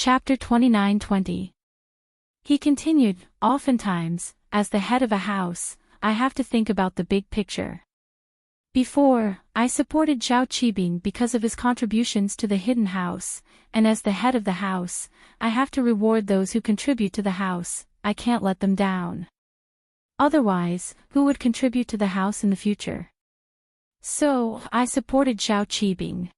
Chapter 29-20. He continued, oftentimes, as the head of a house, I have to think about the big picture. Before, I supported Zhao Qibing because of his contributions to the hidden house, and as the head of the house, I have to reward those who contribute to the house. I can't let them down. Otherwise, who would contribute to the house in the future? So, I supported Zhao Qibing.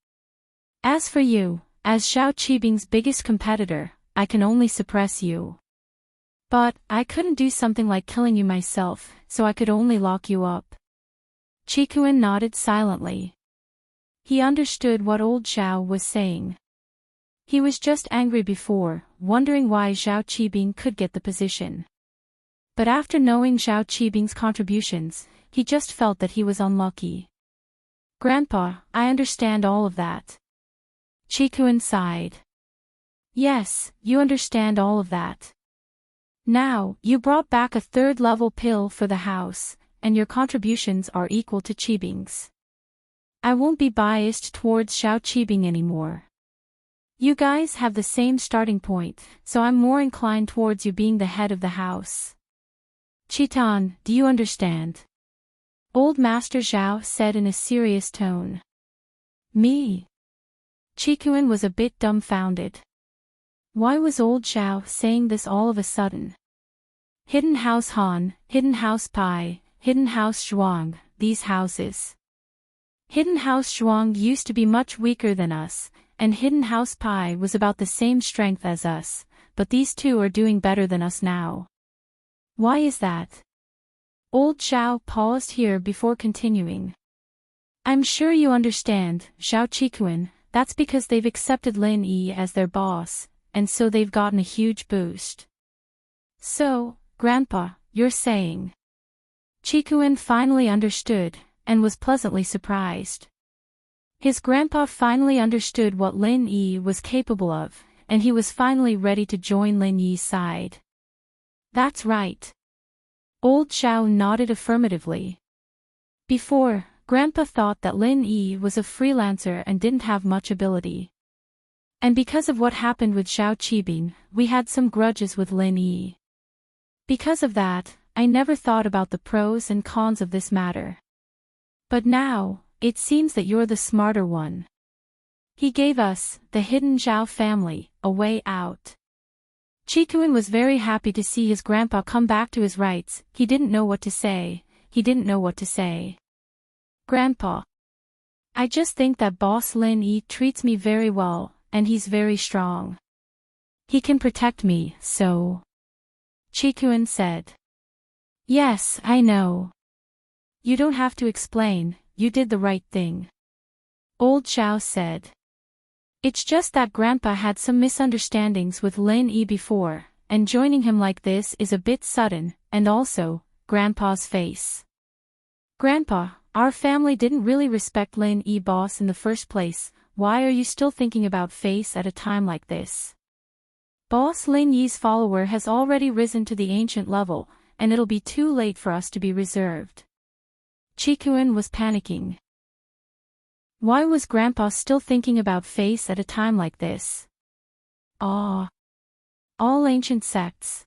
As for you, as Zhao Qibing's biggest competitor, I can only suppress you. But, I couldn't do something like killing you myself, so I could only lock you up. Qikuan nodded silently. He understood what old Zhao was saying. He was just angry before, wondering why Zhao Qibing could get the position. But after knowing Zhao Qibing's contributions, he just felt that he was unlucky. Grandpa, I understand all of that. Qikuan sighed. Yes, you understand all of that. Now, you brought back a third-level pill for the house, and your contributions are equal to Qibing's. I won't be biased towards Zhao Qibing anymore. You guys have the same starting point, so I'm more inclined towards you being the head of the house. Qitan, do you understand? Old Master Zhao said in a serious tone. Me? Qikuan was a bit dumbfounded. Why was old Zhao saying this all of a sudden? Hidden House Han, Hidden House Pai, Hidden House Zhuang, these houses. Hidden House Zhuang used to be much weaker than us, and Hidden House Pai was about the same strength as us, but these two are doing better than us now. Why is that? Old Zhao paused here before continuing. I'm sure you understand, Zhao Qikuan, that's because they've accepted Lin Yi as their boss, and so they've gotten a huge boost. So, Grandpa, you're saying. Qikuan finally understood, and was pleasantly surprised. His grandpa finally understood what Lin Yi was capable of, and he was finally ready to join Lin Yi's side. That's right. Old Zhao nodded affirmatively. Before, Grandpa thought that Lin Yi was a freelancer and didn't have much ability. And because of what happened with Zhao Qibing, we had some grudges with Lin Yi. Because of that, I never thought about the pros and cons of this matter. But now, it seems that you're the smarter one. He gave us, the hidden Zhao family, a way out. Qikuan was very happy to see his grandpa come back to his rights. He didn't know what to say. Grandpa. I just think that Boss Lin Yi treats me very well, and he's very strong. He can protect me, so. Qikuan said. Yes, I know. You don't have to explain, you did the right thing. Old Zhao said. It's just that Grandpa had some misunderstandings with Lin Yi before, and joining him like this is a bit sudden, and also, Grandpa's face. Grandpa, our family didn't really respect Lin Yi boss in the first place. Why are you still thinking about face at a time like this? Boss Lin Yi's follower has already risen to the ancient level, and it'll be too late for us to be reserved. Qikuan was panicking. Why was Grandpa still thinking about face at a time like this? All ancient sects.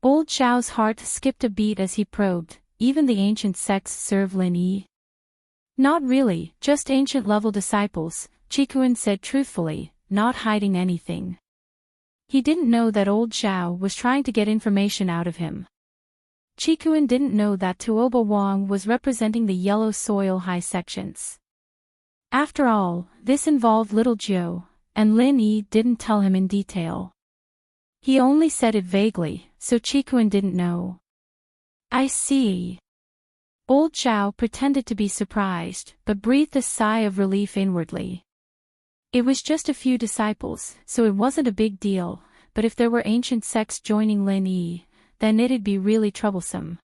Old Zhao's heart skipped a beat as he probed. Even the ancient sects serve Lin Yi? Not really, just ancient-level disciples, Qikuan said truthfully, not hiding anything. He didn't know that old Zhao was trying to get information out of him. Qikuan didn't know that Tuoba Wang was representing the yellow soil high sections. After all, this involved little Zhou, and Lin Yi didn't tell him in detail. He only said it vaguely, so Qikuan didn't know. I see. Old Zhao pretended to be surprised, but breathed a sigh of relief inwardly. It was just a few disciples, so it wasn't a big deal, but if there were ancient sects joining Lin Yi, then it'd be really troublesome.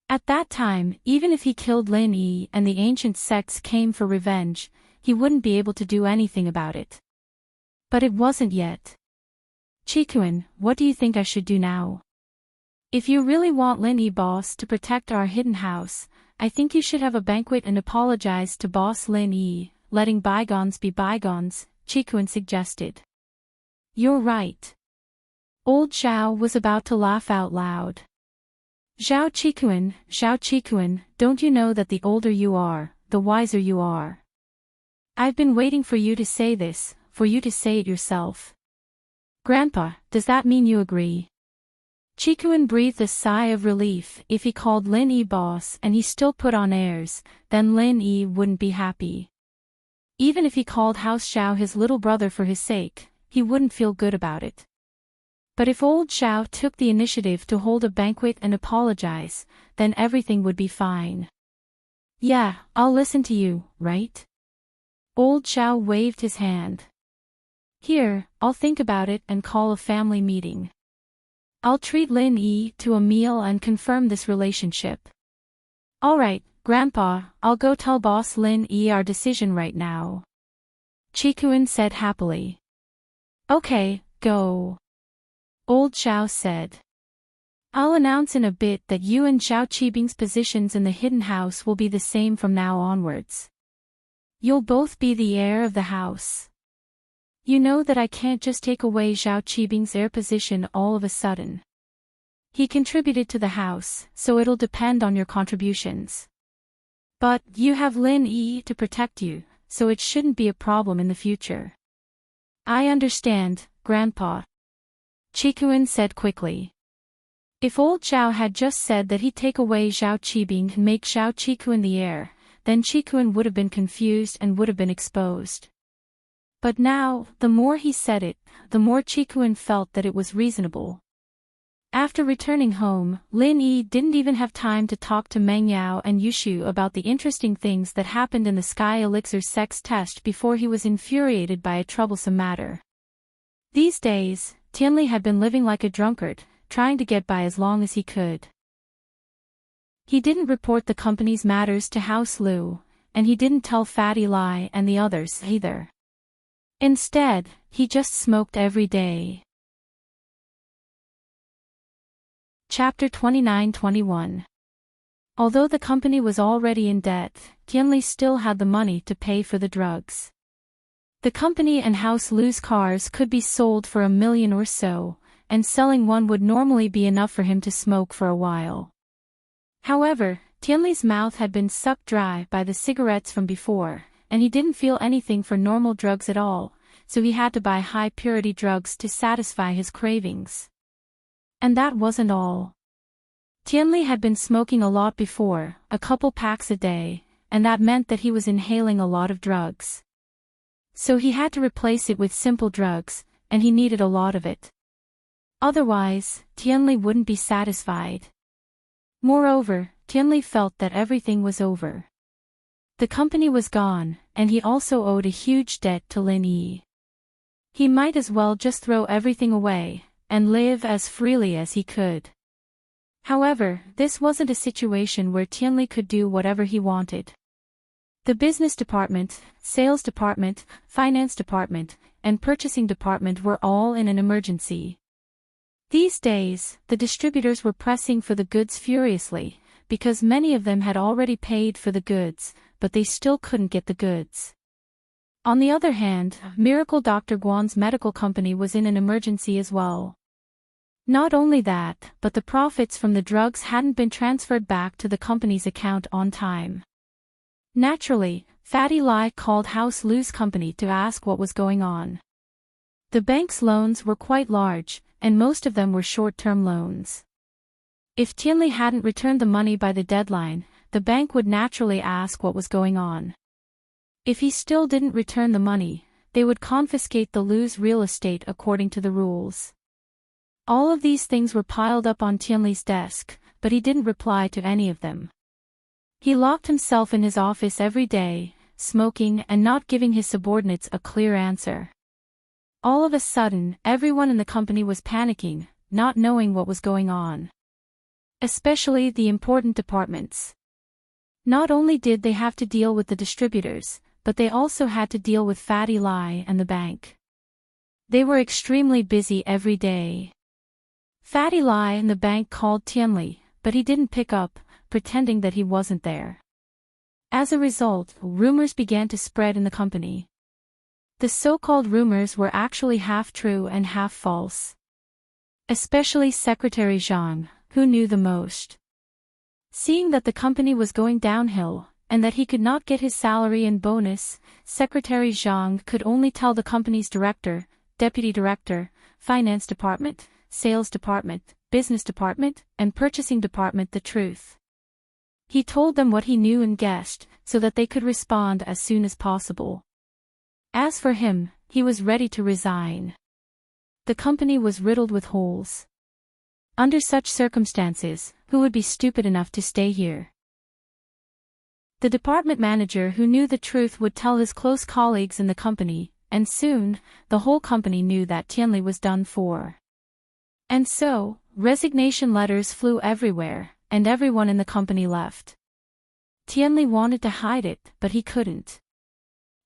At that time, even if he killed Lin Yi and the ancient sects came for revenge, he wouldn't be able to do anything about it. But it wasn't yet. Qikuan, what do you think I should do now? If you really want Lin Yi boss to protect our hidden house, I think you should have a banquet and apologize to boss Lin Yi, letting bygones be bygones, Qikuan suggested. You're right. Old Zhao was about to laugh out loud. Zhao Qikuan, don't you know that the older you are, the wiser you are? I've been waiting for you to say this, for you to say it yourself. Grandpa, does that mean you agree? Qikuan breathed a sigh of relief. If he called Lin Yi boss and he still put on airs, then Lin Yi wouldn't be happy. Even if he called House Zhao his little brother for his sake, he wouldn't feel good about it. But if old Zhao took the initiative to hold a banquet and apologize, then everything would be fine. Yeah, I'll listen to you, right? Old Zhao waved his hand. Here, I'll think about it and call a family meeting. I'll treat Lin Yi to a meal and confirm this relationship. Alright, Grandpa, I'll go tell Boss Lin Yi our decision right now. Qikuan said happily. Okay, go. Old Zhao said. I'll announce in a bit that you and Zhao Qibing's positions in the hidden house will be the same from now onwards. You'll both be the heir of the house. You know that I can't just take away Zhao Qibing's heir position all of a sudden. He contributed to the house, so it'll depend on your contributions. But you have Lin Yi to protect you, so it shouldn't be a problem in the future. I understand, Grandpa. Qikuan said quickly. If old Zhao had just said that he'd take away Zhao Qibing and make Zhao Qikuan the heir, then Qikuan would have been confused and would have been exposed. But now, the more he said it, the more Qikuan felt that it was reasonable. After returning home, Lin Yi didn't even have time to talk to Meng Yao and Yushu about the interesting things that happened in the Sky Elixir sex test before he was infuriated by a troublesome matter. These days, Tianli had been living like a drunkard, trying to get by as long as he could. He didn't report the company's matters to House Lu, and he didn't tell Fatty Lai and the others either. Instead, he just smoked every day. Chapter 29-21. Although the company was already in debt, Tianli still had the money to pay for the drugs. The company and House Lu's cars could be sold for $1 million or so, and selling one would normally be enough for him to smoke for a while. However, Tianli's mouth had been sucked dry by the cigarettes from before, and he didn't feel anything for normal drugs at all, so he had to buy high-purity drugs to satisfy his cravings. And that wasn't all. Tianli had been smoking a lot before, a couple packs a day, and that meant that he was inhaling a lot of drugs. So he had to replace it with simple drugs, and he needed a lot of it. Otherwise, Tianli wouldn't be satisfied. Moreover, Tianli felt that everything was over. The company was gone, and he also owed a huge debt to Lin Yi. He might as well just throw everything away, and live as freely as he could. However, this wasn't a situation where Tianli could do whatever he wanted. The business department, sales department, finance department, and purchasing department were all in an emergency. These days, the distributors were pressing for the goods furiously, because many of them had already paid for the goods, but they still couldn't get the goods. On the other hand, Miracle Dr. Guan's medical company was in an emergency as well. Not only that, but the profits from the drugs hadn't been transferred back to the company's account on time. Naturally, Fatty Lai called House Lu's company to ask what was going on. The bank's loans were quite large, and most of them were short-term loans. If Tianli hadn't returned the money by the deadline, the bank would naturally ask what was going on. If he still didn't return the money, they would confiscate the Lu's real estate according to the rules. All of these things were piled up on Tianli's desk, but he didn't reply to any of them. He locked himself in his office every day, smoking and not giving his subordinates a clear answer. All of a sudden, everyone in the company was panicking, not knowing what was going on. Especially the important departments. Not only did they have to deal with the distributors, but they also had to deal with Fatty Lai and the bank. They were extremely busy every day. Fatty Lai and the bank called Tianli, but he didn't pick up, pretending that he wasn't there. As a result, rumors began to spread in the company. The so-called rumors were actually half true and half false. Especially Secretary Zhang, who knew the most. Seeing that the company was going downhill, and that he could not get his salary and bonus, Secretary Zhang could only tell the company's director, deputy director, finance department, sales department, business department, and purchasing department the truth. He told them what he knew and guessed, so that they could respond as soon as possible. As for him, he was ready to resign. The company was riddled with holes. Under such circumstances, who would be stupid enough to stay here? The department manager who knew the truth would tell his close colleagues in the company, and soon, the whole company knew that Tianli was done for. And so, resignation letters flew everywhere, and everyone in the company left. Tianli wanted to hide it, but he couldn't.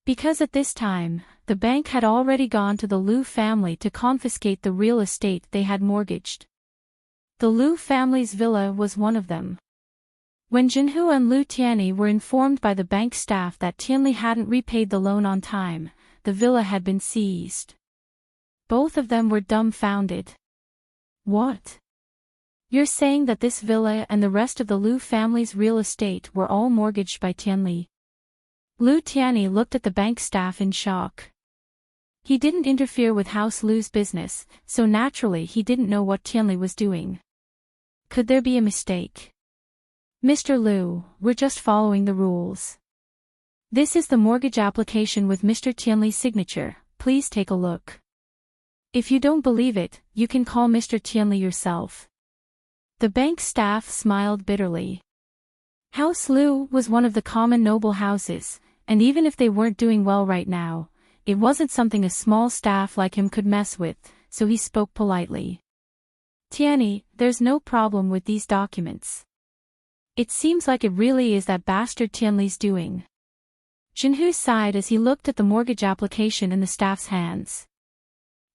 Because at this time, the bank had already gone to the Liu family to confiscate the real estate they had mortgaged. The Liu family's villa was one of them. When Jinhu and Liu Tianyi were informed by the bank staff that Tianli hadn't repaid the loan on time, the villa had been seized. Both of them were dumbfounded. What? You're saying that this villa and the rest of the Liu family's real estate were all mortgaged by Tianli? Liu Tianyi looked at the bank staff in shock. He didn't interfere with House Liu's business, so naturally he didn't know what Tianli was doing. Could there be a mistake? Mr. Liu, we're just following the rules. This is the mortgage application with Mr. Tianli's signature, please take a look. If you don't believe it, you can call Mr. Tianli yourself. The bank staff smiled bitterly. House Liu was one of the common noble houses, and even if they weren't doing well right now, it wasn't something a small staff like him could mess with, so he spoke politely. Tianyi, there's no problem with these documents. It seems like it really is that bastard Tianli's doing. Jinhu sighed as he looked at the mortgage application in the staff's hands.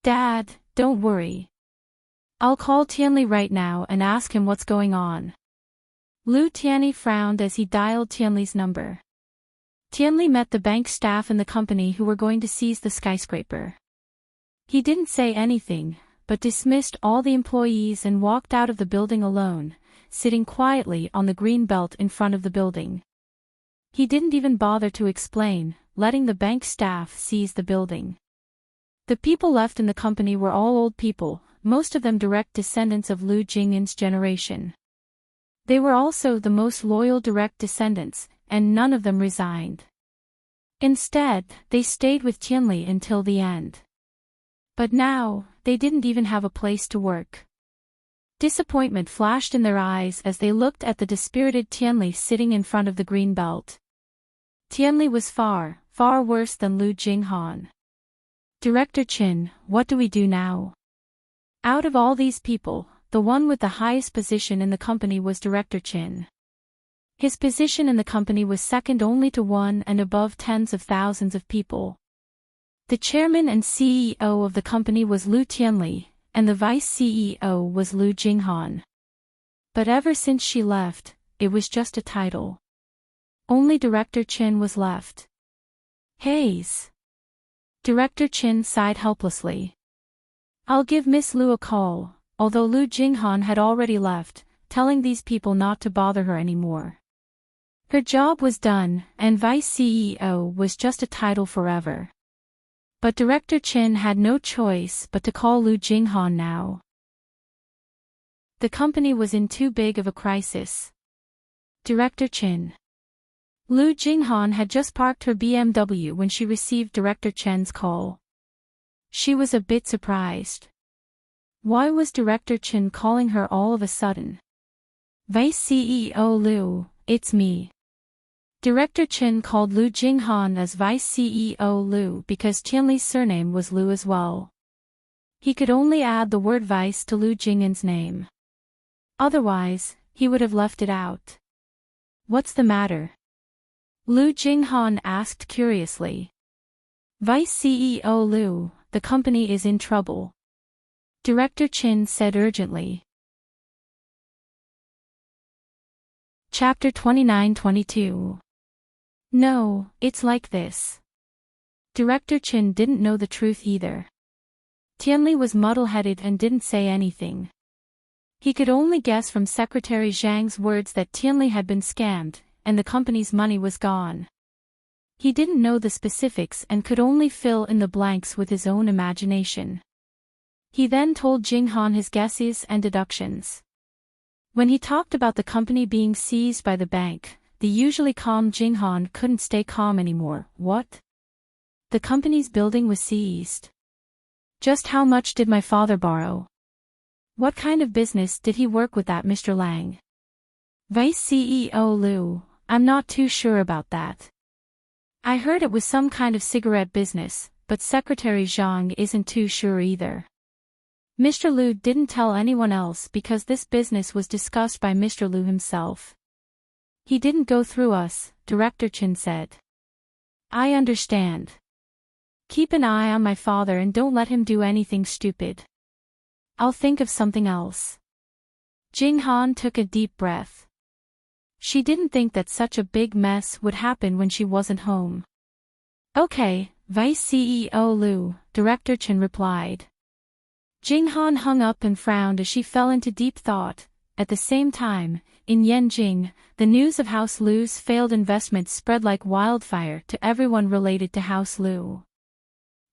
Dad, don't worry. I'll call Tianli right now and ask him what's going on. Liu Tianyi frowned as he dialed Tianli's number. Tianli met the bank staff in the company who were going to seize the skyscraper. He didn't say anything, but dismissed all the employees and walked out of the building alone, sitting quietly on the green belt in front of the building. He didn't even bother to explain, letting the bank staff seize the building. The people left in the company were all old people, most of them direct descendants of Liu Jingyan's generation. They were also the most loyal direct descendants, and none of them resigned. Instead, they stayed with Tianli until the end. But now, they didn't even have a place to work. Disappointment flashed in their eyes as they looked at the dispirited Tianli sitting in front of the green belt. Tianli was far, far worse than Liu Jinghan. Director Qin, what do we do now? Out of all these people, the one with the highest position in the company was Director Qin. His position in the company was second only to one and above tens of thousands of people. The chairman and CEO of the company was Liu Tianli, and the vice CEO was Liu Jinghan. But ever since she left, it was just a title. Only Director Qin was left. Haze. Director Qin sighed helplessly. I'll give Miss Liu a call, although Liu Jinghan had already left, telling these people not to bother her anymore. Her job was done, and vice CEO was just a title forever. But Director Qin had no choice but to call Liu Jinghan now. The company was in too big of a crisis. Director Qin. Liu Jinghan had just parked her BMW when she received Director Chen's call. She was a bit surprised. Why was Director Qin calling her all of a sudden? Vice CEO Liu, it's me. Director Qin called Liu Jinghan as Vice CEO Liu because Tianli's surname was Liu as well. He could only add the word vice to Liu Jingyan's name. Otherwise, he would have left it out. What's the matter? Liu Jinghan asked curiously. Vice CEO Liu, the company is in trouble. Director Qin said urgently. Chapter 29-22. No, it's like this. Director Chen didn't know the truth either. Tianli was muddle-headed and didn't say anything. He could only guess from Secretary Zhang's words that Tianli had been scammed, and the company's money was gone. He didn't know the specifics and could only fill in the blanks with his own imagination. He then told Jing Han his guesses and deductions. When he talked about the company being seized by the bank, the usually calm Jing Han couldn't stay calm anymore. What? The company's building was seized. Just how much did my father borrow? What kind of business did he work with that Mr. Lang? Vice CEO Liu, I'm not too sure about that. I heard it was some kind of cigarette business, but Secretary Zhang isn't too sure either. Mr. Liu didn't tell anyone else because this business was discussed by Mr. Liu himself. He didn't go through us, Director Chen said. I understand. Keep an eye on my father and don't let him do anything stupid. I'll think of something else. Jing Han took a deep breath. She didn't think that such a big mess would happen when she wasn't home. Okay, Vice CEO Liu, Director Chen replied. Jing Han hung up and frowned as she fell into deep thought. At the same time, in Yanjing, the news of House Liu's failed investment spread like wildfire to everyone related to House Liu.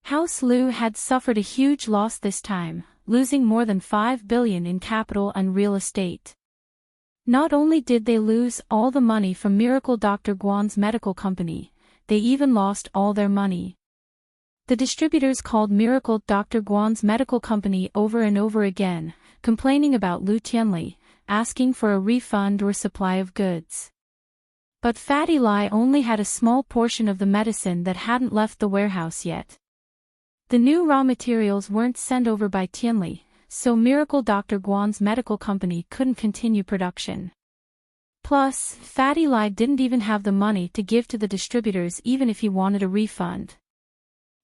House Liu had suffered a huge loss this time, losing more than 5 billion in capital and real estate. Not only did they lose all the money from Miracle Dr. Guan's medical company, they even lost all their money. The distributors called Miracle Dr. Guan's medical company over and over again, complaining about Lu Tianli, asking for a refund or supply of goods. But Fatty Lai only had a small portion of the medicine that hadn't left the warehouse yet. The new raw materials weren't sent over by Tianli, so Miracle Dr. Guan's medical company couldn't continue production. Plus, Fatty Lai didn't even have the money to give to the distributors even if he wanted a refund.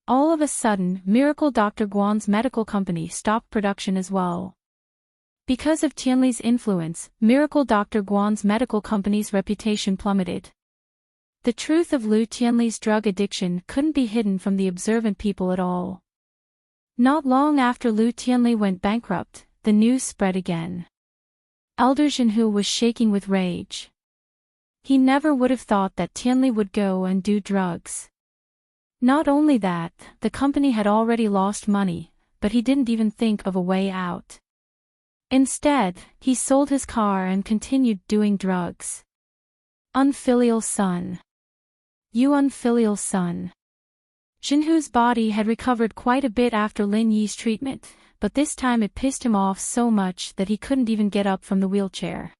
All of a sudden, Miracle Dr. Guan's medical company stopped production as well. Because of Tianli's influence, Miracle Dr. Guan's medical company's reputation plummeted. The truth of Lu Tianli's drug addiction couldn't be hidden from the observant people at all. Not long after Lu Tianli went bankrupt, the news spread again. Elder Zhenhu was shaking with rage. He never would have thought that Tianli would go and do drugs. Not only that, the company had already lost money, but he didn't even think of a way out. Instead, he sold his car and continued doing drugs. Unfilial son. You unfilial son. Zhenhu's body had recovered quite a bit after Lin Yi's treatment, but this time it pissed him off so much that he couldn't even get up from the wheelchair.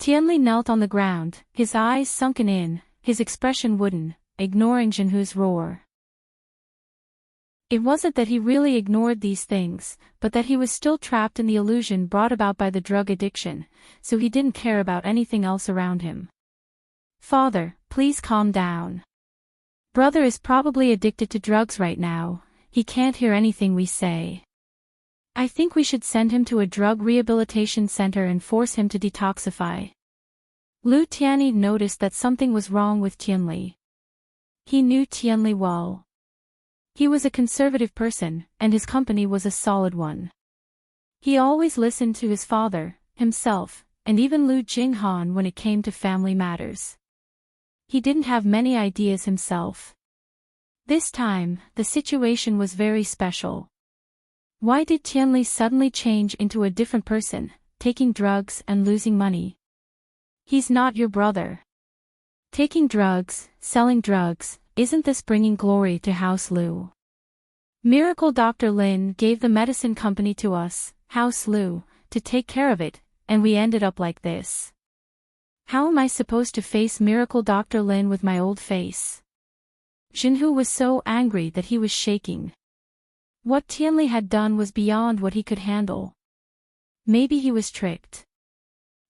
Tianli knelt on the ground, his eyes sunken in, his expression wooden, ignoring Zhenhu's roar. It wasn't that he really ignored these things, but that he was still trapped in the illusion brought about by the drug addiction, so he didn't care about anything else around him. Father, please calm down. Brother is probably addicted to drugs right now, he can't hear anything we say. I think we should send him to a drug rehabilitation center and force him to detoxify. Lu Tianli noticed that something was wrong with Tianli. He knew Tianli well. He was a conservative person, and his company was a solid one. He always listened to his father, himself, and even Lu Jinghan when it came to family matters. He didn't have many ideas himself. This time, the situation was very special. Why did Tianli suddenly change into a different person, taking drugs and losing money? He's not your brother. Taking drugs, selling drugs, isn't this bringing glory to House Liu? Miracle Dr. Lin gave the medicine company to us, House Liu, to take care of it, and we ended up like this. How am I supposed to face Miracle Dr. Lin with my old face? Zhenhu was so angry that he was shaking. What Tianli had done was beyond what he could handle. Maybe he was tricked.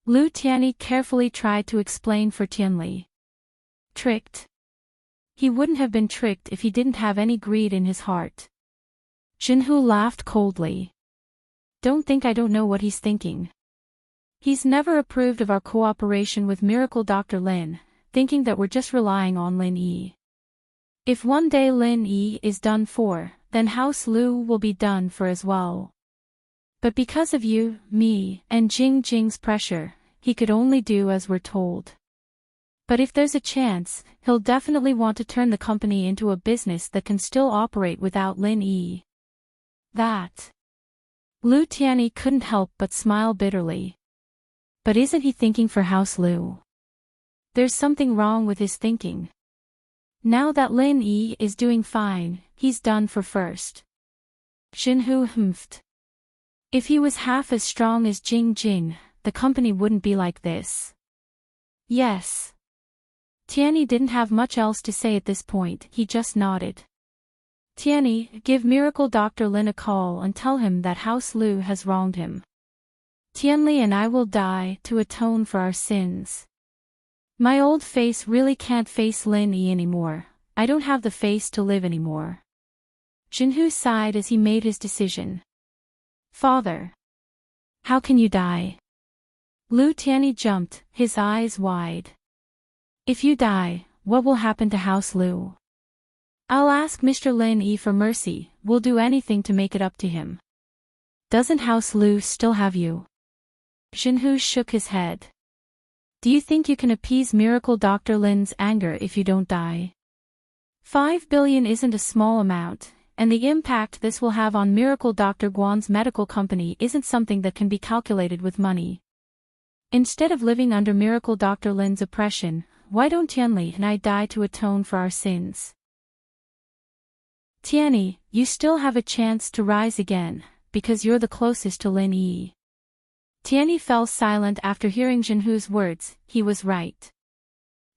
Lu Tianli carefully tried to explain for Tianli. Tricked? He wouldn't have been tricked if he didn't have any greed in his heart. Zhenhu laughed coldly. Don't think I don't know what he's thinking. He's never approved of our cooperation with Miracle Dr. Lin, thinking that we're just relying on Lin Yi. If one day Lin Yi is done for, then House Lu will be done for as well. But because of you, me, and Jing Jing's pressure, he could only do as we're told. But if there's a chance, he'll definitely want to turn the company into a business that can still operate without Lin Yi. That. Lu Tianyi couldn't help but smile bitterly. But isn't he thinking for House Lu? There's something wrong with his thinking. Now that Lin Yi is doing fine, he's done for first. Xinhu humphed. If he was half as strong as Jing Jing, the company wouldn't be like this. Yes. Tianyi didn't have much else to say at this point, he just nodded. Tianyi, give Miracle Dr. Lin a call and tell him that House Lu has wronged him. Tianli and I will die to atone for our sins. My old face really can't face Lin Yi anymore. I don't have the face to live anymore. Xinhu sighed as he made his decision. Father. How can you die? Lu Tianyi jumped, his eyes wide. If you die, what will happen to House Lu? I'll ask Mr. Lin Yi for mercy, we'll do anything to make it up to him. Doesn't House Lu still have you? Xinhu shook his head. Do you think you can appease Miracle Dr. Lin's anger if you don't die? 5 billion isn't a small amount, and the impact this will have on Miracle Dr. Guan's medical company isn't something that can be calculated with money. Instead of living under Miracle Dr. Lin's oppression, why don't Tianli and I die to atone for our sins? Tianyi, you still have a chance to rise again, because you're the closest to Lin Yi. Tianyi fell silent after hearing Xinhu's words. He was right.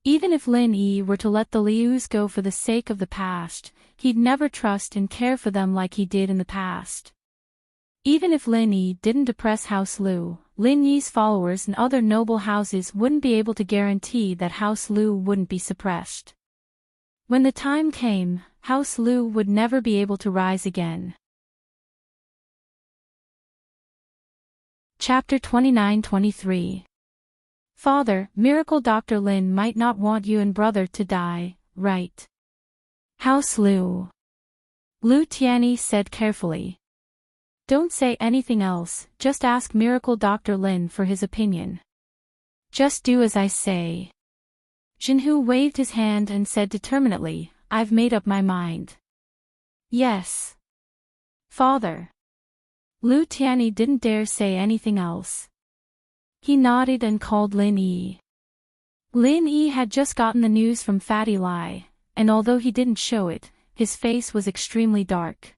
Even if Lin Yi were to let the Lius go for the sake of the past, he'd never trust and care for them like he did in the past. Even if Lin Yi didn't oppress House Lu, Lin Yi's followers and other noble houses wouldn't be able to guarantee that House Lu wouldn't be suppressed. When the time came, House Lu would never be able to rise again. Chapter 29-23. Father, Miracle Dr. Lin might not want you and brother to die, right? House Lu. Lu Tianyi said carefully. Don't say anything else, just ask Miracle Dr. Lin for his opinion. Just do as I say. Xinhu waved his hand and said determinedly, I've made up my mind. Yes. Father. Lu Tianyi didn't dare say anything else. He nodded and called Lin Yi. Lin Yi had just gotten the news from Fatty Lai, and although he didn't show it, his face was extremely dark.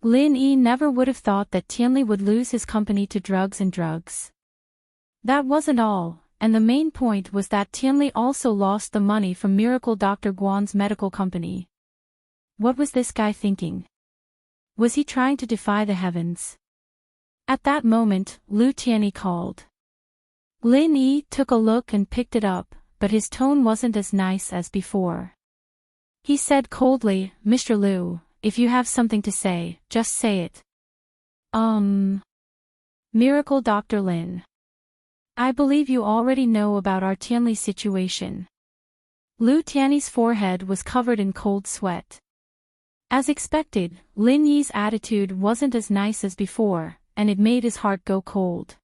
Lin Yi never would have thought that Tianli would lose his company to drugs. That wasn't all, and the main point was that Tianli also lost the money from Miracle Dr. Guan's medical company. What was this guy thinking? Was he trying to defy the heavens? At that moment, Lu Tianyi called. Lin Yi took a look and picked it up, but his tone wasn't as nice as before. He said coldly, Mr. Lu, if you have something to say, just say it. Miracle Dr. Lin. I believe you already know about our Tianli situation. Lu Tianyi's forehead was covered in cold sweat. As expected, Lin Yi's attitude wasn't as nice as before, and it made his heart go cold.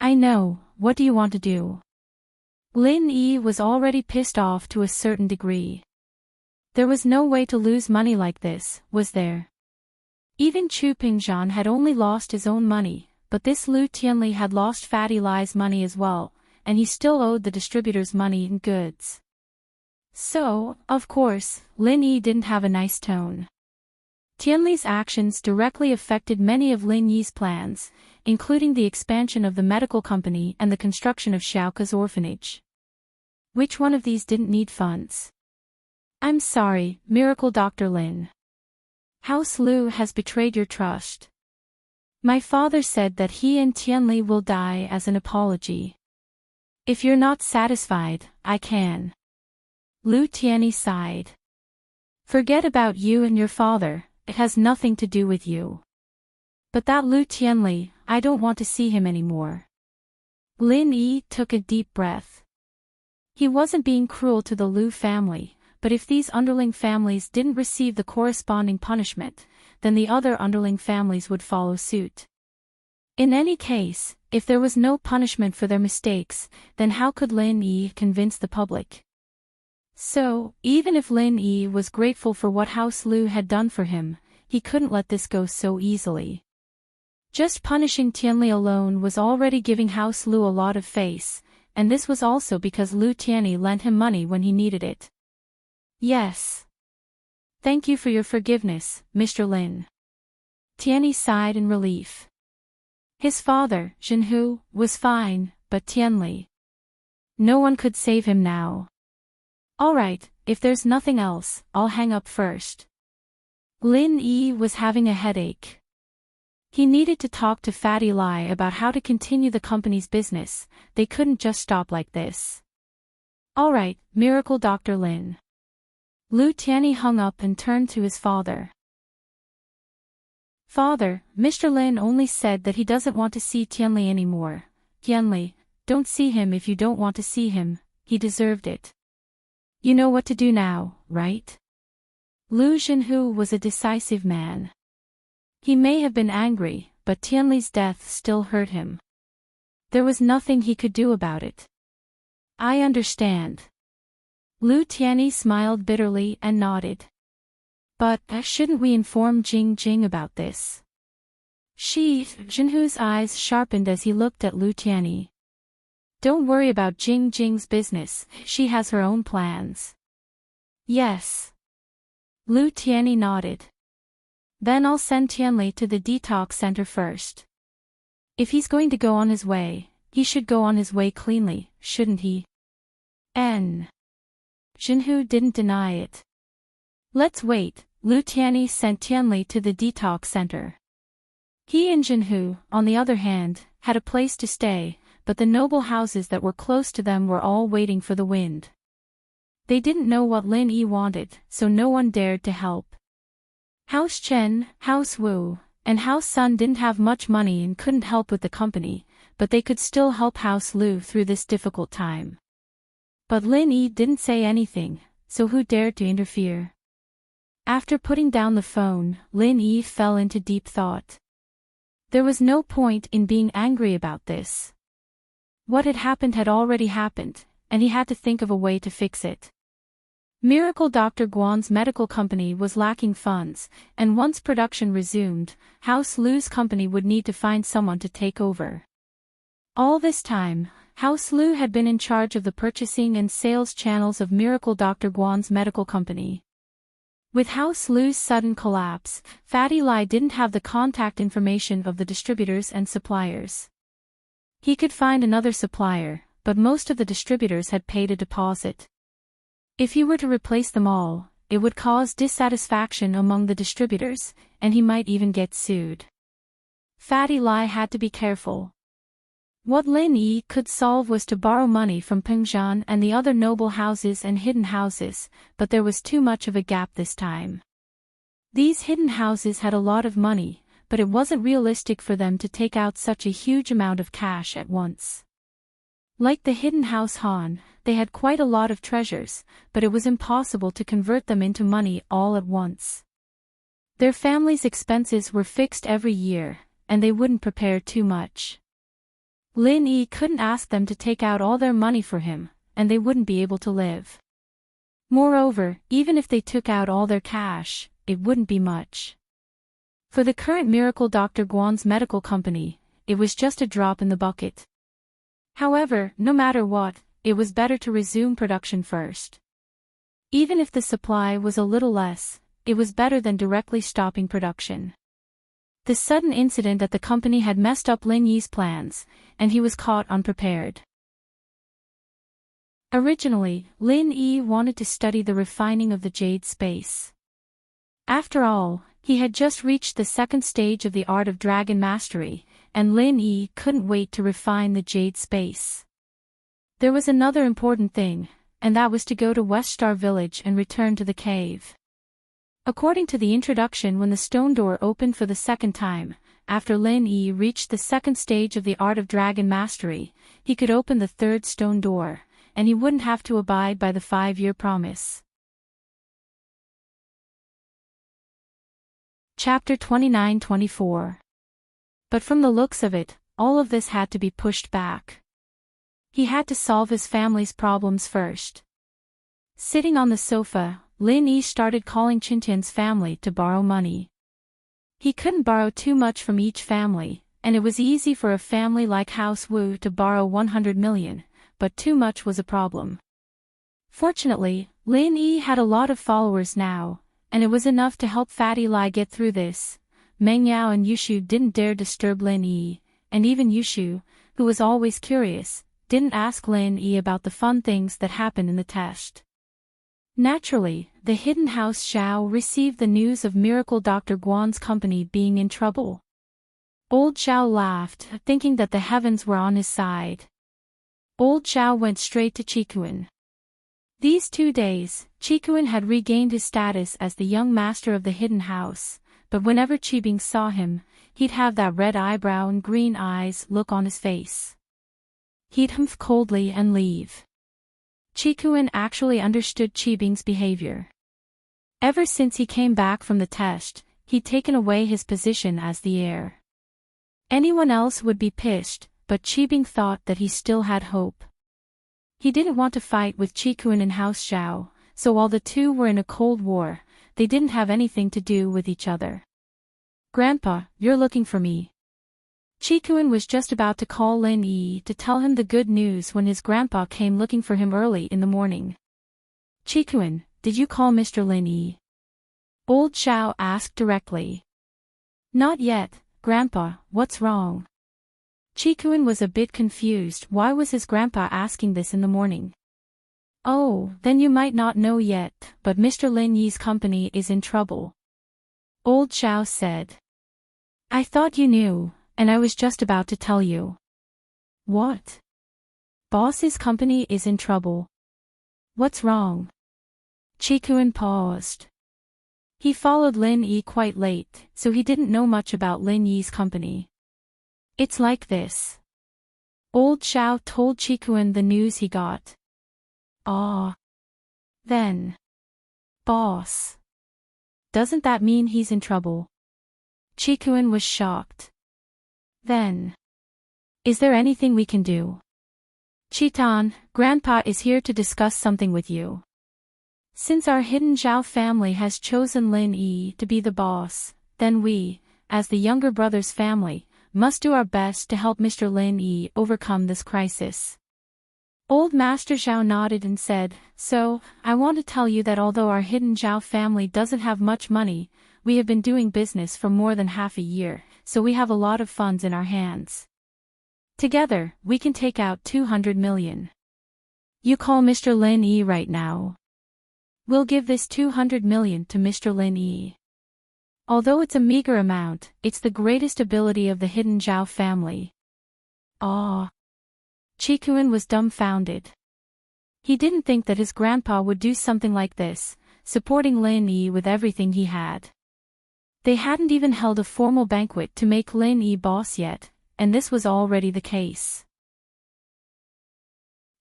I know, what do you want to do? Lin Yi was already pissed off to a certain degree. There was no way to lose money like this, was there? Even Chu Pingzhan had only lost his own money, but this Lu Tianli had lost Fatty Lai's money as well, and he still owed the distributors money in goods. So, of course, Lin Yi didn't have a nice tone. Tianli's actions directly affected many of Lin Yi's plans, including the expansion of the medical company and the construction of Xiaoke's orphanage. Which one of these didn't need funds? I'm sorry, Miracle Dr. Lin. House Lu has betrayed your trust. My father said that he and Tianli will die as an apology. If you're not satisfied, I can. Lu Tianyi sighed. Forget about you and your father, it has nothing to do with you. But that Lu Tianli, I don't want to see him anymore. Lin Yi took a deep breath. He wasn't being cruel to the Lu family, but if these underling families didn't receive the corresponding punishment, then the other underling families would follow suit. In any case, if there was no punishment for their mistakes, then how could Lin Yi convince the public? So, even if Lin Yi was grateful for what House Lu had done for him, he couldn't let this go so easily. Just punishing Tianli alone was already giving House Lu a lot of face, and this was also because Lu Tianyi lent him money when he needed it. Yes. Thank you for your forgiveness, Mr. Lin. Tianyi sighed in relief. His father, Jinhu, was fine, but Tianli. No one could save him now. Alright, if there's nothing else, I'll hang up first. Lin Yi was having a headache. He needed to talk to Fatty Lai about how to continue the company's business. They couldn't just stop like this. Alright, Miracle Dr. Lin. Lu Tianyi hung up and turned to his father. Father, Mr. Lin only said that he doesn't want to see Tianli anymore. Tianli, don't see him if you don't want to see him, he deserved it. You know what to do now, right? Lu Jinhu was a decisive man. He may have been angry, but Tianli's death still hurt him. There was nothing he could do about it. I understand. Lu Tianyi smiled bitterly and nodded. But, shouldn't we inform Jing Jing about this? Jinhu's eyes sharpened as he looked at Lu Tianyi. Don't worry about Jing Jing's business, she has her own plans. Yes. Lu Tianyi nodded. Then I'll send Tianli to the detox center first. If he's going to go on his way, he should go on his way cleanly, shouldn't he? Jinhu didn't deny it. Let's wait. Lu Tianyi sent Tianli to the detox center. He and Jinhu, on the other hand, had a place to stay, but the noble houses that were close to them were all waiting for the wind. They didn't know what Lin Yi wanted, so no one dared to help. House Chen, House Wu, and House Sun didn't have much money and couldn't help with the company, but they could still help House Lu through this difficult time. But Lin Yi didn't say anything, so who dared to interfere? After putting down the phone, Lin Yi fell into deep thought. There was no point in being angry about this. What had already happened, and he had to think of a way to fix it. Miracle Dr. Guan's medical company was lacking funds, and once production resumed, House Lu's company would need to find someone to take over. All this time, House Lu had been in charge of the purchasing and sales channels of Miracle Dr. Guan's medical company. With House Lu's sudden collapse, Fatty Lai didn't have the contact information of the distributors and suppliers. He could find another supplier, but most of the distributors had paid a deposit. If he were to replace them all, it would cause dissatisfaction among the distributors, and he might even get sued. Fatty Lai had to be careful. What Lin Yi could solve was to borrow money from Pengzhan and the other noble houses and hidden houses, but there was too much of a gap this time. These hidden houses had a lot of money, but it wasn't realistic for them to take out such a huge amount of cash at once. Like the hidden house Han, they had quite a lot of treasures, but it was impossible to convert them into money all at once. Their family's expenses were fixed every year, and they wouldn't prepare too much. Lin Yi couldn't ask them to take out all their money for him, and they wouldn't be able to live. Moreover, even if they took out all their cash, it wouldn't be much. For the current Miracle Dr. Guan's medical company, it was just a drop in the bucket. However, no matter what, it was better to resume production first. Even if the supply was a little less, it was better than directly stopping production. The sudden incident at the company had messed up Lin Yi's plans, and he was caught unprepared. Originally, Lin Yi wanted to study the refining of the jade space. After all, he had just reached the second stage of the art of dragon mastery, and Lin Yi couldn't wait to refine the jade space. There was another important thing, and that was to go to West Star Village and return to the cave. According to the introduction, when the stone door opened for the second time, after Lin Yi reached the second stage of the art of dragon mastery, he could open the third stone door, and he wouldn't have to abide by the 5-year promise. Chapter 29-24. But from the looks of it, all of this had to be pushed back. He had to solve his family's problems first. Sitting on the sofa, Lin Yi started calling Qintian's family to borrow money. He couldn't borrow too much from each family, and it was easy for a family like House Wu to borrow 100 million, but too much was a problem. Fortunately, Lin Yi had a lot of followers now, and it was enough to help Fatty Lai get through this. Meng Yao and Yushu didn't dare disturb Lin Yi, and even Yushu, who was always curious, didn't ask Lin Yi about the fun things that happened in the test. Naturally, the hidden house Xiao received the news of Miracle Dr. Guan's company being in trouble. Old Xiao laughed, thinking that the heavens were on his side. Old Xiao went straight to Qikuan. These 2 days, Qikuan had regained his status as the young master of the hidden house, but whenever Qibing saw him, he'd have that red eyebrow and green eyes look on his face. He'd humph coldly and leave. Qikuan actually understood Qibing's behavior. Ever since he came back from the test, he'd taken away his position as the heir. Anyone else would be pissed, but Qibing thought that he still had hope. He didn't want to fight with Qikuan and House Xiao, so while the two were in a cold war, they didn't have anything to do with each other. "Grandpa, you're looking for me." Qikuan was just about to call Lin Yi to tell him the good news when his grandpa came looking for him early in the morning. "Qikuan, did you call Mr. Lin Yi?" Old Xiao asked directly. "Not yet, Grandpa, what's wrong?" Qikuan was a bit confused. Why was his grandpa asking this in the morning? "Oh, then you might not know yet, but Mr. Lin Yi's company is in trouble," Old Xiao said. "I thought you knew, and I was just about to tell you." "What? Boss's company is in trouble? What's wrong?" Qikuan paused. He followed Lin Yi quite late, so he didn't know much about Lin Yi's company. "It's like this." Old Xiao told Qikuan the news he got. "Ah. Then. Boss. Doesn't that mean he's in trouble?" Qikuan was shocked. "Then. Is there anything we can do?" "Chitan, Grandpa is here to discuss something with you. Since our hidden Zhao family has chosen Lin Yi to be the boss, then we, as the younger brother's family, must do our best to help Mr. Lin Yi overcome this crisis." Old Master Zhao nodded and said, "So, I want to tell you that although our hidden Zhao family doesn't have much money, we have been doing business for more than half a year, so we have a lot of funds in our hands. Together, we can take out 200 million. You call Mr. Lin Yi right now. We'll give this 200 million to Mr. Lin Yi. Although it's a meager amount, it's the greatest ability of the hidden Zhao family." "Ah." Qikuan was dumbfounded. He didn't think that his grandpa would do something like this, supporting Lin Yi with everything he had. They hadn't even held a formal banquet to make Lin Yi boss yet, and this was already the case.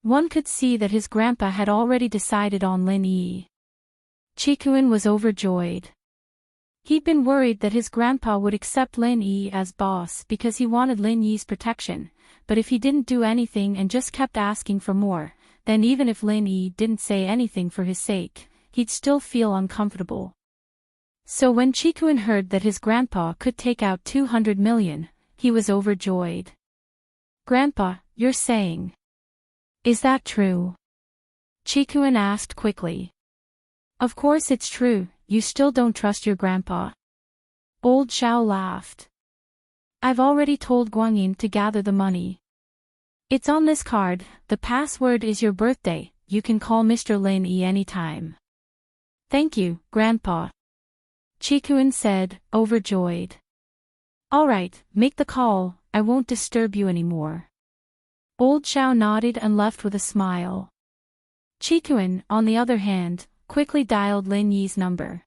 One could see that his grandpa had already decided on Lin Yi. Qikuan was overjoyed. He'd been worried that his grandpa would accept Lin Yi as boss because he wanted Lin Yi's protection, but if he didn't do anything and just kept asking for more, then even if Lin Yi didn't say anything for his sake, he'd still feel uncomfortable. So when Qikuan heard that his grandpa could take out 200 million, he was overjoyed. "Grandpa, you're saying? Is that true?" Qikuan asked quickly. "Of course it's true, you still don't trust your grandpa?" Old Xiao laughed. "I've already told Guanyin to gather the money. It's on this card, the password is your birthday, you can call Mr. Lin Yi anytime." "Thank you, Grandpa," Qikuan said, overjoyed. "All right, make the call, I won't disturb you anymore." Old Xiao nodded and left with a smile. Qikuan, on the other hand, quickly dialed Lin Yi's number.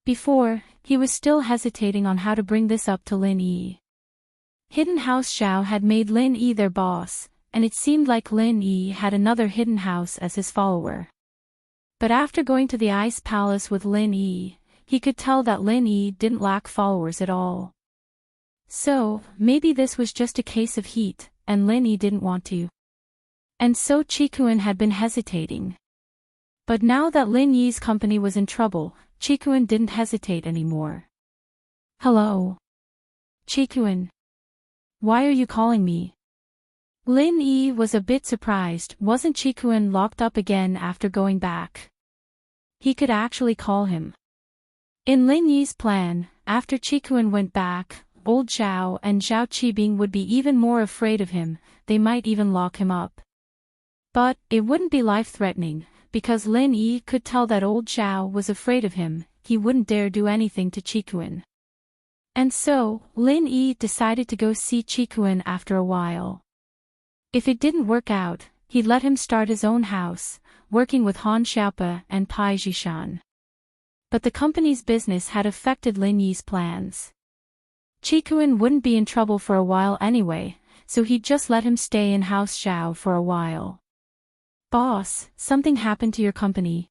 Before, he was still hesitating on how to bring this up to Lin Yi. Hidden House Xiao had made Lin Yi their boss, and it seemed like Lin Yi had another hidden house as his follower. But after going to the Ice Palace with Lin Yi, he could tell that Lin Yi didn't lack followers at all. So, maybe this was just a case of heat, and Lin Yi didn't want to. And so Chikuin had been hesitating. But now that Lin Yi's company was in trouble, Chikuin didn't hesitate anymore. Hello. Chikuin. Why are you calling me? Lin Yi was a bit surprised. Wasn't Chikuin locked up again after going back? He could actually call him. In Lin Yi's plan, after Chikuin went back, old Zhao and Zhao Qibing would be even more afraid of him. They might even lock him up. But it wouldn't be life-threatening, because Lin Yi could tell that old Zhao was afraid of him. He wouldn't dare do anything to Chikuin. And so, Lin Yi decided to go see Chikuin after a while. If it didn't work out, he'd let him start his own house, working with Han Xiaopa and Pai Zhishan. But the company's business had affected Lin Yi's plans. Chikuin wouldn't be in trouble for a while anyway, so he'd just let him stay in House Zhao for a while. Boss, something happened to your company?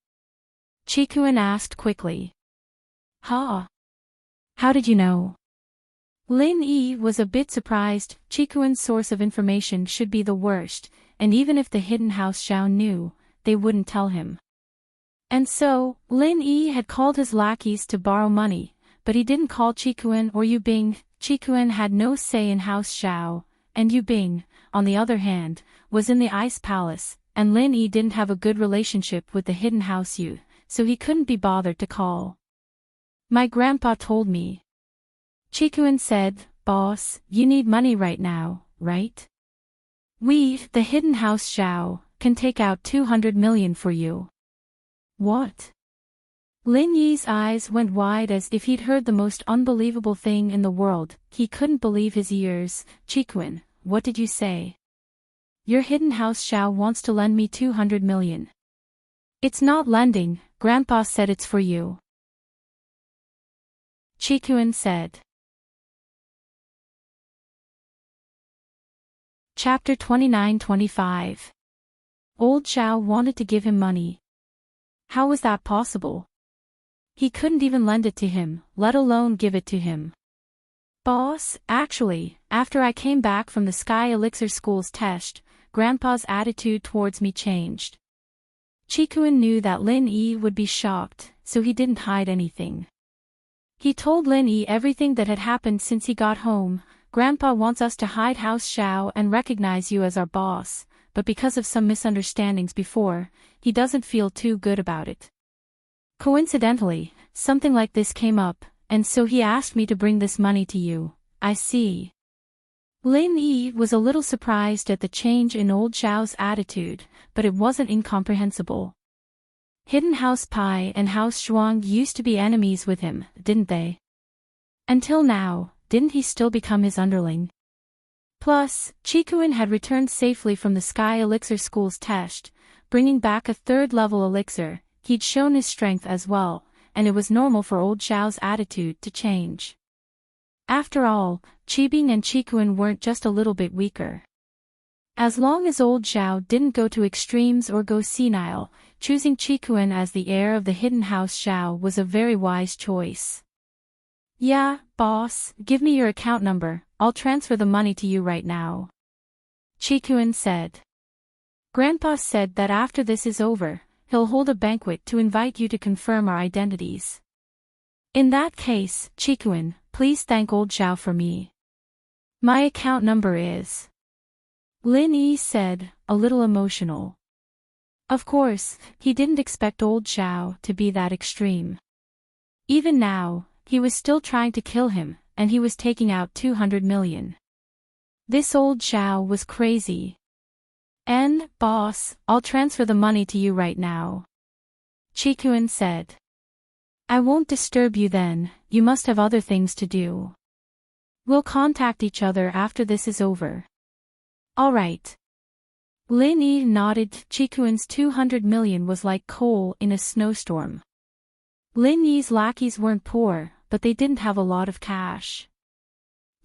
Chikuin asked quickly. Huh? How did you know? Lin Yi was a bit surprised. Chikuin's source of information should be the worst, and even if the hidden House Zhao knew, they wouldn't tell him. And so, Lin Yi had called his lackeys to borrow money, but he didn't call Chikuin or Yu Bing. Chikuin had no say in House Zhao, and Yu Bing, on the other hand, was in the Ice Palace, and Lin Yi didn't have a good relationship with the hidden House Yu, so he couldn't be bothered to call. My grandpa told me. Chikuin said, Boss, you need money right now, right? We, the hidden House Zhao, can take out 200 million for you. What? Lin Yi's eyes went wide as if he'd heard the most unbelievable thing in the world. He couldn't believe his ears. Chikuin, what did you say? Your hidden House Zhao wants to lend me 200 million. It's not lending, Grandpa said it's for you. Chikuin said. Chapter 29-25. Old Zhao wanted to give him money. How was that possible? He couldn't even lend it to him, let alone give it to him. Boss, actually, after I came back from the Sky Elixir School's test, Grandpa's attitude towards me changed. Chikuin knew that Lin Yi would be shocked, so he didn't hide anything. He told Lin Yi everything that had happened since he got home. Grandpa wants us to hide House Zhao and recognize you as our boss, but because of some misunderstandings before, he doesn't feel too good about it. Coincidentally, something like this came up, and so he asked me to bring this money to you. I see. Lin Yi was a little surprised at the change in old Zhao's attitude, but it wasn't incomprehensible. Hidden House Pai and House Zhuang used to be enemies with him, didn't they? Until now, didn't he still become his underling? Plus, Chikuin had returned safely from the Sky Elixir School's test, bringing back a third-level elixir. He'd shown his strength as well, and it was normal for old Zhao's attitude to change. After all, Qibing and Chikuin weren't just a little bit weaker. As long as old Zhao didn't go to extremes or go senile, choosing Chikuin as the heir of the hidden House Zhao was a very wise choice. Yeah, boss, give me your account number, I'll transfer the money to you right now. Chikuin said. Grandpa said that after this is over, he'll hold a banquet to invite you to confirm our identities. In that case, Chikuin, please thank old Zhao for me. My account number is... Lin Yi said, a little emotional. Of course, he didn't expect old Zhao to be that extreme. Even now, he was still trying to kill him, and he was taking out 200 million. This old Zhao was crazy. Boss, I'll transfer the money to you right now. Chikuin said. I won't disturb you then, you must have other things to do. We'll contact each other after this is over. Alright. Lin Yi nodded. Chikuin's 200 million was like coal in a snowstorm. Lin Yi's lackeys weren't poor, but they didn't have a lot of cash.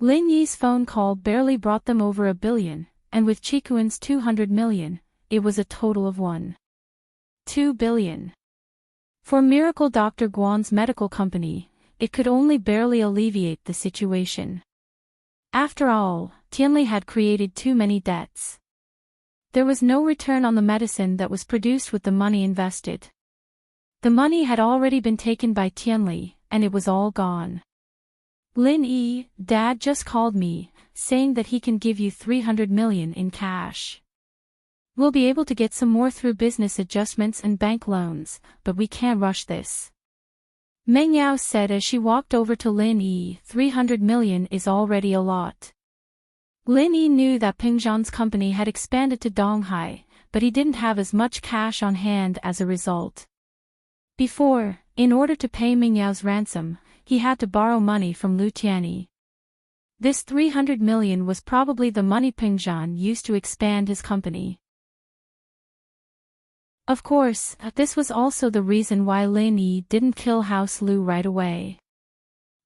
Lin Yi's phone call barely brought them over 1 billion, and with Chikuin's 200 million, it was a total of 1.2 billion. For Miracle Dr. Guan's medical company, it could only barely alleviate the situation. After all, Tianli had created too many debts. There was no return on the medicine that was produced with the money invested. The money had already been taken by Tianli, and it was all gone. Lin Yi, Dad just called me, saying that he can give you 300 million in cash. We'll be able to get some more through business adjustments and bank loans, but we can't rush this. Meng Yao said as she walked over to Lin Yi. 300 million is already a lot. Lin Yi knew that Peng Zhan's company had expanded to Donghai, but he didn't have as much cash on hand as a result. Before, in order to pay Meng Yao's ransom, he had to borrow money from Lu Tianyi. This 300 million was probably the money Peng Zhan used to expand his company. Of course, this was also the reason why Lin Yi didn't kill House Lu right away.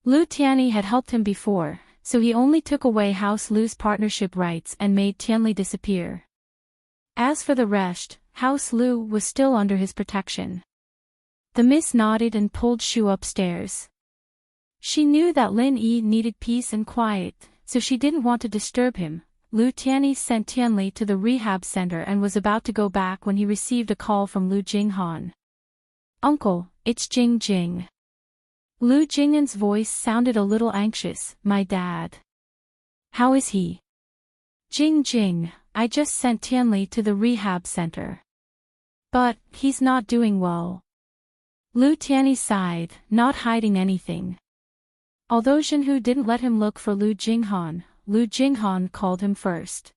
Lu Tianyi had helped him before, so he only took away House Lu's partnership rights and made Tianli disappear. As for the rest, House Lu was still under his protection. The miss nodded and pulled Shu upstairs. She knew that Lin Yi needed peace and quiet, so she didn't want to disturb him. Lu Tianyi sent Tianli to the rehab center and was about to go back when he received a call from Lu Jinghan. "Uncle, it's Jing Jing." Lu Jinghan's voice sounded a little anxious. "My dad. How is he?" "Jing Jing, I just sent Tianli to the rehab center. But, he's not doing well." Lu Tianyi sighed, not hiding anything. Although Zhenhu didn't let him look for Lu Jinghan called him first.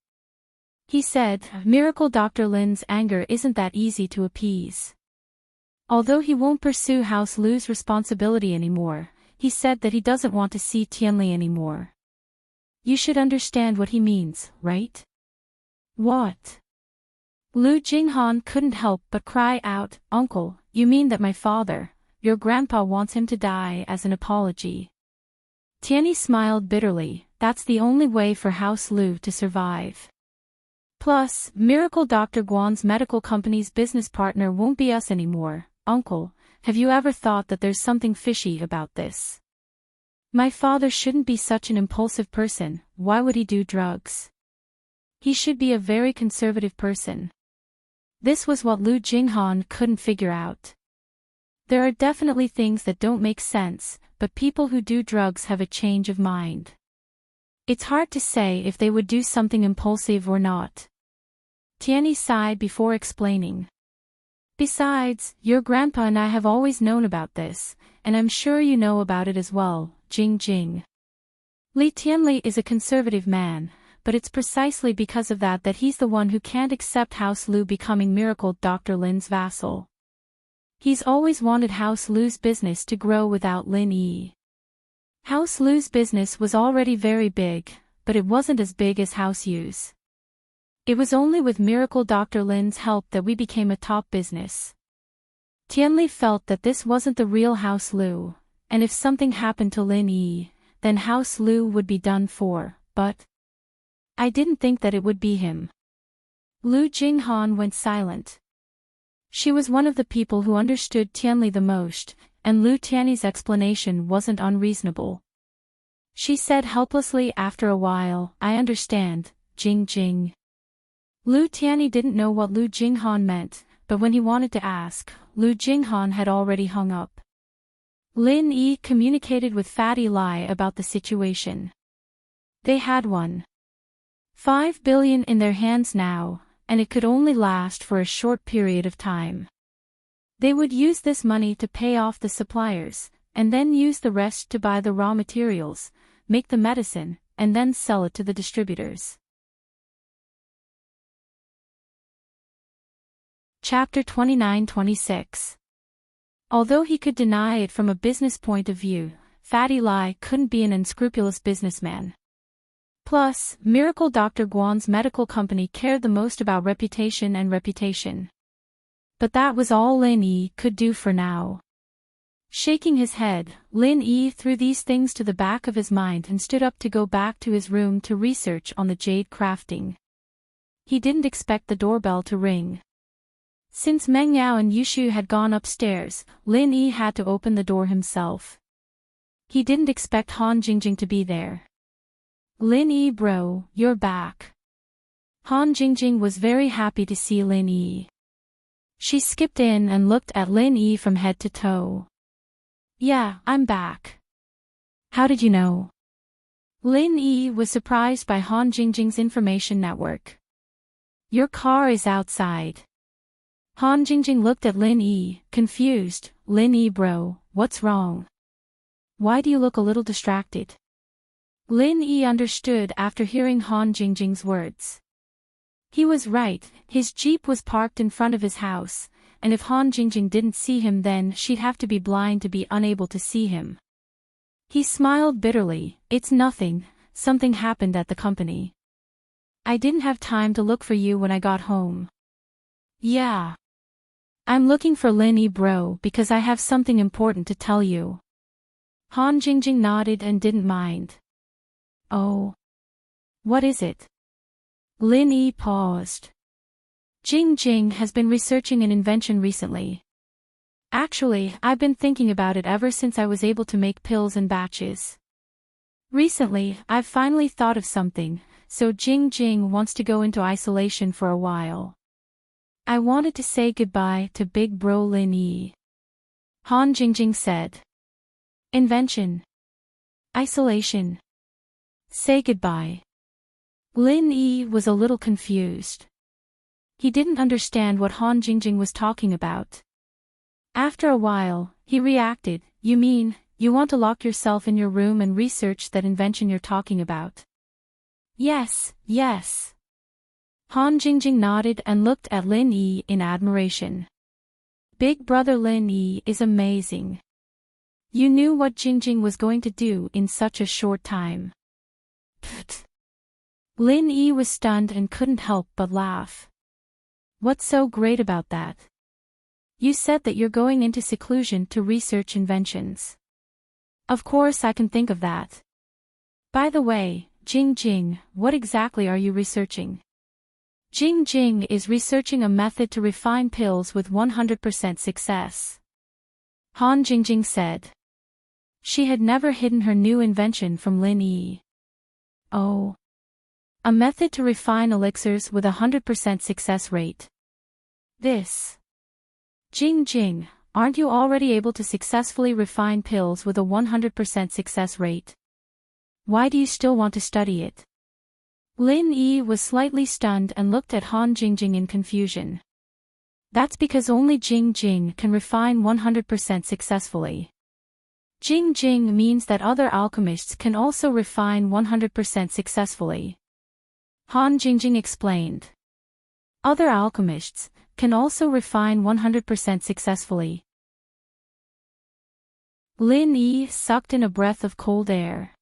He said, "Miracle Dr. Lin's anger isn't that easy to appease. Although he won't pursue House Lu's responsibility anymore, he said that he doesn't want to see Tianli anymore. You should understand what he means, right?" "What?" Lu Jinghan couldn't help but cry out, "Uncle, you mean that my father, your grandpa wants him to die as an apology?" Tianyi smiled bitterly. "That's the only way for House Lu to survive. Plus, Miracle Dr. Guan's medical company's business partner won't be us anymore. Uncle, have you ever thought that there's something fishy about this? My father shouldn't be such an impulsive person. Why would he do drugs? He should be a very conservative person." This was what Lu Jinghan couldn't figure out. There are definitely things that don't make sense, but people who do drugs have a change of mind. It's hard to say if they would do something impulsive or not. Tianyi sighed before explaining. "Besides, your grandpa and I have always known about this, and I'm sure you know about it as well, Jing Jing. Li Tianli is a conservative man, but it's precisely because of that he's the one who can't accept House Lu becoming Miracle Dr. Lin's vassal. He's always wanted House Lu's business to grow without Lin Yi. House Lu's business was already very big, but it wasn't as big as House Yu's. It was only with Miracle Dr. Lin's help that we became a top business. Tianli felt that this wasn't the real House Lu, and if something happened to Lin Yi, then House Lu would be done for, but I didn't think that it would be him." Lu Jinghan went silent. She was one of the people who understood Tianli the most, and Lu Tianyi's explanation wasn't unreasonable. She said helplessly after a while, "I understand, Jing Jing." Lu Tianyi didn't know what Lu Jinghan meant, but when he wanted to ask, Lu Jinghan had already hung up. Lin Yi communicated with Fatty Lai about the situation. They had 1.5 billion in their hands now, and it could only last for a short period of time. They would use this money to pay off the suppliers, and then use the rest to buy the raw materials, make the medicine, and then sell it to the distributors. Chapter 29-26. Although he could deny it from a business point of view, Fatty Lai couldn't be an unscrupulous businessman. Plus, Miracle Dr. Guan's medical company cared the most about reputation and reputation. But that was all Lin Yi could do for now. Shaking his head, Lin Yi threw these things to the back of his mind and stood up to go back to his room to research on the jade crafting. He didn't expect the doorbell to ring. Since Meng Yao and Yushu had gone upstairs, Lin Yi had to open the door himself. He didn't expect Han Jingjing to be there. Lin Yi bro, you're back. Han Jingjing was very happy to see Lin Yi. She skipped in and looked at Lin Yi from head to toe. Yeah, I'm back. How did you know? Lin Yi was surprised by Han Jingjing's information network. Your car is outside. Han Jingjing looked at Lin Yi, confused. Lin Yi bro, what's wrong? Why do you look a little distracted? Lin Yi understood after hearing Han Jingjing's words. He was right, his jeep was parked in front of his house, and if Han Jingjing didn't see him then she'd have to be blind to be unable to see him. He smiled bitterly. It's nothing, something happened at the company. I didn't have time to look for you when I got home. Yeah. I'm looking for Lin Yi bro because I have something important to tell you. Han Jingjing nodded and didn't mind. Oh. What is it? Lin Yi paused. Jingjing has been researching an invention recently. Actually, I've been thinking about it ever since I was able to make pills in batches. Recently, I've finally thought of something, so Jingjing wants to go into isolation for a while. I wanted to say goodbye to big bro Lin Yi. Han Jingjing said. Invention. Isolation. Say goodbye. Lin Yi was a little confused. He didn't understand what Han Jingjing was talking about. After a while, he reacted, you mean, you want to lock yourself in your room and research that invention you're talking about? Yes, yes. Han Jingjing nodded and looked at Lin Yi in admiration. Big brother Lin Yi is amazing. You knew what Jingjing was going to do in such a short time. Pfft. Lin Yi was stunned and couldn't help but laugh. What's so great about that? You said that you're going into seclusion to research inventions. Of course I can think of that. By the way, Jingjing, what exactly are you researching? Jingjing is researching a method to refine pills with 100% success. Han Jingjing said. She had never hidden her new invention from Lin Yi. Oh. A method to refine elixirs with a 100% success rate. This. Jingjing, aren't you already able to successfully refine pills with a 100% success rate? Why do you still want to study it? Lin Yi was slightly stunned and looked at Han Jingjing in confusion. That's because only Jingjing can refine 100% successfully. Jingjing means that other alchemists can also refine 100% successfully. Han Jingjing explained. Other alchemists can also refine 100% successfully. Lin Yi sucked in a breath of cold air.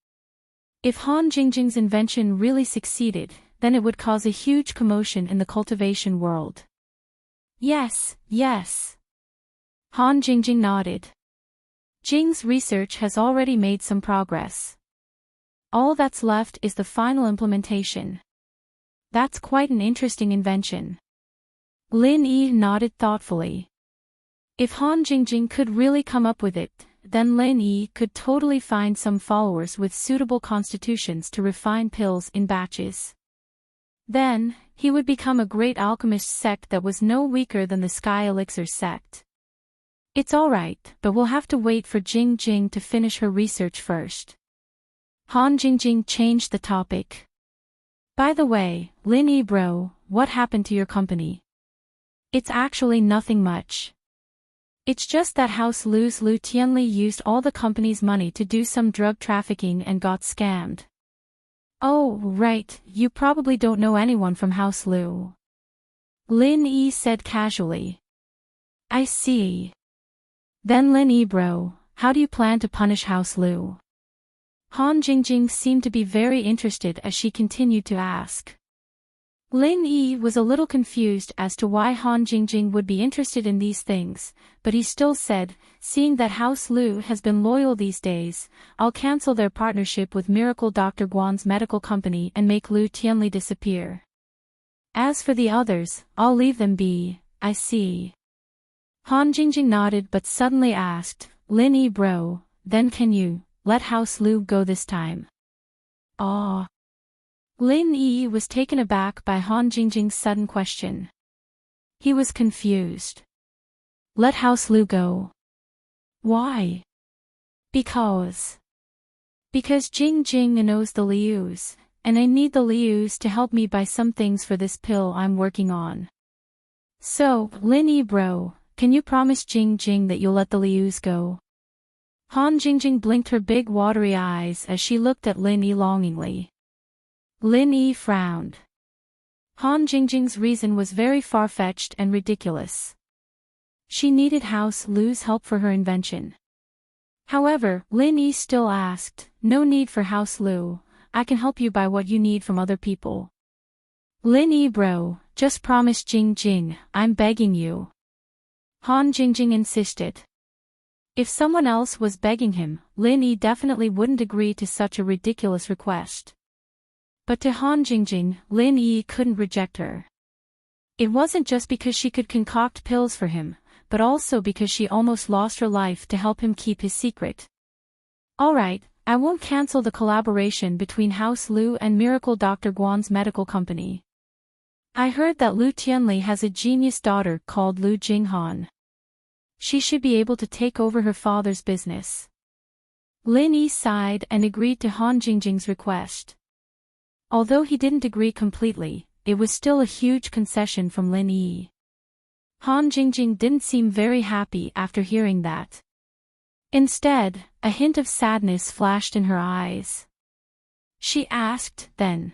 If Han Jingjing's invention really succeeded, then it would cause a huge commotion in the cultivation world. Yes, yes. Han Jingjing nodded. Jing's research has already made some progress. All that's left is the final implementation. That's quite an interesting invention. Lin Yi nodded thoughtfully. If Han Jingjing could really come up with it, then Lin Yi could totally find some followers with suitable constitutions to refine pills in batches. Then, he would become a great alchemist sect that was no weaker than the Sky Elixir sect. It's alright, but we'll have to wait for Jingjing to finish her research first. Han Jingjing changed the topic. By the way, Lin Yi bro, what happened to your company? It's actually nothing much. It's just that House Lu's Lu Tianli used all the company's money to do some drug trafficking and got scammed. Oh, right, you probably don't know anyone from House Lu. Lin Yi said casually. I see. Then Lin Yi bro, how do you plan to punish House Lu? Han Jingjing seemed to be very interested as she continued to ask. Lin Yi was a little confused as to why Han Jingjing would be interested in these things, but he still said, seeing that House Lu has been loyal these days, I'll cancel their partnership with Miracle Dr. Guan's medical company and make Lu Tianli disappear. As for the others, I'll leave them be, I see. Han Jingjing nodded but suddenly asked, Lin Yi bro, then can you let House Lu go this time? Aw. Lin Yi was taken aback by Han Jingjing's sudden question. He was confused. Let House Lu go. Why? Because Jing Jing knows the Lius, and I need the Lius to help me buy some things for this pill I'm working on. So, Lin Yi bro, can you promise Jing Jing that you'll let the Lius go? Han Jingjing blinked her big watery eyes as she looked at Lin Yi longingly. Lin Yi frowned. Han Jingjing's reason was very far-fetched and ridiculous. She needed House Lu's help for her invention. However, Lin Yi still asked, no need for House Lu, I can help you buy what you need from other people. Lin Yi bro, just promise Jing Jing, I'm begging you. Han Jingjing insisted. If someone else was begging him, Lin Yi definitely wouldn't agree to such a ridiculous request. But to Han Jingjing, Lin Yi couldn't reject her. It wasn't just because she could concoct pills for him, but also because she almost lost her life to help him keep his secret. Alright, I won't cancel the collaboration between House Lu and Miracle Dr. Guan's medical company. I heard that Lu Tianli has a genius daughter called Lu Jinghan. She should be able to take over her father's business. Lin Yi sighed and agreed to Han Jingjing's request. Although he didn't agree completely, it was still a huge concession from Lin Yi. Han Jingjing didn't seem very happy after hearing that. Instead, a hint of sadness flashed in her eyes. She asked, then,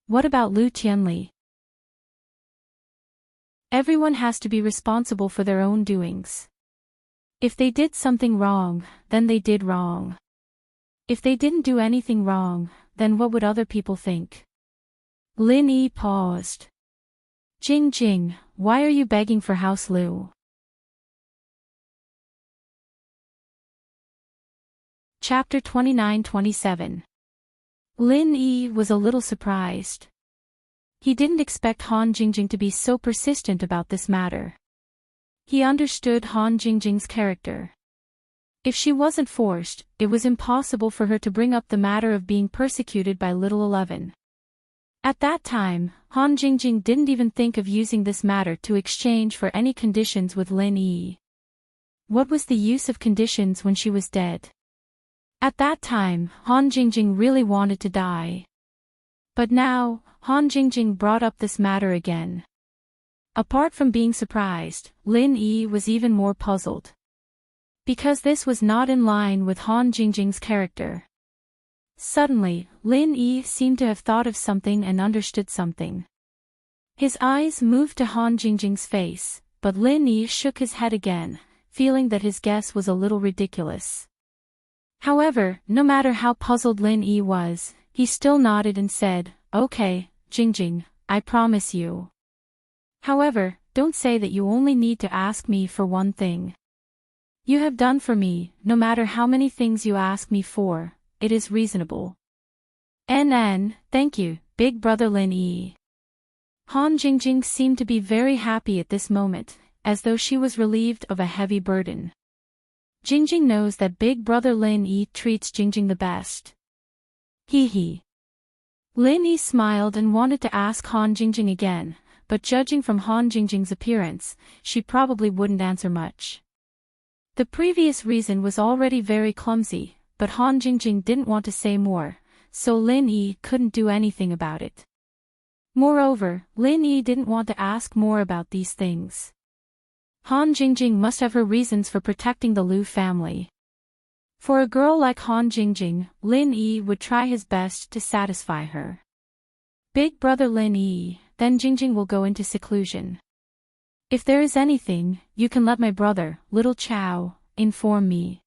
what about Lu Tianli? Everyone has to be responsible for their own doings. If they did something wrong, then they did wrong. If they didn't do anything wrong, then what would other people think? Lin Yi paused. Jing Jing, why are you begging for House Lu? Chapter 29-27. Lin Yi was a little surprised. He didn't expect Han Jingjing to be so persistent about this matter. He understood Han Jingjing's character. If she wasn't forced, it was impossible for her to bring up the matter of being persecuted by Little 11. At that time, Han Jingjing didn't even think of using this matter to exchange for any conditions with Lin Yi. What was the use of conditions when she was dead? At that time, Han Jingjing really wanted to die. But now, Han Jingjing brought up this matter again. Apart from being surprised, Lin Yi was even more puzzled. Because this was not in line with Han Jingjing's character. Suddenly, Lin Yi seemed to have thought of something and understood something. His eyes moved to Han Jingjing's face, but Lin Yi shook his head again, feeling that his guess was a little ridiculous. However, no matter how puzzled Lin Yi was, he still nodded and said, okay, Jingjing, I promise you. However, don't say that you only need to ask me for one thing. You have done for me, no matter how many things you ask me for, it is reasonable. Thank you, big brother Lin Yi. Han Jingjing seemed to be very happy at this moment, as though she was relieved of a heavy burden. Jingjing knows that big brother Lin Yi treats Jingjing the best. Hee. Lin Yi smiled and wanted to ask Han Jingjing again, but judging from Han Jingjing's appearance, she probably wouldn't answer much. The previous reason was already very clumsy, but Han Jingjing didn't want to say more, so Lin Yi couldn't do anything about it. Moreover, Lin Yi didn't want to ask more about these things. Han Jingjing must have her reasons for protecting the Lu family. For a girl like Han Jingjing, Lin Yi would try his best to satisfy her. Big brother Lin Yi, then Jingjing will go into seclusion. If there is anything, you can let my brother, Little Chow, inform me.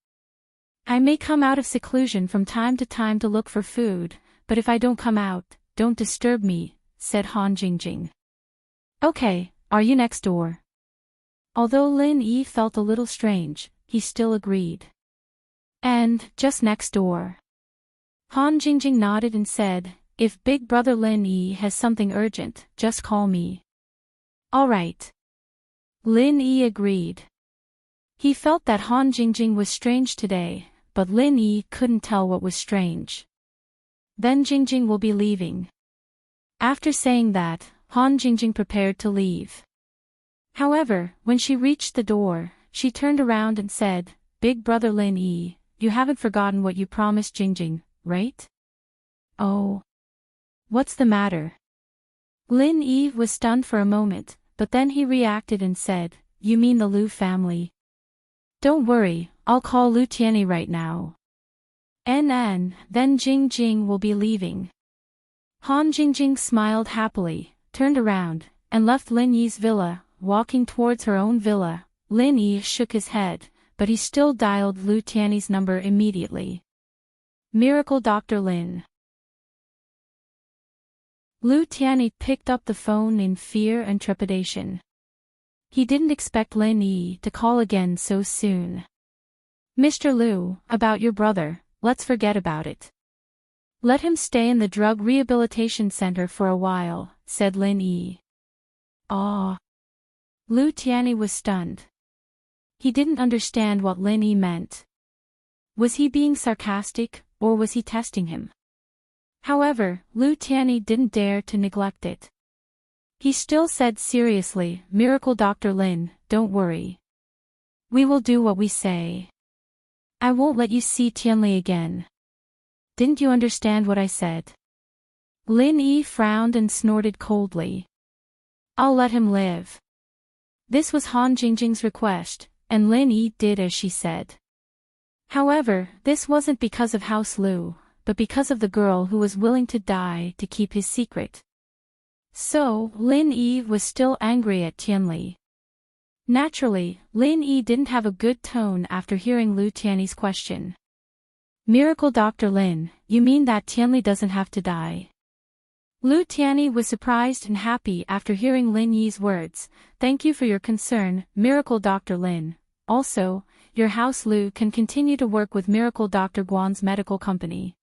I may come out of seclusion from time to time to look for food, but if I don't come out, don't disturb me, said Han Jingjing. Okay, are you next door? Although Lin Yi felt a little strange, he still agreed. And, just next door. Han Jingjing nodded and said, if big brother Lin Yi has something urgent, just call me. Alright. Lin Yi agreed. He felt that Han Jingjing was strange today, but Lin Yi couldn't tell what was strange. Then Jingjing will be leaving. After saying that, Han Jingjing prepared to leave. However, when she reached the door, she turned around and said, "Big brother Lin Yi, you haven't forgotten what you promised Jingjing, right?" "Oh. What's the matter?" Lin Yi was stunned for a moment, but then he reacted and said, "You mean the Liu family? Don't worry, I'll call Liu Tianyi right now. Then Jingjing will be leaving." Han Jingjing smiled happily, turned around, and left Lin Yi's villa, walking towards her own villa. Lin Yi shook his head, but he still dialed Liu Tianyi's number immediately. Miracle Dr. Lin. Liu Tianyi picked up the phone in fear and trepidation. He didn't expect Lin Yi to call again so soon. "Mr. Liu, about your brother, let's forget about it. Let him stay in the drug rehabilitation center for a while," said Lin Yi. "Ah." Liu Tianyi was stunned. He didn't understand what Lin Yi meant. Was he being sarcastic, or was he testing him? However, Liu Tianyi didn't dare to neglect it. He still said seriously, "Miracle Dr. Lin, don't worry. We will do what we say. I won't let you see Tianli again. Didn't you understand what I said?" Lin Yi frowned and snorted coldly. "I'll let him live." This was Han Jingjing's request, and Lin Yi did as she said. However, this wasn't because of House Liu, but because of the girl who was willing to die to keep his secret. So, Lin Yi was still angry at Tianli. Naturally, Lin Yi didn't have a good tone after hearing Liu Tianyi's question. "Miracle Dr. Lin, you mean that Tianli doesn't have to die?" Liu Tianyi was surprised and happy after hearing Lin Yi's words. "Thank you for your concern, Miracle Dr. Lin. Also, your House Liu can continue to work with Miracle Dr. Guan's medical company.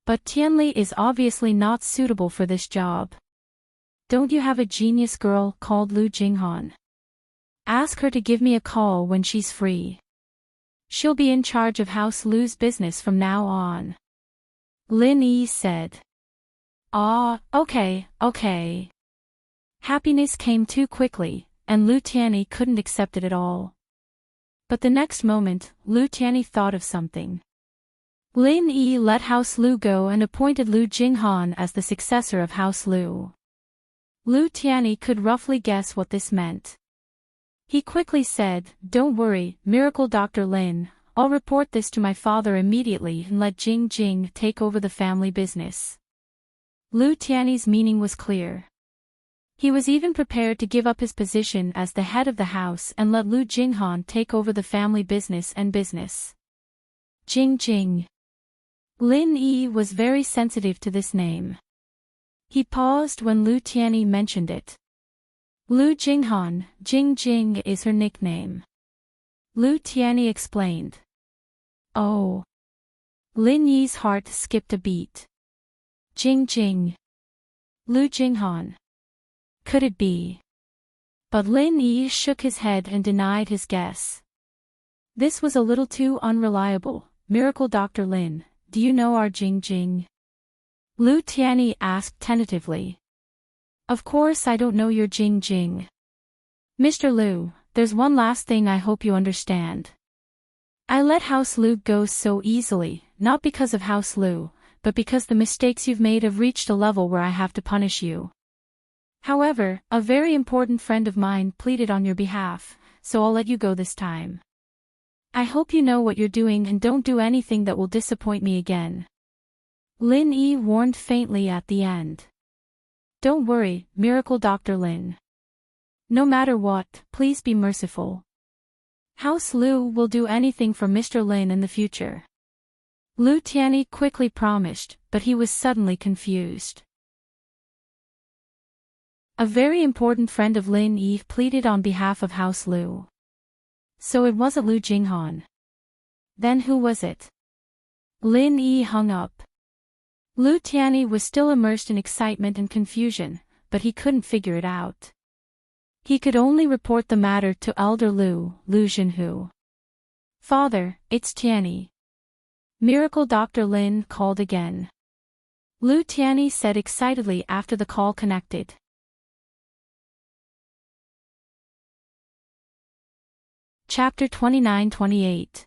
But Tianli is obviously not suitable for this job. Don't you have a genius girl called Liu Jinghan? Ask her to give me a call when she's free. She'll be in charge of House Liu's business from now on." Lin Yi said. "Ah, okay. Happiness came too quickly, and Liu Tianyi couldn't accept it at all. But the next moment, Liu Tianyi thought of something. Lin Yi let House Liu go and appointed Liu Jinghan as the successor of House Liu. Liu Tianyi could roughly guess what this meant. He quickly said, "Don't worry, Miracle Dr. Lin, I'll report this to my father immediately and let Jingjing take over the family business." Liu Tianyi's meaning was clear. He was even prepared to give up his position as the head of the house and let Liu Jinghan take over the family business and business. Jingjing. Lin Yi was very sensitive to this name. He paused when Liu Tianyi mentioned it. "Liu Jinghan, Jingjing is her nickname," Liu Tianyi explained. "Oh." Lin Yi's heart skipped a beat. Jingjing. Liu Jinghan. Could it be? But Lin Yi shook his head and denied his guess. This was a little too unreliable. "Miracle Dr. Lin, do you know our Jingjing?" Liu Tianyi asked tentatively. "Of course I don't know your Jingjing. Mr. Liu, there's one last thing I hope you understand. I let House Liu go so easily, not because of House Liu, but because the mistakes you've made have reached a level where I have to punish you. However, a very important friend of mine pleaded on your behalf, so I'll let you go this time. I hope you know what you're doing and don't do anything that will disappoint me again." Lin Yi warned faintly at the end. "Don't worry, Miracle Dr. Lin. No matter what, please be merciful. House Liu will do anything for Mr. Lin in the future." Liu Tianyi quickly promised, but he was suddenly confused. A very important friend of Lin Yi pleaded on behalf of House Liu. So it wasn't Liu Jinghan. Then who was it? Lin Yi hung up. Liu Tianyi was still immersed in excitement and confusion, but he couldn't figure it out. He could only report the matter to Elder Lu Jinhu. "Father, it's Tianyi." Miracle Dr. Lin called again. Lu Tianyi said excitedly after the call connected. Chapter 29-28.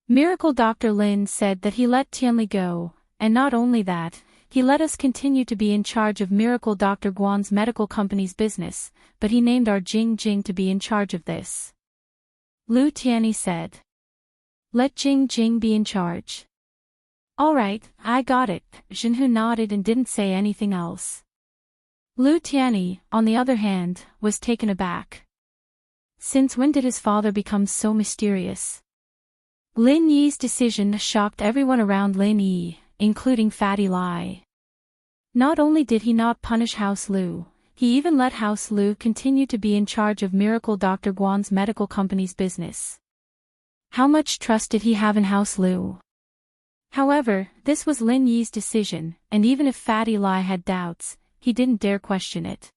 Miracle Dr. Lin said that he let Tianli go, and not only that, he let us continue to be in charge of Miracle Dr. Guan's medical company's business, but he named our Jing Jing to be in charge of this. Lu Tianyi said. "Let Jing Jing be in charge." "All right, I got it." Jinhu nodded and didn't say anything else. Lu Tianyi, on the other hand, was taken aback. Since when did his father become so mysterious? Lin Yi's decision shocked everyone around Lin Yi, including Fatty Lai. Not only did he not punish House Lu, he even let House Lu continue to be in charge of Miracle Dr. Guan's medical company's business. How much trust did he have in House Lu? However, this was Lin Yi's decision, and even if Fatty Lai had doubts, he didn't dare question it.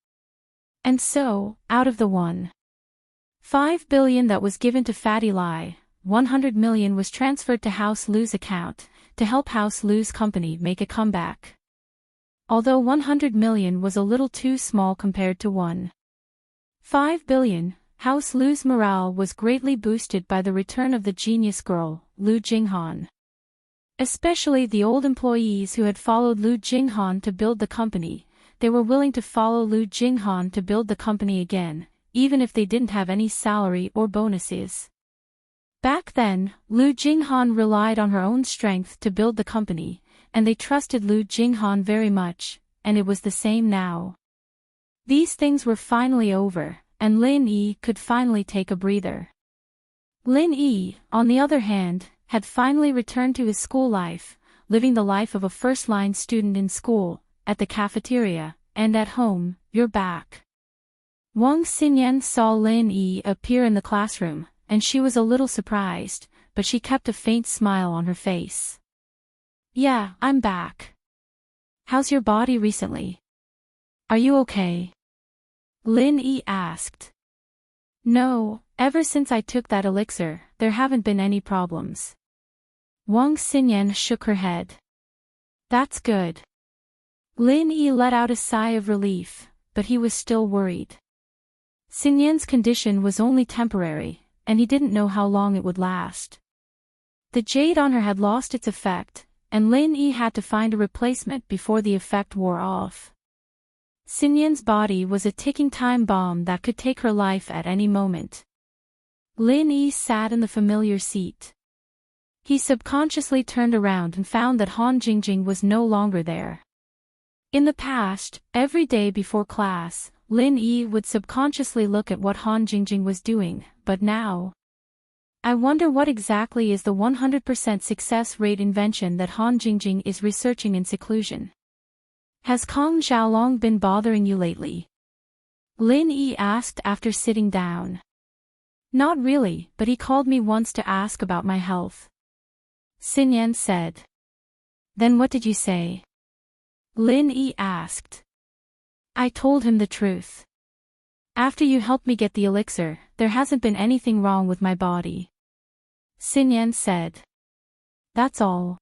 And so, out of the 1.5 billion that was given to Fatty Lai, 100 million was transferred to House Lu's account, to help House Lu's company make a comeback. Although 100 million was a little too small compared to 1.5 billion, House Lu's morale was greatly boosted by the return of the genius girl, Lu Jinghan. Especially the old employees who had followed Lu Jinghan to build the company, they were willing to follow Lu Jinghan to build the company again, even if they didn't have any salary or bonuses. Back then, Lu Jinghan relied on her own strength to build the company, and they trusted Lu Jinghan very much, and it was the same now. These things were finally over, and Lin Yi could finally take a breather. Lin Yi, on the other hand, had finally returned to his school life, living the life of a first-line student in school, at the cafeteria, and at home. "You're back." Wang Xinyan saw Lin Yi appear in the classroom, and she was a little surprised, but she kept a faint smile on her face. "Yeah, I'm back. How's your body recently? Are you okay?" Lin Yi asked. "No, ever since I took that elixir, there haven't been any problems." Wang Xinyan shook her head. "That's good." Lin Yi let out a sigh of relief, but he was still worried. Xinyan's condition was only temporary, and he didn't know how long it would last. The jade on her had lost its effect, and Lin Yi had to find a replacement before the effect wore off. Xinyan's body was a ticking time bomb that could take her life at any moment. Lin Yi sat in the familiar seat. He subconsciously turned around and found that Han Jingjing was no longer there. In the past, every day before class, Lin Yi would subconsciously look at what Han Jingjing was doing, but now... I wonder what exactly is the 100% success rate invention that Han Jingjing is researching in seclusion. Has Kong Xiaolong been bothering you lately? Lin Yi asked after sitting down. Not really, but he called me once to ask about my health. Xinyan said. Then what did you say? Lin Yi asked. I told him the truth. After you helped me get the elixir, there hasn't been anything wrong with my body. Xinyan said. That's all.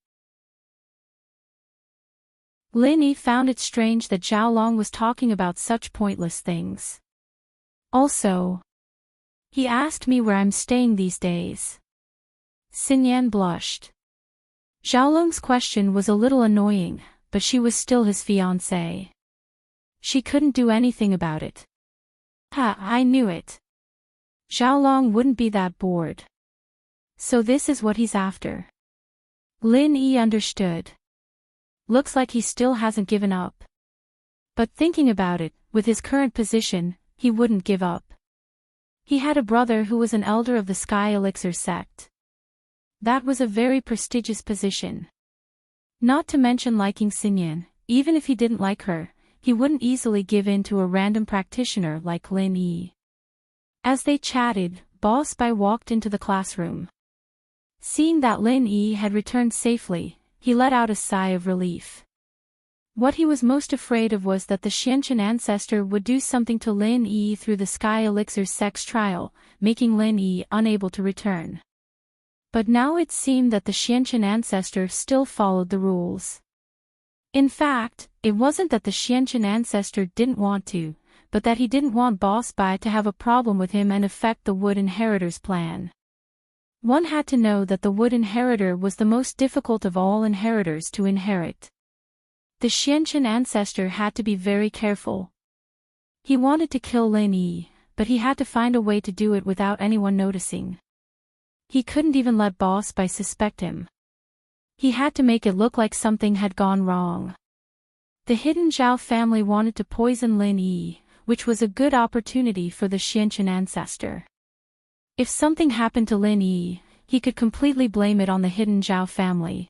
Lin Yi found it strange that Xiaolong was talking about such pointless things. Also, he asked me where I'm staying these days. Xinyan blushed. Xiaolong's question was a little annoying, but she was still his fiancée. She couldn't do anything about it. Ha, I knew it. Xiaolong wouldn't be that bored. So this is what he's after. Lin Yi understood. Looks like he still hasn't given up. But thinking about it, with his current position, he wouldn't give up. He had a brother who was an elder of the Sky Elixir sect. That was a very prestigious position. Not to mention liking Xinyan, even if he didn't like her, he wouldn't easily give in to a random practitioner like Lin Yi. As they chatted, Boss Bai walked into the classroom. Seeing that Lin Yi had returned safely, he let out a sigh of relief. What he was most afraid of was that the Xianchen ancestor would do something to Lin Yi through the Sky Elixir's sex trial, making Lin Yi unable to return. But now it seemed that the Xianchen ancestor still followed the rules. In fact, it wasn't that the Xianchen ancestor didn't want to, but that he didn't want Boss Bai to have a problem with him and affect the Wood Inheritor's plan. One had to know that the Wood Inheritor was the most difficult of all inheritors to inherit. The Xianchen ancestor had to be very careful. He wanted to kill Lin Yi, but he had to find a way to do it without anyone noticing. He couldn't even let Boss Bai suspect him. He had to make it look like something had gone wrong. The hidden Zhao family wanted to poison Lin Yi, which was a good opportunity for the Xianchen ancestor. If something happened to Lin Yi, he could completely blame it on the hidden Zhao family.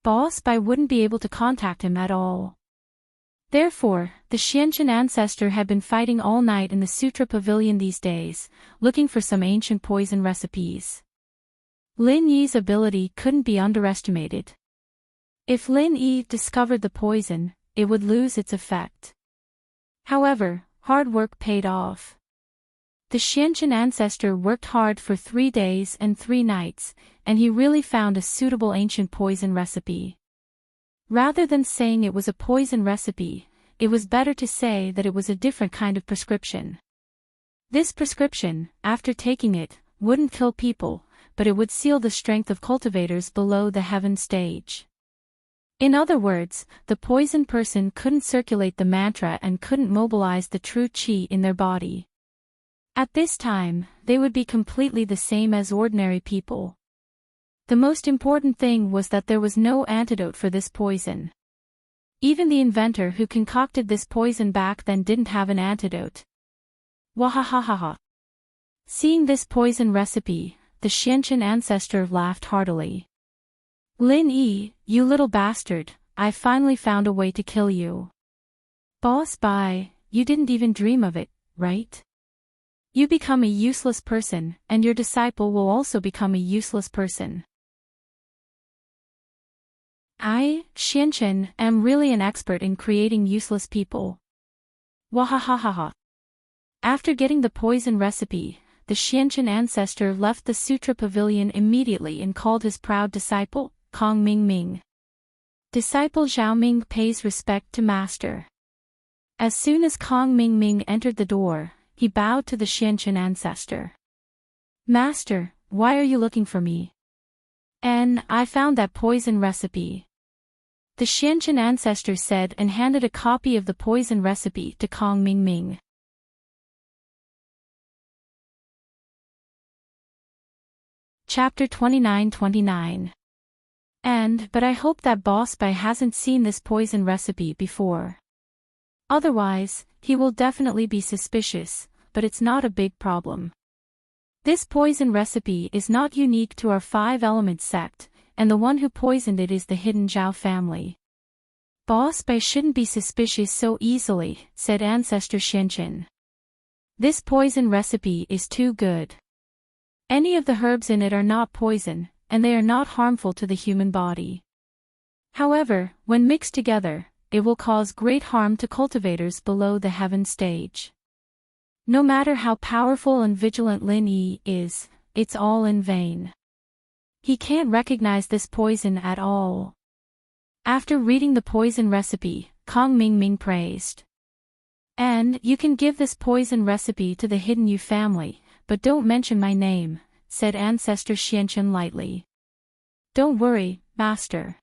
Boss Bai wouldn't be able to contact him at all. Therefore, the Xianchen ancestor had been fighting all night in the Sutra Pavilion these days, looking for some ancient poison recipes. Lin Yi's ability couldn't be underestimated. If Lin Yi discovered the poison, it would lose its effect. However, hard work paid off. The Xianchen ancestor worked hard for 3 days and 3 nights, and he really found a suitable ancient poison recipe. Rather than saying it was a poison recipe, it was better to say that it was a different kind of prescription. This prescription, after taking it, wouldn't kill people, but it would seal the strength of cultivators below the heaven stage. In other words, the poisoned person couldn't circulate the mantra and couldn't mobilize the true qi in their body. At this time, they would be completely the same as ordinary people. The most important thing was that there was no antidote for this poison. Even the inventor who concocted this poison back then didn't have an antidote. Wahahaha. Seeing this poison recipe, the Xianchen ancestor laughed heartily. Lin Yi, you little bastard, I finally found a way to kill you. Boss Bai, you didn't even dream of it, right? You become a useless person, and your disciple will also become a useless person. I, Xianchen, am really an expert in creating useless people. Wahahaha. After getting the poison recipe, the Xianchen ancestor left the Sutra Pavilion immediately and called his proud disciple, Kong Mingming. Disciple Zhao Ming pays respect to master. As soon as Kong Mingming entered the door, he bowed to the Xianchen ancestor. Master, why are you looking for me? And I found that poison recipe. The Xianchen ancestor said and handed a copy of the poison recipe to Kong Mingming. Chapter 29-29. But I hope that Boss Bai hasn't seen this poison recipe before. Otherwise, he will definitely be suspicious, but it's not a big problem. This poison recipe is not unique to our 5-element sect, and the one who poisoned it is the hidden Zhao family. Boss Bai shouldn't be suspicious so easily, said Ancestor Xianchen. This poison recipe is too good. Any of the herbs in it are not poison, and they are not harmful to the human body. However, when mixed together, it will cause great harm to cultivators below the heaven stage. No matter how powerful and vigilant Lin Yi is, it's all in vain. He can't recognize this poison at all. After reading the poison recipe, Kong Mingming praised. And you can give this poison recipe to the hidden Yu family, but don't mention my name, said Ancestor Xianchen lightly. Don't worry, master.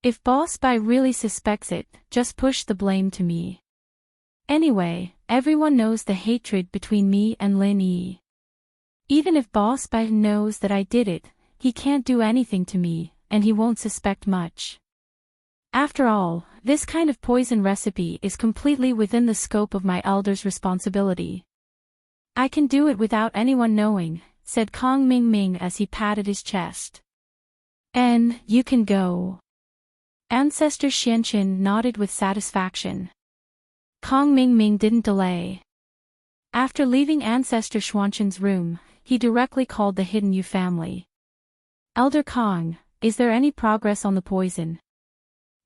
If Boss Bai really suspects it, just push the blame to me. Anyway, everyone knows the hatred between me and Lin Yi. Even if Boss Bai knows that I did it, he can't do anything to me, and he won't suspect much. After all, this kind of poison recipe is completely within the scope of my elder's responsibility. I can do it without anyone knowing, said Kong Mingming as he patted his chest. And you can go. Ancestor Xianchen nodded with satisfaction. Kong Mingming didn't delay. After leaving Ancestor Xuanchen's room, he directly called the hidden Yu family. Elder Kong, is there any progress on the poison?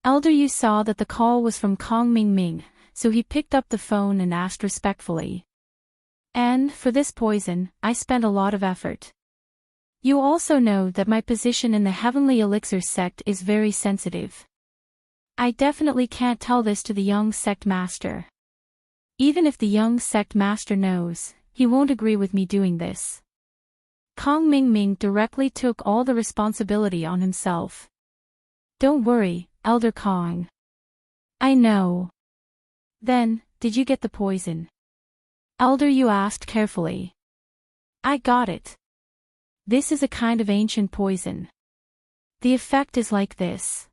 Elder Yu saw that the call was from Kong Ming, so he picked up the phone and asked respectfully. And, for this poison, I spent a lot of effort. You also know that my position in the Heavenly Elixir sect is very sensitive. I definitely can't tell this to the young sect master. Even if the young sect master knows, he won't agree with me doing this. Kong Ming directly took all the responsibility on himself. Don't worry, Elder Kong. I know. Then, did you get the poison? Elder Yu asked carefully. I got it. This is a kind of ancient poison. The effect is like this.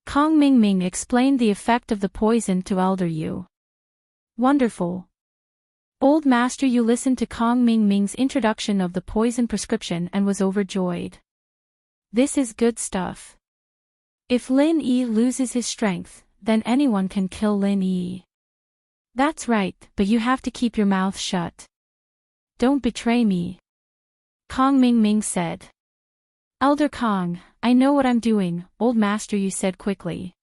Kong Ming explained the effect of the poison to Elder Yu. Wonderful. Old Master Yu listened to Kong Ming's introduction of the poison prescription and was overjoyed. This is good stuff. If Lin Yi loses his strength, then anyone can kill Lin Yi. That's right, but you have to keep your mouth shut. Don't betray me. Kong Ming said. Elder Kong, I know what I'm doing, Old Master Yu said quickly.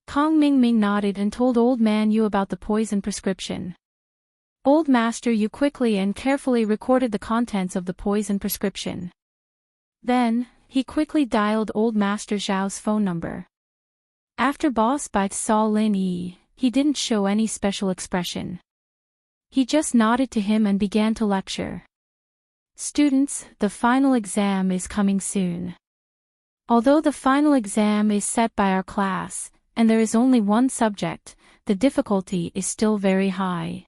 Kong Ming nodded and told Old Man Yu about the poison prescription. Old Master Yu quickly and carefully recorded the contents of the poison prescription. Then, he quickly dialed Old Master Zhao's phone number. After Boss Bai saw Lin Yi, he didn't show any special expression. He just nodded to him and began to lecture. Students, the final exam is coming soon. Although the final exam is set by our class, and there is only one subject, the difficulty is still very high.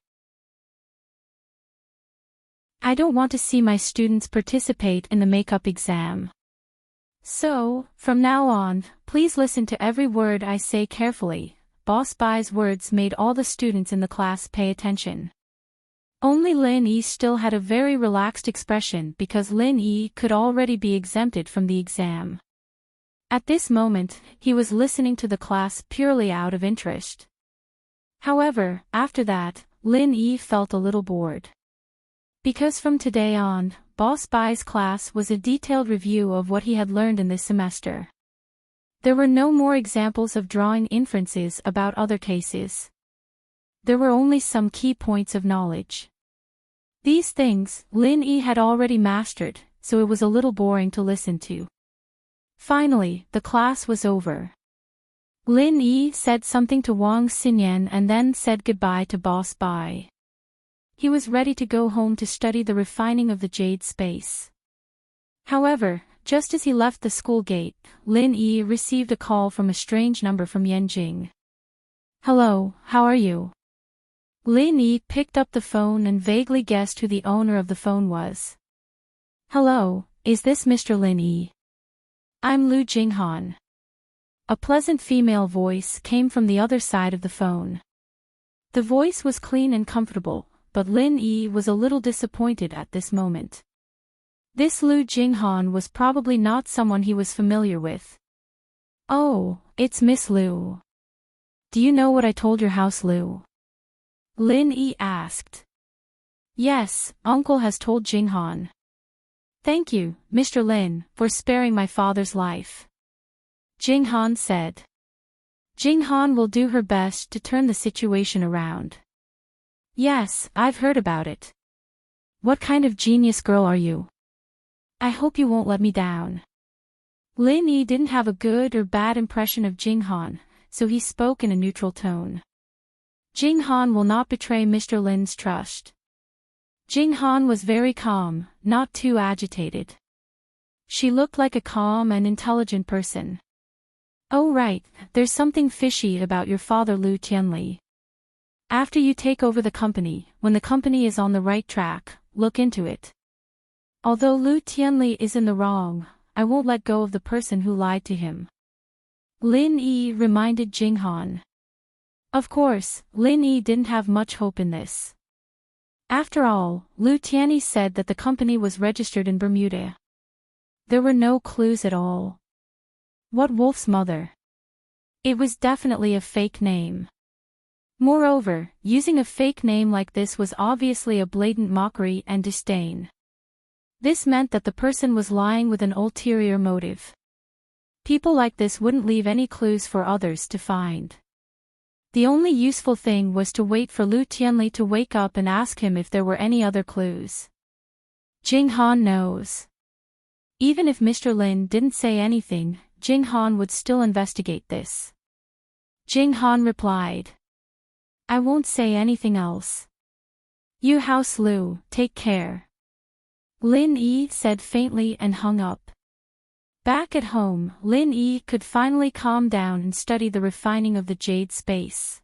I don't want to see my students participate in the makeup exam. So, from now on, please listen to every word I say carefully. Boss Bai's words made all the students in the class pay attention. Only Lin Yi still had a very relaxed expression because Lin Yi could already be exempted from the exam. At this moment, he was listening to the class purely out of interest. However, after that, Lin Yi felt a little bored. Because from today on, Boss Bai's class was a detailed review of what he had learned in this semester. There were no more examples of drawing inferences about other cases. There were only some key points of knowledge. These things, Lin Yi had already mastered, so it was a little boring to listen to. Finally, the class was over. Lin Yi said something to Wang Xinyan and then said goodbye to Boss Bai. He was ready to go home to study the refining of the jade space. However, just as he left the school gate, Lin Yi received a call from a strange number from Yanjing. Hello, how are you? Lin Yi picked up the phone and vaguely guessed who the owner of the phone was. Hello, is this Mr. Lin Yi? I'm Lu Jinghan. A pleasant female voice came from the other side of the phone. The voice was clean and comfortable, but Lin Yi was a little disappointed at this moment. This Lu Jinghan was probably not someone he was familiar with. Oh, it's Miss Lu. Do you know what I told your house, Lu? Lin Yi asked. Yes, Uncle has told Jinghan. Thank you, Mr. Lin, for sparing my father's life. Jinghan said. Jinghan will do her best to turn the situation around. Yes, I've heard about it. What kind of genius girl are you? I hope you won't let me down. Lin Yi didn't have a good or bad impression of Jinghan, so he spoke in a neutral tone. Jinghan will not betray Mr. Lin's trust. Jinghan was very calm, not too agitated. She looked like a calm and intelligent person. Oh right, there's something fishy about your father Lu Tianli. After you take over the company, when the company is on the right track, look into it. Although Lu Tianli is in the wrong, I won't let go of the person who lied to him. Lin Yi reminded Jinghan. Of course, Lin Yi didn't have much hope in this. After all, Lu Tianli said that the company was registered in Bermuda. There were no clues at all. What wolf's mother? It was definitely a fake name. Moreover, using a fake name like this was obviously a blatant mockery and disdain. This meant that the person was lying with an ulterior motive. People like this wouldn't leave any clues for others to find. The only useful thing was to wait for Lu Tianli to wake up and ask him if there were any other clues. Jing Han knows. Even if Mr. Lin didn't say anything, Jing Han would still investigate this. Jing Han replied. I won't say anything else. You House Lu, take care. Lin Yi said faintly and hung up. Back at home, Lin Yi could finally calm down and study the refining of the jade space.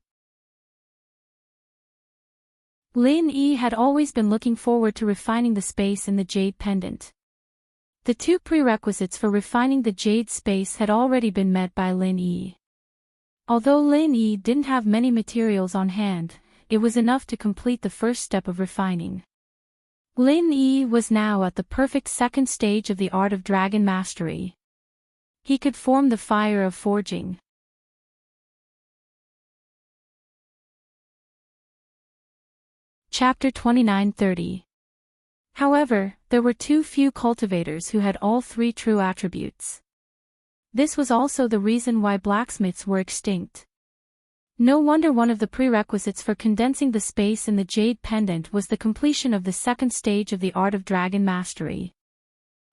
Lin Yi had always been looking forward to refining the space in the jade pendant. The two prerequisites for refining the jade space had already been met by Lin Yi. Although Lin Yi didn't have many materials on hand, it was enough to complete the first step of refining. Lin Yi was now at the perfect second stage of the art of dragon mastery. He could form the fire of forging. Chapter 29:30. However, there were too few cultivators who had all three true attributes. This was also the reason why blacksmiths were extinct. No wonder one of the prerequisites for condensing the space in the jade pendant was the completion of the second stage of the art of dragon mastery.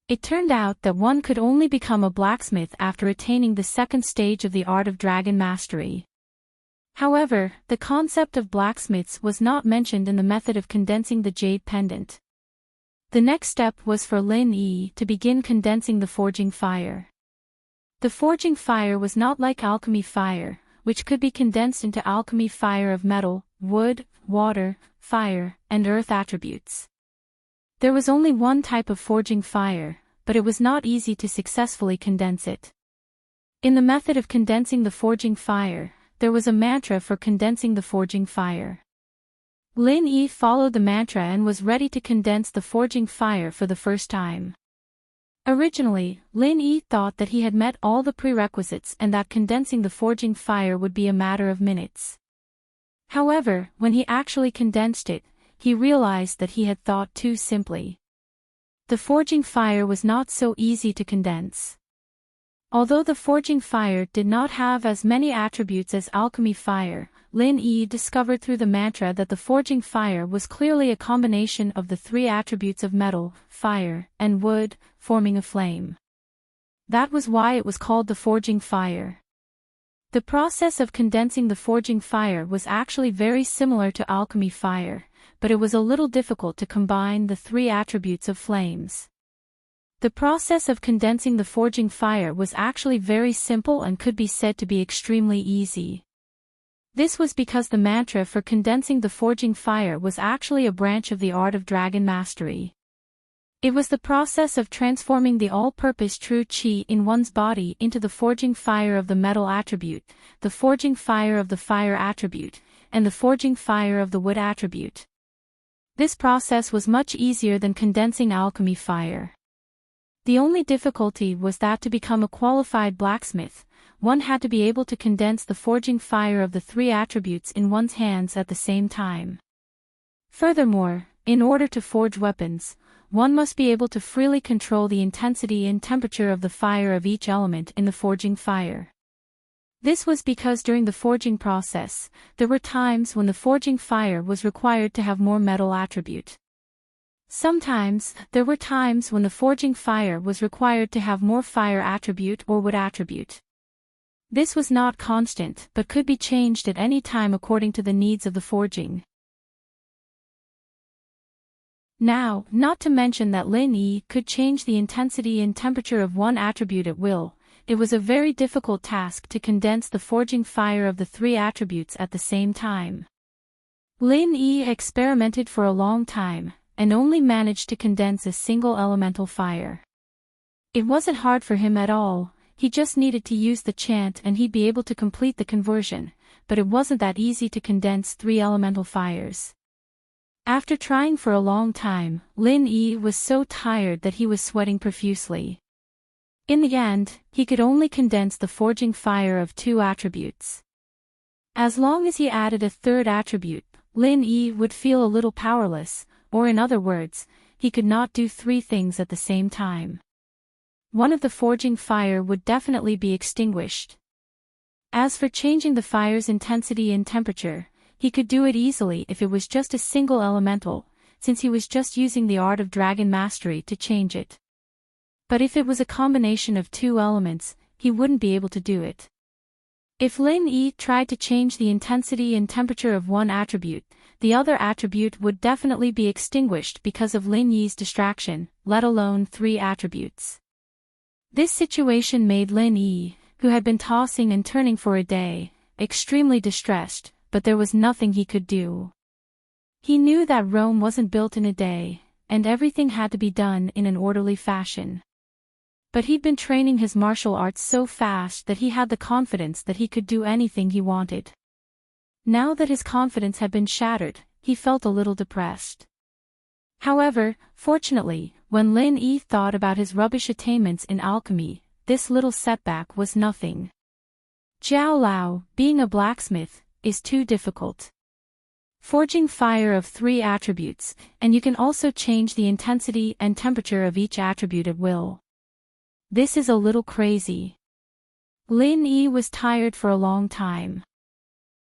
It turned out that one could only become a blacksmith after attaining the second stage of the art of dragon mastery. However, the concept of blacksmiths was not mentioned in the method of condensing the jade pendant. The next step was for Lin Yi to begin condensing the forging fire. The forging fire was not like alchemy fire, which could be condensed into alchemy fire of metal, wood, water, fire, and earth attributes. There was only one type of forging fire, but it was not easy to successfully condense it. In the method of condensing the forging fire, there was a mantra for condensing the forging fire. Lin Yi followed the mantra and was ready to condense the forging fire for the first time. Originally, Lin Yi thought that he had met all the prerequisites and that condensing the forging fire would be a matter of minutes. However, when he actually condensed it, he realized that he had thought too simply. The forging fire was not so easy to condense. Although the forging fire did not have as many attributes as alchemy fire, Lin Yi discovered through the mantra that the forging fire was clearly a combination of the three attributes of metal, fire, and wood, forming a flame. That was why it was called the forging fire. The process of condensing the forging fire was actually very similar to alchemy fire, but it was a little difficult to combine the three attributes of flames. The process of condensing the forging fire was actually very simple and could be said to be extremely easy. This was because the mantra for condensing the forging fire was actually a branch of the art of dragon mastery. It was the process of transforming the all-purpose true qi in one's body into the forging fire of the metal attribute, the forging fire of the fire attribute, and the forging fire of the wood attribute. This process was much easier than condensing alchemy fire. The only difficulty was that to become a qualified blacksmith, one had to be able to condense the forging fire of the three attributes in one's hands at the same time. Furthermore, in order to forge weapons, one must be able to freely control the intensity and temperature of the fire of each element in the forging fire. This was because during the forging process, there were times when the forging fire was required to have more metal attribute. Sometimes, there were times when the forging fire was required to have more fire attribute or wood attribute. This was not constant but could be changed at any time according to the needs of the forging. Now, not to mention that Lin Yi could change the intensity and temperature of one attribute at will, it was a very difficult task to condense the forging fire of the three attributes at the same time. Lin Yi experimented for a long time, and only managed to condense a single elemental fire. It wasn't hard for him at all, he just needed to use the chant and he'd be able to complete the conversion, but it wasn't that easy to condense three elemental fires. After trying for a long time, Lin Yi was so tired that he was sweating profusely. In the end, he could only condense the forging fire of two attributes. As long as he added a third attribute, Lin Yi would feel a little powerless, or in other words, he could not do three things at the same time. one of the forging fire would definitely be extinguished. As for changing the fire's intensity and temperature, he could do it easily if it was just a single elemental, since he was just using the art of dragon mastery to change it. But if it was a combination of two elements, he wouldn't be able to do it. If Lin Yi tried to change the intensity and temperature of one attribute, the other attribute would definitely be extinguished because of Lin Yi's distraction, let alone 3 attributes. This situation made Lin Yi, who had been tossing and turning for a day, extremely distressed, but there was nothing he could do. He knew that Rome wasn't built in a day, and everything had to be done in an orderly fashion. But he'd been training his martial arts so fast that he had the confidence that he could do anything he wanted. Now that his confidence had been shattered, he felt a little depressed. However, fortunately, when Lin Yi thought about his rubbish attainments in alchemy, this little setback was nothing. Jiao Lao, being a blacksmith, is too difficult. Forging fire of 3 attributes, and you can also change the intensity and temperature of each attribute at will. This is a little crazy. Lin Yi was tired for a long time.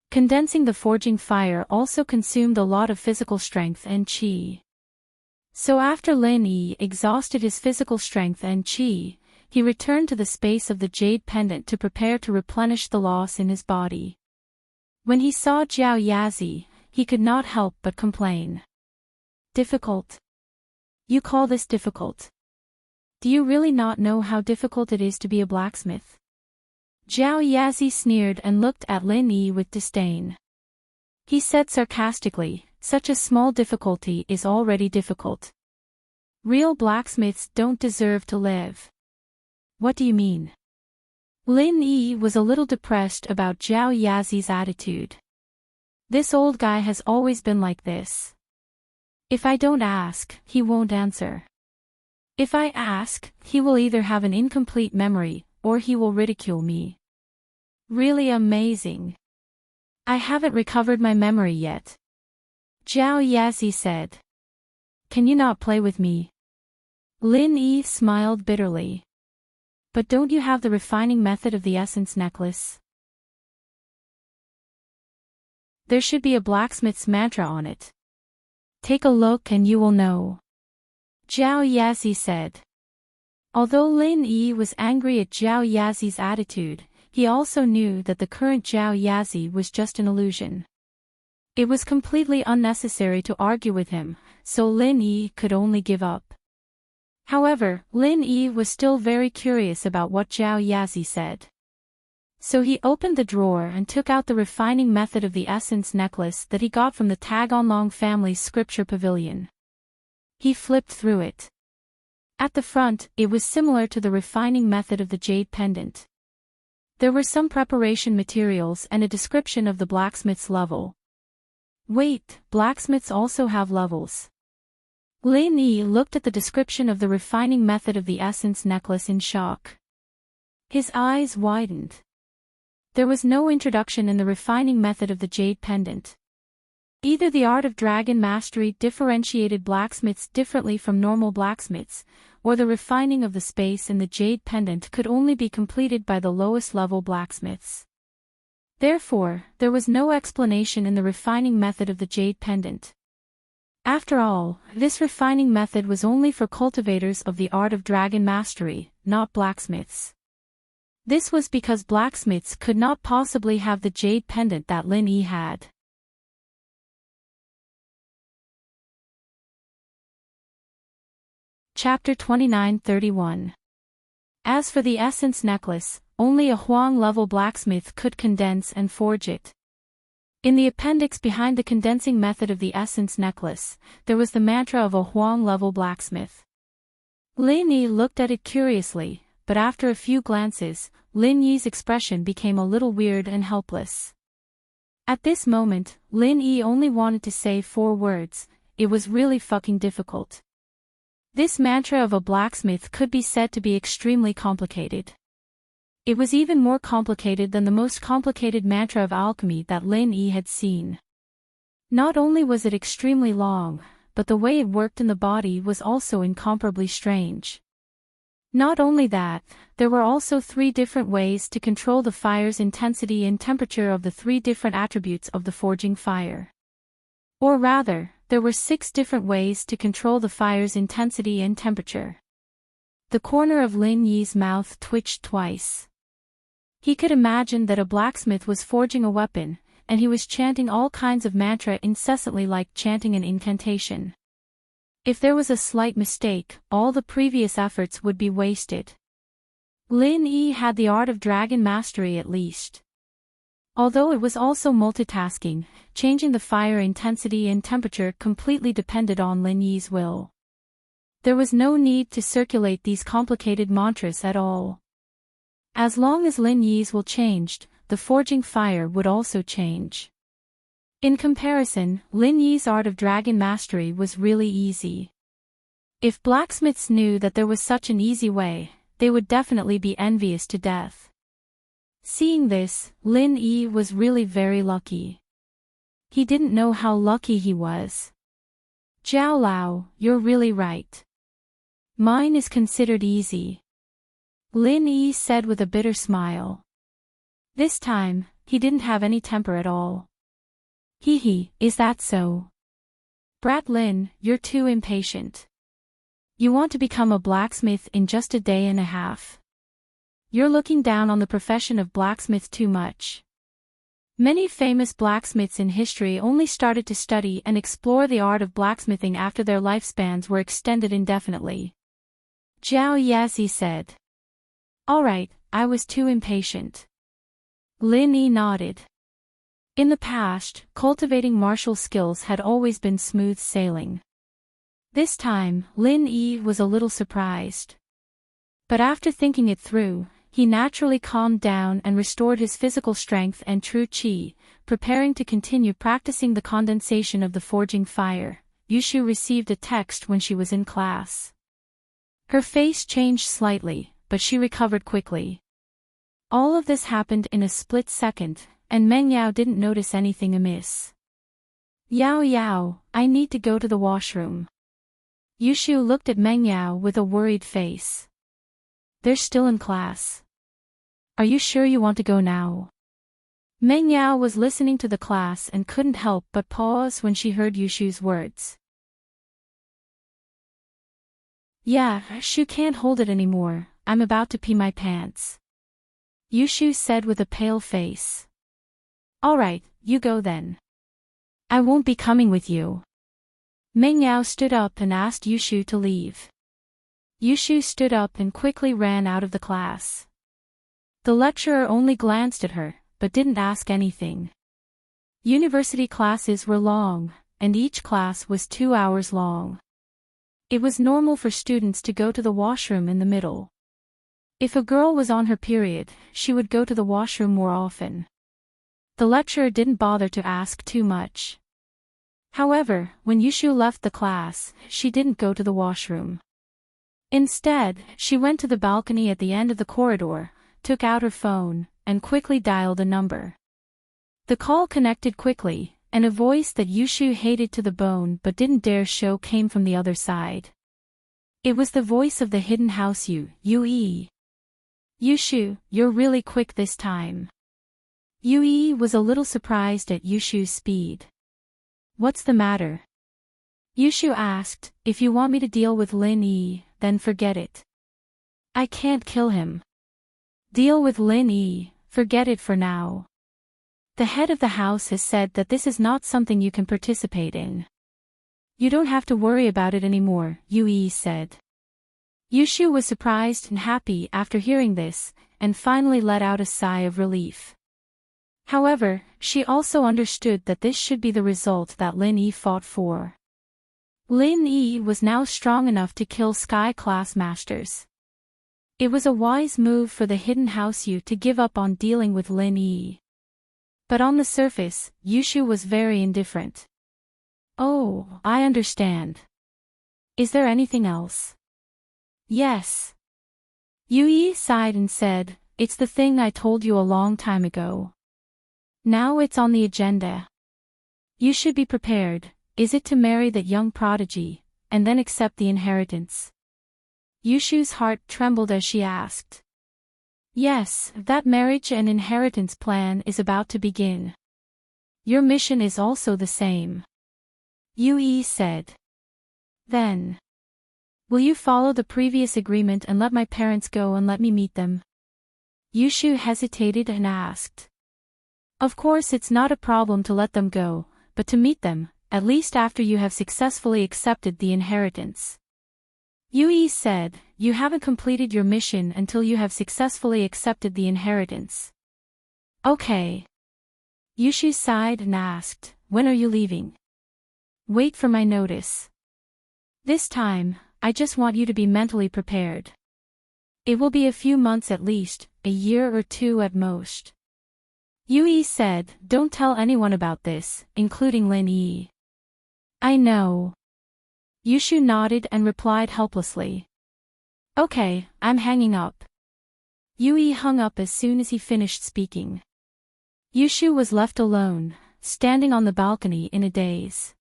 Condensing the forging fire also consumed a lot of physical strength and qi. So after Lin Yi exhausted his physical strength and qi, he returned to the space of the jade pendant to prepare to replenish the loss in his body. When he saw Jiao Yazi, he could not help but complain. Difficult? You call this difficult? Do you really not know how difficult it is to be a blacksmith? Jiao Yazi sneered and looked at Lin Yi with disdain. He said sarcastically, such a small difficulty is already difficult. Real blacksmiths don't deserve to live. What do you mean? Lin Yi was a little depressed about Jiao Yazi's attitude. This old guy has always been like this. If I don't ask, he won't answer. If I ask, he will either have an incomplete memory, or he will ridicule me. Really amazing. I haven't recovered my memory yet. Jiao Yazi said. Can you not play with me? Lin Yi smiled bitterly. But don't you have the refining method of the essence necklace? There should be a blacksmith's mantra on it. Take a look and you will know. Jiao Yazi said. Although Lin Yi was angry at Jiao Yazi's attitude, he also knew that the current Jiao Yazi was just an illusion. It was completely unnecessary to argue with him, so Lin Yi could only give up. However, Lin Yi was still very curious about what Jiao Yazi said. So he opened the drawer and took out the refining method of the essence necklace that he got from the Tagonlong family's scripture pavilion. He flipped through it. At the front, it was similar to the refining method of the jade pendant. There were some preparation materials and a description of the blacksmith's level. Wait, blacksmiths also have levels. Lin Yi looked at the description of the refining method of the essence necklace in shock. His eyes widened. There was no introduction in the refining method of the jade pendant. Either the art of dragon mastery differentiated blacksmiths differently from normal blacksmiths, or the refining of the space in the jade pendant could only be completed by the lowest level blacksmiths. Therefore, there was no explanation in the refining method of the jade pendant. After all, this refining method was only for cultivators of the art of dragon mastery, not blacksmiths. This was because blacksmiths could not possibly have the jade pendant that Lin Yi had. Chapter 29-31. As for the essence necklace, only a Huang-level blacksmith could condense and forge it. In the appendix behind the condensing method of the essence necklace, there was the mantra of a Huang-level blacksmith. Lin Yi looked at it curiously, but after a few glances, Lin Yi's expression became a little weird and helpless. At this moment, Lin Yi only wanted to say 4 words, it was really fucking difficult. This mantra of a blacksmith could be said to be extremely complicated. It was even more complicated than the most complicated mantra of alchemy that Lin Yi had seen. Not only was it extremely long, but the way it worked in the body was also incomparably strange. Not only that, there were also 3 different ways to control the fire's intensity and temperature of the 3 different attributes of the forging fire. Or rather, there were 6 different ways to control the fire's intensity and temperature. The corner of Lin Yi's mouth twitched twice. He could imagine that a blacksmith was forging a weapon, and he was chanting all kinds of mantra incessantly like chanting an incantation. If there was a slight mistake, all the previous efforts would be wasted. Lin Yi had the art of dragon mastery at least. Although it was also multitasking, changing the fire intensity and temperature completely depended on Lin Yi's will. There was no need to circulate these complicated mantras at all. As long as Lin Yi's will changed, the forging fire would also change. In comparison, Lin Yi's art of dragon mastery was really easy. If blacksmiths knew that there was such an easy way, they would definitely be envious to death. Seeing this, Lin Yi was really very lucky. He didn't know how lucky he was. Jiao Lao, you're really right. Mine is considered easy. Lin Yi said with a bitter smile. This time, he didn't have any temper at all. Hee, is that so? Brat Lin, you're too impatient. You want to become a blacksmith in just a day and a half. You're looking down on the profession of blacksmith too much. Many famous blacksmiths in history only started to study and explore the art of blacksmithing after their lifespans were extended indefinitely. Zhao Yazi said. Alright, I was too impatient. Lin Yi nodded. In the past, cultivating martial skills had always been smooth sailing. This time, Lin Yi was a little surprised. But after thinking it through, he naturally calmed down and restored his physical strength and true qi, preparing to continue practicing the condensation of the forging fire. Yushu received a text when she was in class. Her face changed slightly, but she recovered quickly. All of this happened in a split second, and Meng Yao didn't notice anything amiss. Yao, I need to go to the washroom. Yushu looked at Meng Yao with a worried face. They're still in class. Are you sure you want to go now? Meng Yao was listening to the class and couldn't help but pause when she heard Yushu's words. Yeah, Shu can't hold it anymore, I'm about to pee my pants. Yushu said with a pale face. Alright, you go then. I won't be coming with you. Meng Yao stood up and asked Yushu to leave. Yushu stood up and quickly ran out of the class. The lecturer only glanced at her, but didn't ask anything. University classes were long, and each class was 2 hours long. It was normal for students to go to the washroom in the middle. If a girl was on her period, she would go to the washroom more often. The lecturer didn't bother to ask too much. However, when Yushu left the class, she didn't go to the washroom. Instead, she went to the balcony at the end of the corridor, took out her phone, and quickly dialed a number. The call connected quickly, and a voice that Yushu hated to the bone but didn't dare show came from the other side. It was the voice of the hidden house Yue. Yushu, you're really quick this time. Yue was a little surprised at Yushu's speed. What's the matter? Yushu asked, if you want me to deal with Lin Yi, then forget it. I can't kill him. Deal with Lin Yi, forget it for now. The head of the house has said that this is not something you can participate in. You don't have to worry about it anymore, Yue said. Yushu was surprised and happy after hearing this, and finally let out a sigh of relief. However, she also understood that this should be the result that Lin Yi fought for. Lin Yi was now strong enough to kill Sky Class Masters. It was a wise move for the Hidden House Yu to give up on dealing with Lin Yi. But on the surface, Yushu was very indifferent. Oh, I understand. Is there anything else? Yes. Yue sighed and said, it's the thing I told you a long time ago. Now it's on the agenda. You should be prepared. Is it to marry that young prodigy, and then accept the inheritance? Yushu's heart trembled as she asked. Yes, that marriage and inheritance plan is about to begin. Your mission is also the same. Yui said. Then. Will you follow the previous agreement and let my parents go and let me meet them? Yushu hesitated and asked. Of course it's not a problem to let them go, but to meet them, at least after you have successfully accepted the inheritance. Yui said, you haven't completed your mission until you have successfully accepted the inheritance. Okay. Yushu sighed and asked, when are you leaving? Wait for my notice. This time, I just want you to be mentally prepared. It will be a few months at least, a year or two at most. Yui said, don't tell anyone about this, including Lin Yi. I know. Yushu nodded and replied helplessly. Okay, I'm hanging up. Yui hung up as soon as he finished speaking. Yushu was left alone, standing on the balcony in a daze.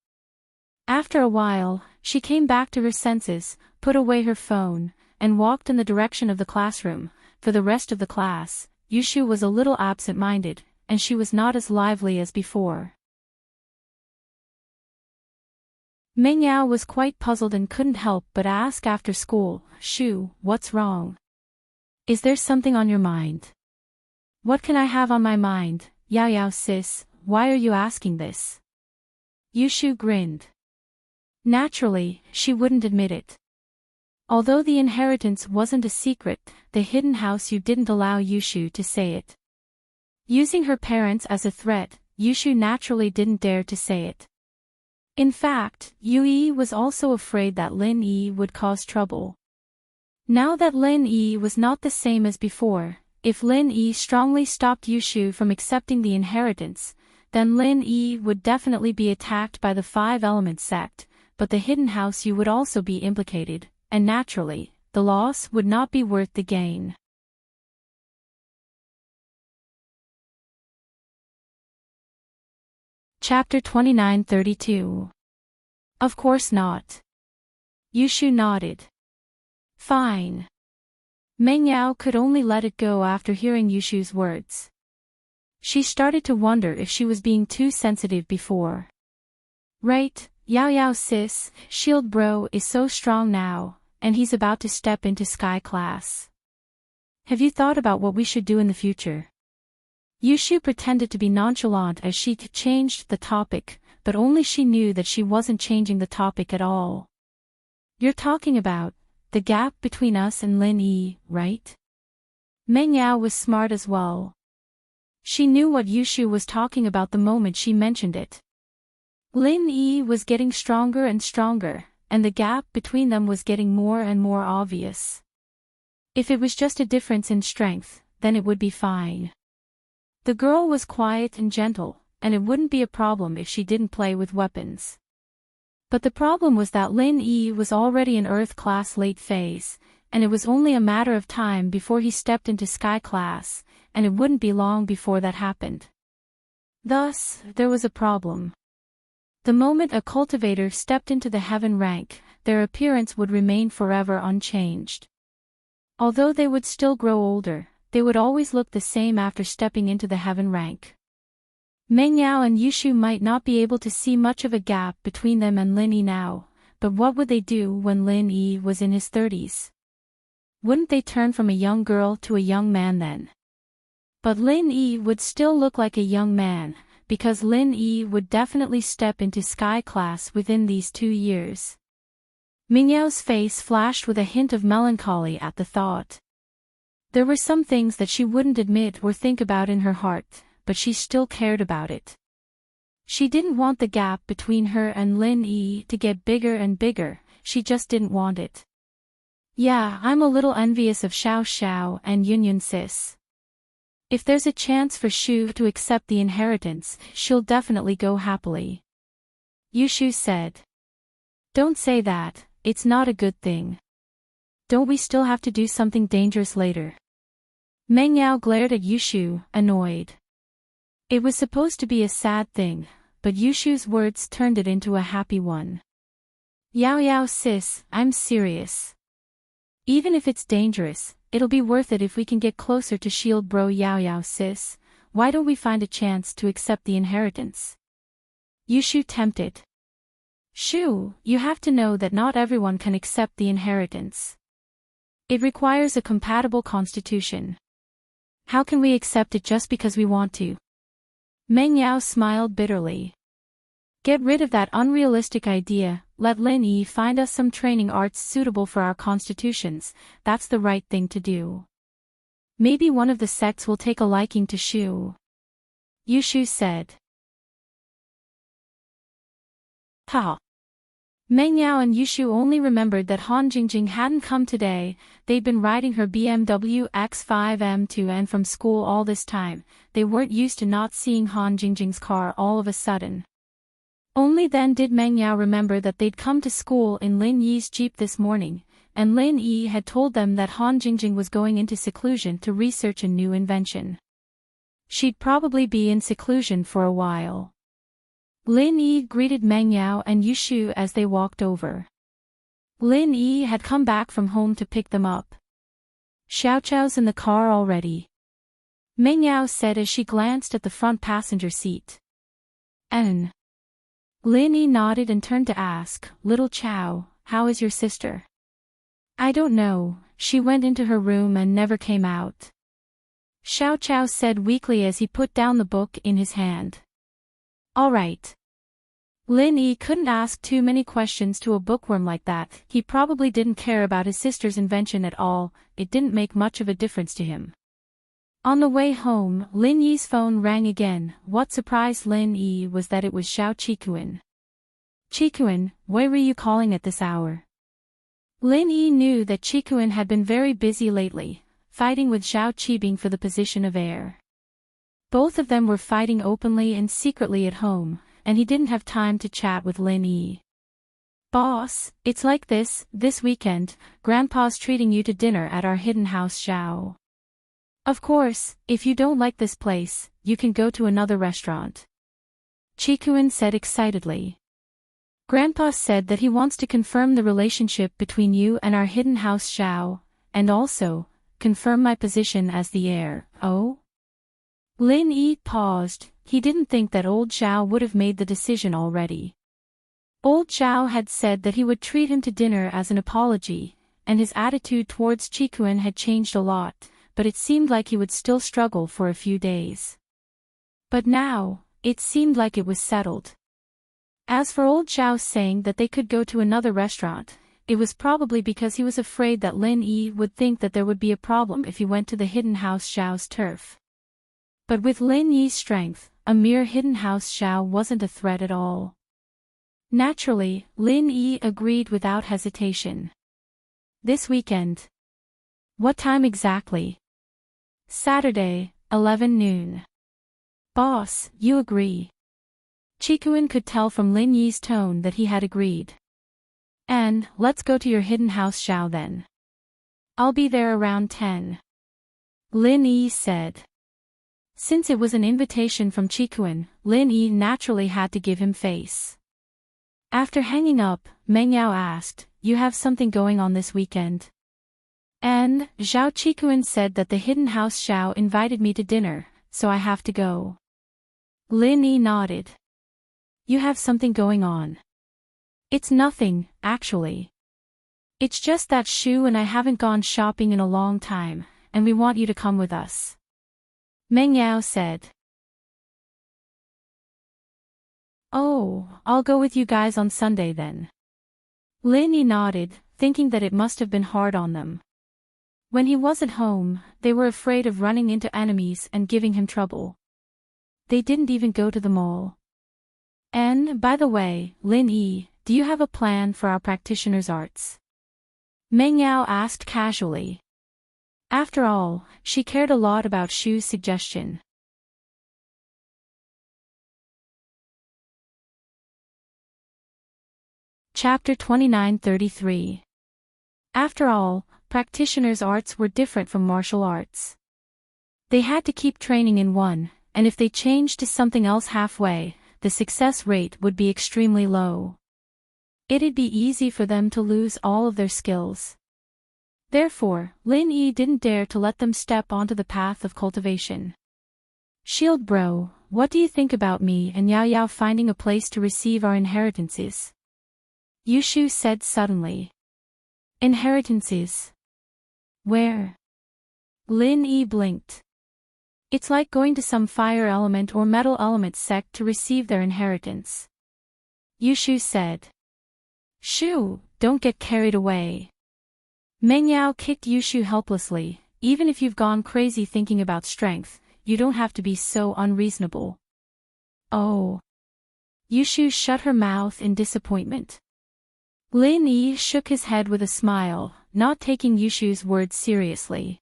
After a while, she came back to her senses, put away her phone, and walked in the direction of the classroom. For the rest of the class, Yushu was a little absent-minded, and she was not as lively as before. Mengyao was quite puzzled and couldn't help but ask after school, Shu, what's wrong? Is there something on your mind? What can I have on my mind, Yao Yao sis, why are you asking this? Yushu grinned. Naturally, she wouldn't admit it. Although the inheritance wasn't a secret, the hidden house you didn't allow Yushu to say it. Using her parents as a threat, Yushu naturally didn't dare to say it. In fact, Yui was also afraid that Lin Yi would cause trouble. Now that Lin Yi was not the same as before, if Lin Yi strongly stopped Yushu from accepting the inheritance, then Lin Yi would definitely be attacked by the Five Elements sect, but the hidden house you would also be implicated, and naturally, the loss would not be worth the gain. Chapter 29-32. Of course not. Yushu nodded. Fine. Mengyao could only let it go after hearing Yushu's words. She started to wonder if she was being too sensitive before. Right, Yao Yao sis, Shield Bro is so strong now, and he's about to step into Sky class. Have you thought about what we should do in the future? Yushu pretended to be nonchalant as she changed the topic, but only she knew that she wasn't changing the topic at all. You're talking about the gap between us and Lin Yi, right? Mengyao was smart as well. She knew what Yushu was talking about the moment she mentioned it. Lin Yi was getting stronger and stronger, and the gap between them was getting more and more obvious. If it was just a difference in strength, then it would be fine. The girl was quiet and gentle, and it wouldn't be a problem if she didn't play with weapons. But the problem was that Lin Yi was already in Earth class late phase, and it was only a matter of time before he stepped into Sky class, and it wouldn't be long before that happened. Thus, there was a problem. The moment a cultivator stepped into the heaven rank, their appearance would remain forever unchanged. Although they would still grow older, they would always look the same after stepping into the heaven rank. Mengyao and Yushu might not be able to see much of a gap between them and Lin Yi now, but what would they do when Lin Yi was in his 30s? Wouldn't they turn from a young girl to a young man then? But Lin Yi would still look like a young man, because Lin Yi would definitely step into Sky class within these 2 years. Mingyao's face flashed with a hint of melancholy at the thought. There were some things that she wouldn't admit or think about in her heart, but she still cared about it. She didn't want the gap between her and Lin Yi to get bigger and bigger, she just didn't want it. Yeah, I'm a little envious of Xiao Xiao and Yunyun sis. If there's a chance for Shu to accept the inheritance, she'll definitely go happily. Yushu said. Don't say that, it's not a good thing. Don't we still have to do something dangerous later? Mengyao glared at Yushu, annoyed. It was supposed to be a sad thing, but Yushu's words turned it into a happy one. Yao Yao sis, I'm serious. Even if it's dangerous, it'll be worth it if we can get closer to Shield Bro. Yao sis, why don't we find a chance to accept the inheritance? Yushu tempted. Shu, you have to know that not everyone can accept the inheritance. It requires a compatible constitution. How can we accept it just because we want to? Meng Yao smiled bitterly. Get rid of that unrealistic idea, let Lin Yi find us some training arts suitable for our constitutions, that's the right thing to do. Maybe one of the sects will take a liking to Shu. Yushu said. Ha! Meng Yao and Yushu only remembered that Han Jingjing hadn't come today. They'd been riding her BMW X5 M2 and from school all this time. They weren't used to not seeing Han Jingjing's car all of a sudden. Only then did Meng Yao remember that they'd come to school in Lin Yi's Jeep this morning, and Lin Yi had told them that Han Jingjing was going into seclusion to research a new invention. She'd probably be in seclusion for a while. Lin Yi greeted Meng Yao and Yushu as they walked over. Lin Yi had come back from home to pick them up. Xiao Chao's in the car already, Meng Yao said as she glanced at the front passenger seat. Lin Yi nodded and turned to ask, Little Chao, how is your sister? I don't know, she went into her room and never came out. Xiao Chao said weakly as he put down the book in his hand. All right. Lin Yi couldn't ask too many questions to a bookworm like that. He probably didn't care about his sister's invention at all, it didn't make much of a difference to him. On the way home, Lin Yi's phone rang again. What surprised Lin Yi was that it was Xiao Qikuan. Qikuan, why were you calling at this hour? Lin Yi knew that Qikuan had been very busy lately, fighting with Xiao Qibing for the position of heir. Both of them were fighting openly and secretly at home, and he didn't have time to chat with Lin Yi. Boss, it's like this weekend, Grandpa's treating you to dinner at our hidden house Xiao. Of course, if you don't like this place, you can go to another restaurant. Qikuan said excitedly. Grandpa said that he wants to confirm the relationship between you and our hidden house Xiao, and also, confirm my position as the heir. Oh? Lin Yi paused. He didn't think that old Xiao would have made the decision already. Old Xiao had said that he would treat him to dinner as an apology, and his attitude towards Qikuan had changed a lot, but it seemed like he would still struggle for a few days. But now, it seemed like it was settled. As for old Xiao saying that they could go to another restaurant, it was probably because he was afraid that Lin Yi would think that there would be a problem if he went to the hidden house Xiao's turf. But with Lin Yi's strength, a mere hidden house Xiao wasn't a threat at all. Naturally, Lin Yi agreed without hesitation. This weekend. What time exactly? Saturday, 11 noon. Boss, you agree? Qikuan could tell from Lin Yi's tone that he had agreed. And, let's go to your hidden house Xiao then. I'll be there around 10. Lin Yi said. Since it was an invitation from Qikuan, Lin Yi naturally had to give him face. After hanging up, Meng Yao asked, You have something going on this weekend? And, Xiao Qikuan said that the hidden house Xiao invited me to dinner, so I have to go. Lin Yi nodded. You have something going on. It's nothing, actually. It's just that Shu and I haven't gone shopping in a long time, and we want you to come with us. Meng Yao said. Oh, I'll go with you guys on Sunday then. Lin Yi nodded, thinking that it must have been hard on them. When he was at home, they were afraid of running into enemies and giving him trouble. They didn't even go to the mall. And, by the way, Lin Yi, do you have a plan for our practitioner's arts? Meng Yao asked casually. After all, she cared a lot about Shu's suggestion. Chapter 2933. After all, practitioners' arts were different from martial arts. They had to keep training in one, and if they changed to something else halfway, the success rate would be extremely low. It'd be easy for them to lose all of their skills. Therefore, Lin Yi didn't dare to let them step onto the path of cultivation. Shield bro, what do you think about me and Yao Yao finding a place to receive our inheritances? Yushu said suddenly. Inheritances? Where? Lin Yi blinked. It's like going to some fire element or metal element sect to receive their inheritance. Yushu said. Shoo, don't get carried away. Meng Yao kicked Yushu helplessly. Even if you've gone crazy thinking about strength, you don't have to be so unreasonable. Oh. Yushu shut her mouth in disappointment. Lin Yi shook his head with a smile, not taking Yushu's words seriously.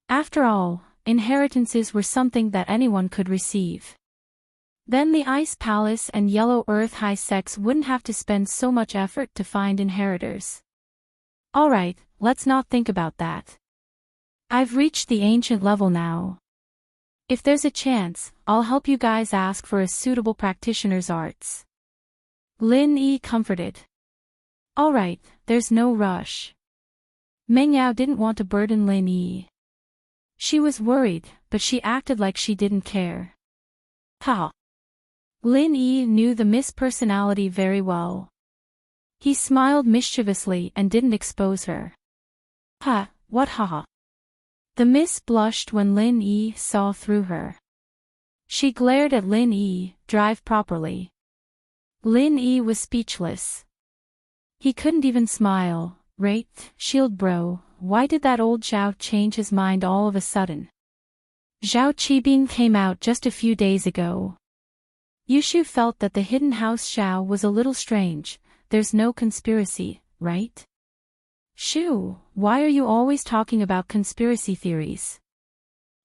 After all, inheritances were something that anyone could receive. Then the Ice Palace and Yellow Earth High sects wouldn't have to spend so much effort to find inheritors. Alright, let's not think about that. I've reached the ancient level now. If there's a chance, I'll help you guys ask for a suitable practitioner's arts. Lin Yi comforted. Alright, there's no rush. Meng Yao didn't want to burden Lin Yi. She was worried, but she acted like she didn't care. Ha! Lin Yi knew the Miss personality very well. He smiled mischievously and didn't expose her. Ha, what ha? The Miss blushed when Lin Yi saw through her. She glared at Lin Yi, drive properly. Lin Yi was speechless. He couldn't even smile. Right, shield bro, why did that old Zhao change his mind all of a sudden? Zhao Qibing came out just a few days ago. Yushu felt that the hidden house Zhao was a little strange. There's no conspiracy, right? Shu, why are you always talking about conspiracy theories?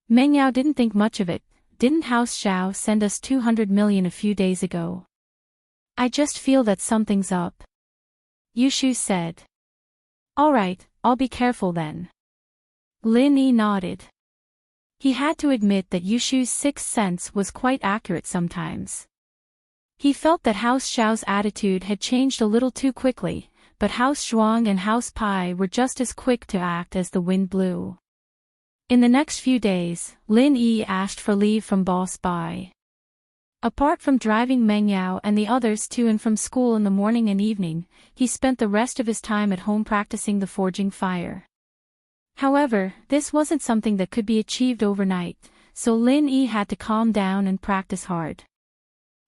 Meng Yao didn't think much of it. Didn't House Zhao send us 200 million a few days ago? I just feel that something's up. Yushu said. Alright, I'll be careful then. Lin Yi nodded. He had to admit that Yushu's sixth sense was quite accurate sometimes. He felt that House Zhao's attitude had changed a little too quickly, but House Zhuang and House Pai were just as quick to act as the wind blew. In the next few days, Lin Yi asked for leave from Boss Bai. Apart from driving Meng Yao and the others to and from school in the morning and evening, he spent the rest of his time at home practicing the forging fire. However, this wasn't something that could be achieved overnight, so Lin Yi had to calm down and practice hard.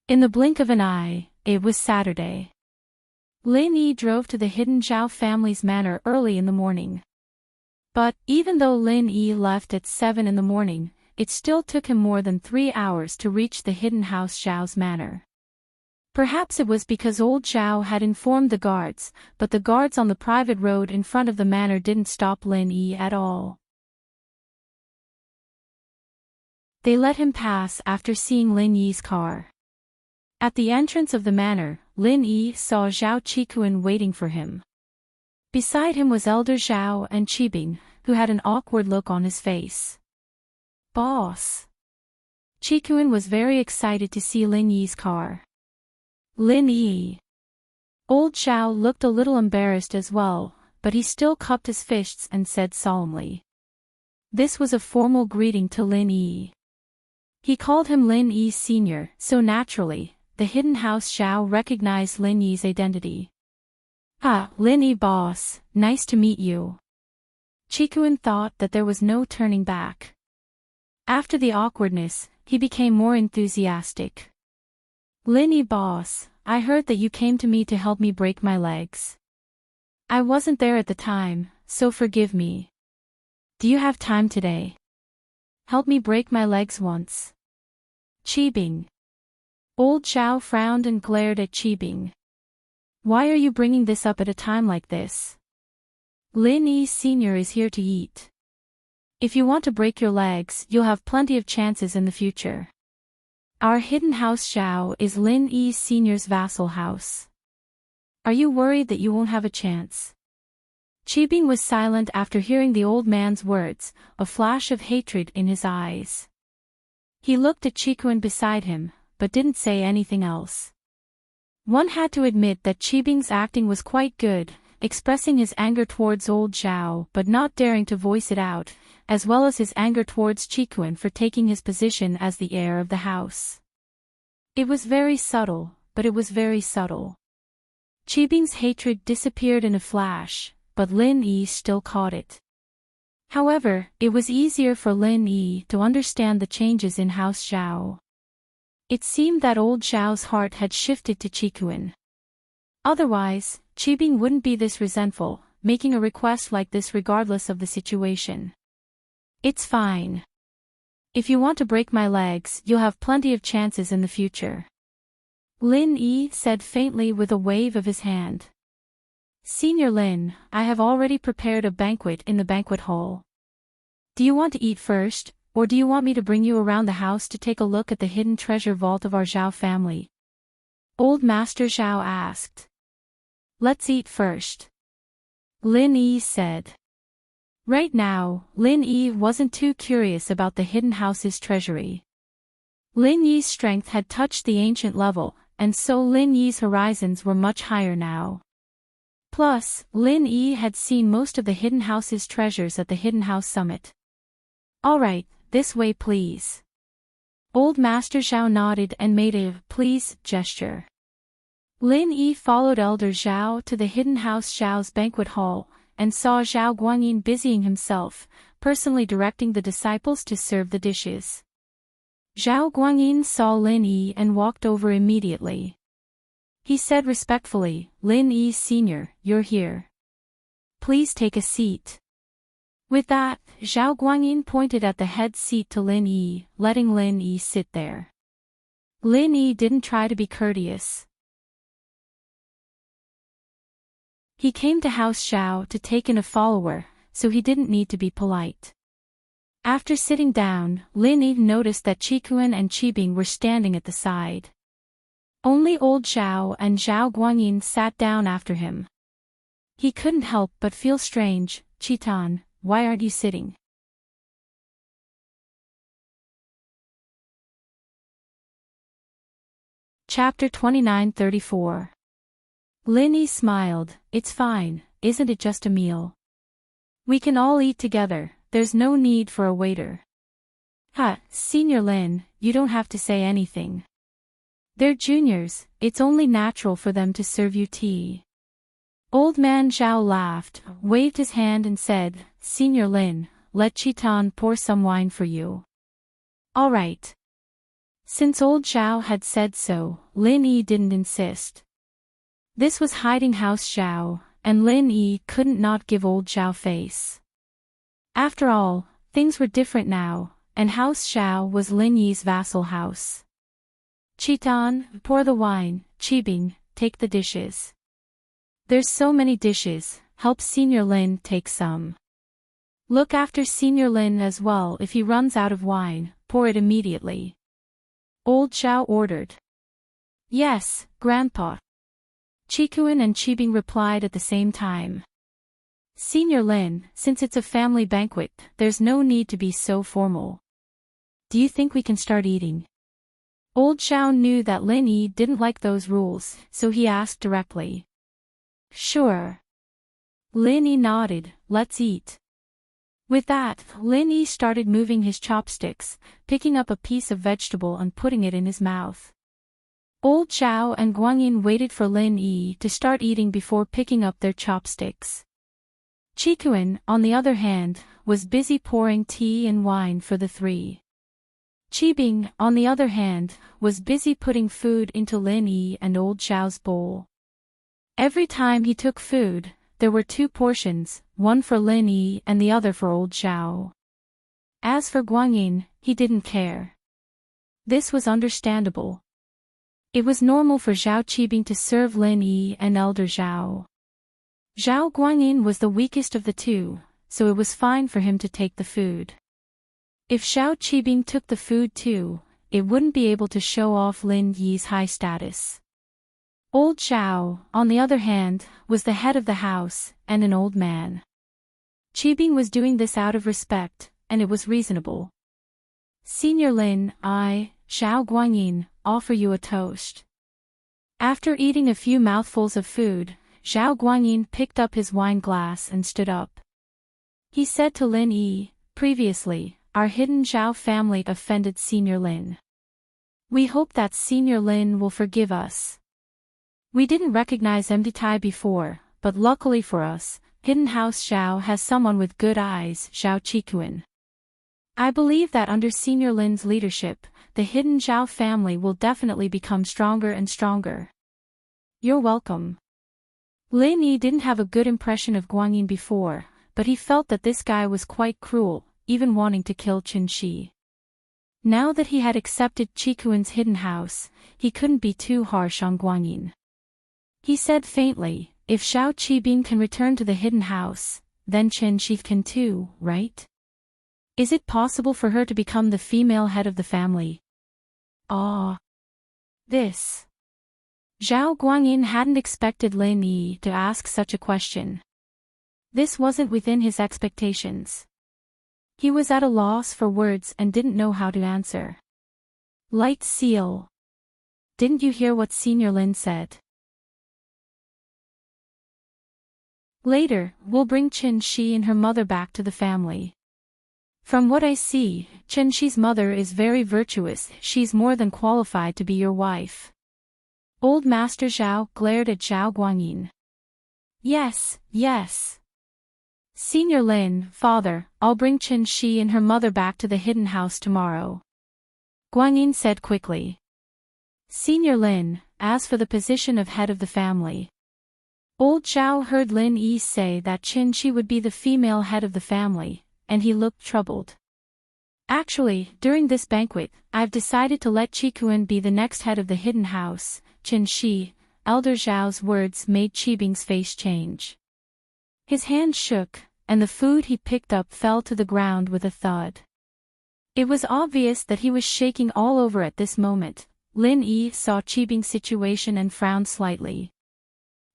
In the blink of an eye, it was Saturday. Lin Yi drove to the hidden Zhao family's manor early in the morning. But, even though Lin Yi left at 7 in the morning, it still took him more than 3 hours to reach the hidden house Zhao's manor. Perhaps it was because old Zhao had informed the guards, but the guards on the private road in front of the manor didn't stop Lin Yi at all. They let him pass after seeing Lin Yi's car. At the entrance of the manor, Lin Yi saw Zhao Qikuan waiting for him. Beside him was Elder Zhao and Qibing, who had an awkward look on his face. Boss. Qikuan was very excited to see Lin Yi's car. Lin Yi. Old Zhao looked a little embarrassed as well, but he still cupped his fists and said solemnly. This was a formal greeting to Lin Yi. He called him Lin Yi Sr., so naturally, the hidden house Zhao recognized Lin Yi's identity. Ah, Lin Yi boss, nice to meet you. Qikuan thought that there was no turning back. After the awkwardness, he became more enthusiastic. Lin Yi boss, I heard that you came to me to help me break my legs. I wasn't there at the time, so forgive me. Do you have time today? Help me break my legs once. Qibing. Old Zhao frowned and glared at Qibing. Why are you bringing this up at a time like this? Lin Yi Sr. is here to eat. If you want to break your legs, you'll have plenty of chances in the future. Our hidden house Zhao is Lin Yi Sr.'s vassal house. Are you worried that you won't have a chance? Qibing was silent after hearing the old man's words, a flash of hatred in his eyes. He looked at Qikuan beside him, but didn't say anything else. One had to admit that Qibing's acting was quite good, expressing his anger towards old Zhao but not daring to voice it out, as well as his anger towards Qikuan for taking his position as the heir of the house. It was very subtle, but it was very subtle. Qibing's hatred disappeared in a flash, but Lin Yi still caught it. However, it was easier for Lin Yi to understand the changes in House Zhao. It seemed that old Zhao's heart had shifted to Qikuan. Otherwise, Qibing wouldn't be this resentful, making a request like this regardless of the situation. It's fine. If you want to break my legs, you'll have plenty of chances in the future. Lin Yi said faintly with a wave of his hand. Senior Lin, I have already prepared a banquet in the banquet hall. Do you want to eat first, or do you want me to bring you around the house to take a look at the hidden treasure vault of our Zhao family? Old Master Zhao asked. Let's eat first. Lin Yi said. Right now, Lin Yi wasn't too curious about the hidden house's treasury. Lin Yi's strength had touched the ancient level, and so Lin Yi's horizons were much higher now. Plus, Lin Yi had seen most of the hidden house's treasures at the Hidden House Summit. Alright, this way please. Old Master Zhao nodded and made a please gesture. Lin Yi followed Elder Zhao to the Hidden House Zhao's banquet hall, and saw Zhao Guanyin busying himself, personally directing the disciples to serve the dishes. Zhao Guanyin saw Lin Yi and walked over immediately. He said respectfully, Lin Yi Sr., you're here. Please take a seat. With that, Zhao Guanyin pointed at the head seat to Lin Yi, letting Lin Yi sit there. Lin Yi didn't try to be courteous. He came to House Zhao to take in a follower, so he didn't need to be polite. After sitting down, Lin Yi noticed that Qikuan and Qibing were standing at the side. Only old Zhao and Zhao Guanyin sat down after him. He couldn't help but feel strange. Qitan, why aren't you sitting? Chapter 29-34. Lin Yi smiled. It's fine, isn't it just a meal? We can all eat together, there's no need for a waiter. Senior Lin, you don't have to say anything. They're juniors, it's only natural for them to serve you tea. Old man Zhao laughed, waved his hand and said, Senior Lin, let Qitan pour some wine for you. All right. Since old Zhao had said so, Lin Yi didn't insist. This was hiding House Zhao, and Lin Yi couldn't not give old Zhao face. After all, things were different now, and House Zhao was Lin Yi's vassal house. Qitan, pour the wine. Qibing, take the dishes. There's so many dishes, help Senior Lin take some. Look after Senior Lin as well. If he runs out of wine, pour it immediately. Old Zhao ordered. Yes, Grandpa. Qikuan and Qibing replied at the same time. Senior Lin, since it's a family banquet, there's no need to be so formal. Do you think we can start eating? Old Zhao knew that Lin Yi didn't like those rules, so he asked directly. Sure. Lin Yi nodded, let's eat. With that, Lin Yi started moving his chopsticks, picking up a piece of vegetable and putting it in his mouth. Old Zhao and Guanyin waited for Lin Yi to start eating before picking up their chopsticks. Qikuan, on the other hand, was busy pouring tea and wine for the three. Qibing, on the other hand, was busy putting food into Lin Yi and old Zhao's bowl. Every time he took food, there were two portions, one for Lin Yi and the other for old Zhao. As for Guanyin, he didn't care. This was understandable. It was normal for Zhao Qibing to serve Lin Yi and Elder Zhao. Zhao Guanyin was the weakest of the two, so it was fine for him to take the food. If Zhao Qibing took the food too, it wouldn't be able to show off Lin Yi's high status. Old Zhao, on the other hand, was the head of the house, and an old man. Qibing was doing this out of respect, and it was reasonable. Senior Lin, I, Zhao Guanyin, offer you a toast. After eating a few mouthfuls of food, Zhao Guanyin picked up his wine glass and stood up. He said to Lin Yi, "Previously, our hidden Zhao family offended Senior Lin. We hope that Senior Lin will forgive us. We didn't recognize MDTI before, but luckily for us, Hidden House Zhao has someone with good eyes, Zhao Qikuan. I believe that under Senior Lin's leadership, the hidden Zhao family will definitely become stronger and stronger." "You're welcome." Lin Yi didn't have a good impression of Guanyin before, but he felt that this guy was quite cruel, even wanting to kill Qin Shi. Now that he had accepted Qikuan's hidden house, he couldn't be too harsh on Guanyin. He said faintly, "If Xiao Qibing can return to the hidden house, then Qin Shi can too, right? Is it possible for her to become the female head of the family?" Ah. This. Zhao Guanyin hadn't expected Lin Yi to ask such a question. This wasn't within his expectations. He was at a loss for words and didn't know how to answer. "Light seal. Didn't you hear what Senior Lin said? Later, we'll bring Qin Shi and her mother back to the family. From what I see, Qin Shi's mother is very virtuous. She's more than qualified to be your wife." Old Master Zhao glared at Zhao Guanyin. Yes. "Senior Lin, father, I'll bring Qin Shi and her mother back to the hidden house tomorrow," Guanyin said quickly. "Senior Lin, as for the position of head of the family." Old Zhao heard Lin Yi say that Qin Shi would be the female head of the family, and he looked troubled. "Actually, during this banquet, I've decided to let Qikuan be the next head of the hidden house, Qin Shi." Elder Zhao's words made Qibing's face change. His hand shook, and the food he picked up fell to the ground with a thud. It was obvious that he was shaking all over at this moment. Lin Yi saw Qibing's situation and frowned slightly.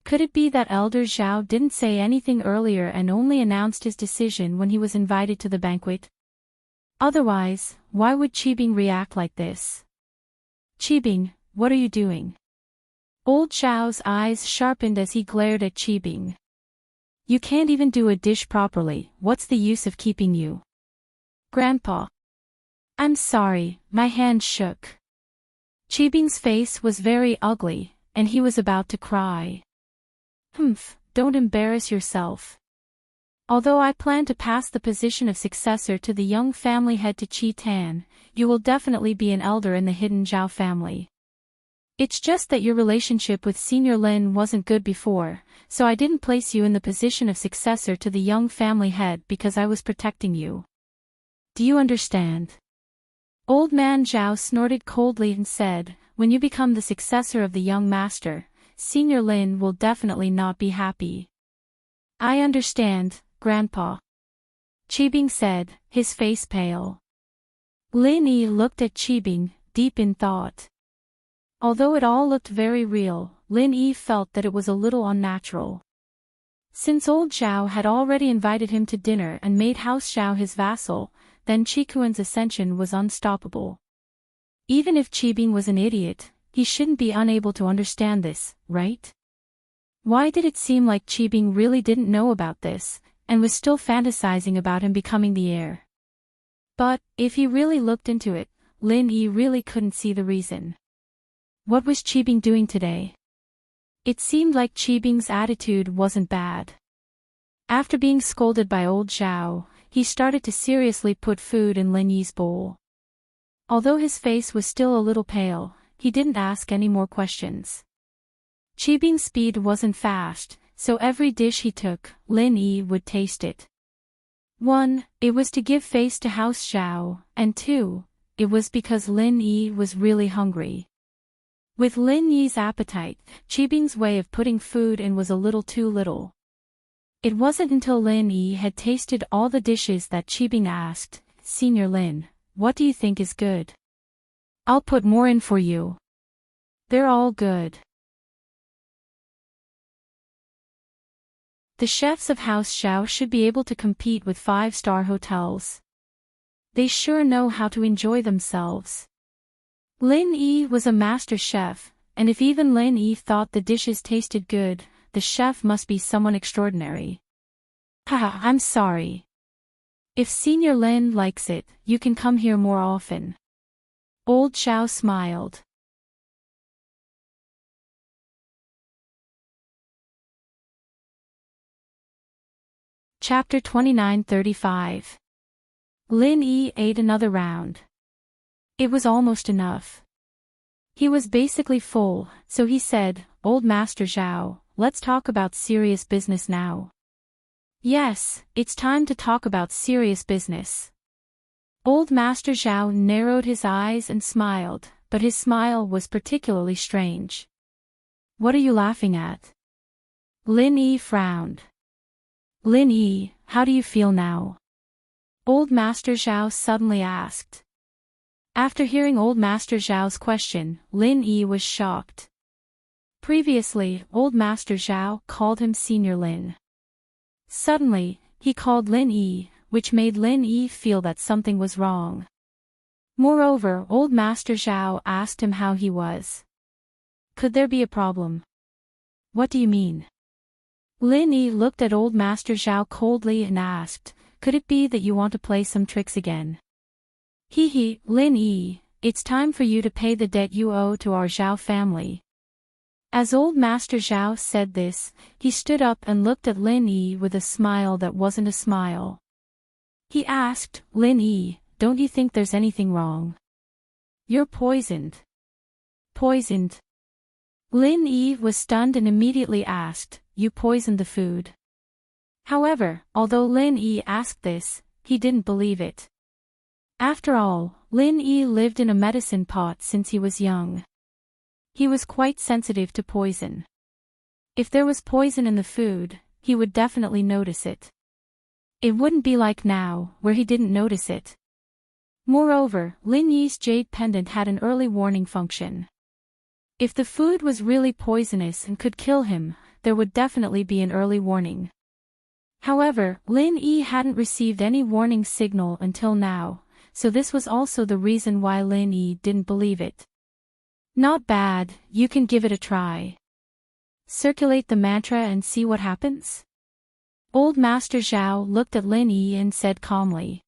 Could it be that Elder Zhao didn't say anything earlier and only announced his decision when he was invited to the banquet? Otherwise, why would Qibing react like this? "Qibing, what are you doing?" Old Zhao's eyes sharpened as he glared at Qibing. "You can't even do a dish properly, what's the use of keeping you?" "Grandpa. I'm sorry, my hand shook." Qibing's face was very ugly, and he was about to cry. "Humph, don't embarrass yourself. Although I plan to pass the position of successor to the young family head to Qi Tan, you will definitely be an elder in the hidden Zhao family. It's just that your relationship with Senior Lin wasn't good before, so I didn't place you in the position of successor to the young family head because I was protecting you. Do you understand?" Old man Zhao snorted coldly and said, "When you become the successor of the young master, Senior Lin will definitely not be happy." "I understand, Grandpa," Qibing said, his face pale. Lin Yi looked at Qibing, deep in thought. Although it all looked very real, Lin Yi felt that it was a little unnatural. Since old Zhao had already invited him to dinner and made House Zhao his vassal, then Qikuan's ascension was unstoppable. Even if Qibing was an idiot, he shouldn't be unable to understand this, right? Why did it seem like Qibing really didn't know about this, and was still fantasizing about him becoming the heir? But, if he really looked into it, Lin Yi really couldn't see the reason. What was Qibing doing today? It seemed like Qibing's attitude wasn't bad. After being scolded by old Zhao, he started to seriously put food in Lin Yi's bowl. Although his face was still a little pale, he didn't ask any more questions. Qibing's speed wasn't fast, so every dish he took, Lin Yi would taste it. 1. It was to give face to House Zhao, and 2. It was because Lin Yi was really hungry. With Lin Yi's appetite, Qibing's way of putting food in was a little too little. It wasn't until Lin Yi had tasted all the dishes that Qibing asked, "Senior Lin, what do you think is good? I'll put more in for you." "They're all good." The chefs of House Zhao should be able to compete with 5-star hotels. They sure know how to enjoy themselves. Lin Yi was a master chef, and if even Lin Yi thought the dishes tasted good, the chef must be someone extraordinary. Haha, I'm sorry. If Senior Lin likes it, you can come here more often. Old Xiao smiled. Chapter 29:35. Lin Yi ate another round. It was almost enough. He was basically full, so he said, "Old Master Zhao, let's talk about serious business now." Yes, it's time to talk about serious business. Old Master Zhao narrowed his eyes and smiled, but his smile was particularly strange. "What are you laughing at?" Lin Yi frowned. "Lin Yi, how do you feel now?" Old Master Zhao suddenly asked. After hearing Old Master Zhao's question, Lin Yi was shocked. Previously, Old Master Zhao called him Senior Lin. Suddenly, he called Lin Yi, which made Lin Yi feel that something was wrong. Moreover, Old Master Zhao asked him how he was. Could there be a problem? What do you mean? Lin Yi looked at Old Master Zhao coldly and asked, "Could it be that you want to play some tricks again?" Hee, Lin Yi, it's time for you to pay the debt you owe to our Zhao family. As Old Master Zhao said this, he stood up and looked at Lin Yi with a smile that wasn't a smile. He asked, "Lin Yi, don't you think there's anything wrong? You're poisoned." Poisoned? Lin Yi was stunned and immediately asked, "You poisoned the food?" However, although Lin Yi asked this, he didn't believe it. After all, Lin Yi lived in a medicine pot since he was young. He was quite sensitive to poison. If there was poison in the food, he would definitely notice it. It wouldn't be like now, where he didn't notice it. Moreover, Lin Yi's jade pendant had an early warning function. If the food was really poisonous and could kill him, there would definitely be an early warning. However, Lin Yi hadn't received any warning signal until now, so this was also the reason why Lin Yi didn't believe it. Not bad, you can give it a try. Circulate the mantra and see what happens? Old Master Zhao looked at Lin Yi and said calmly.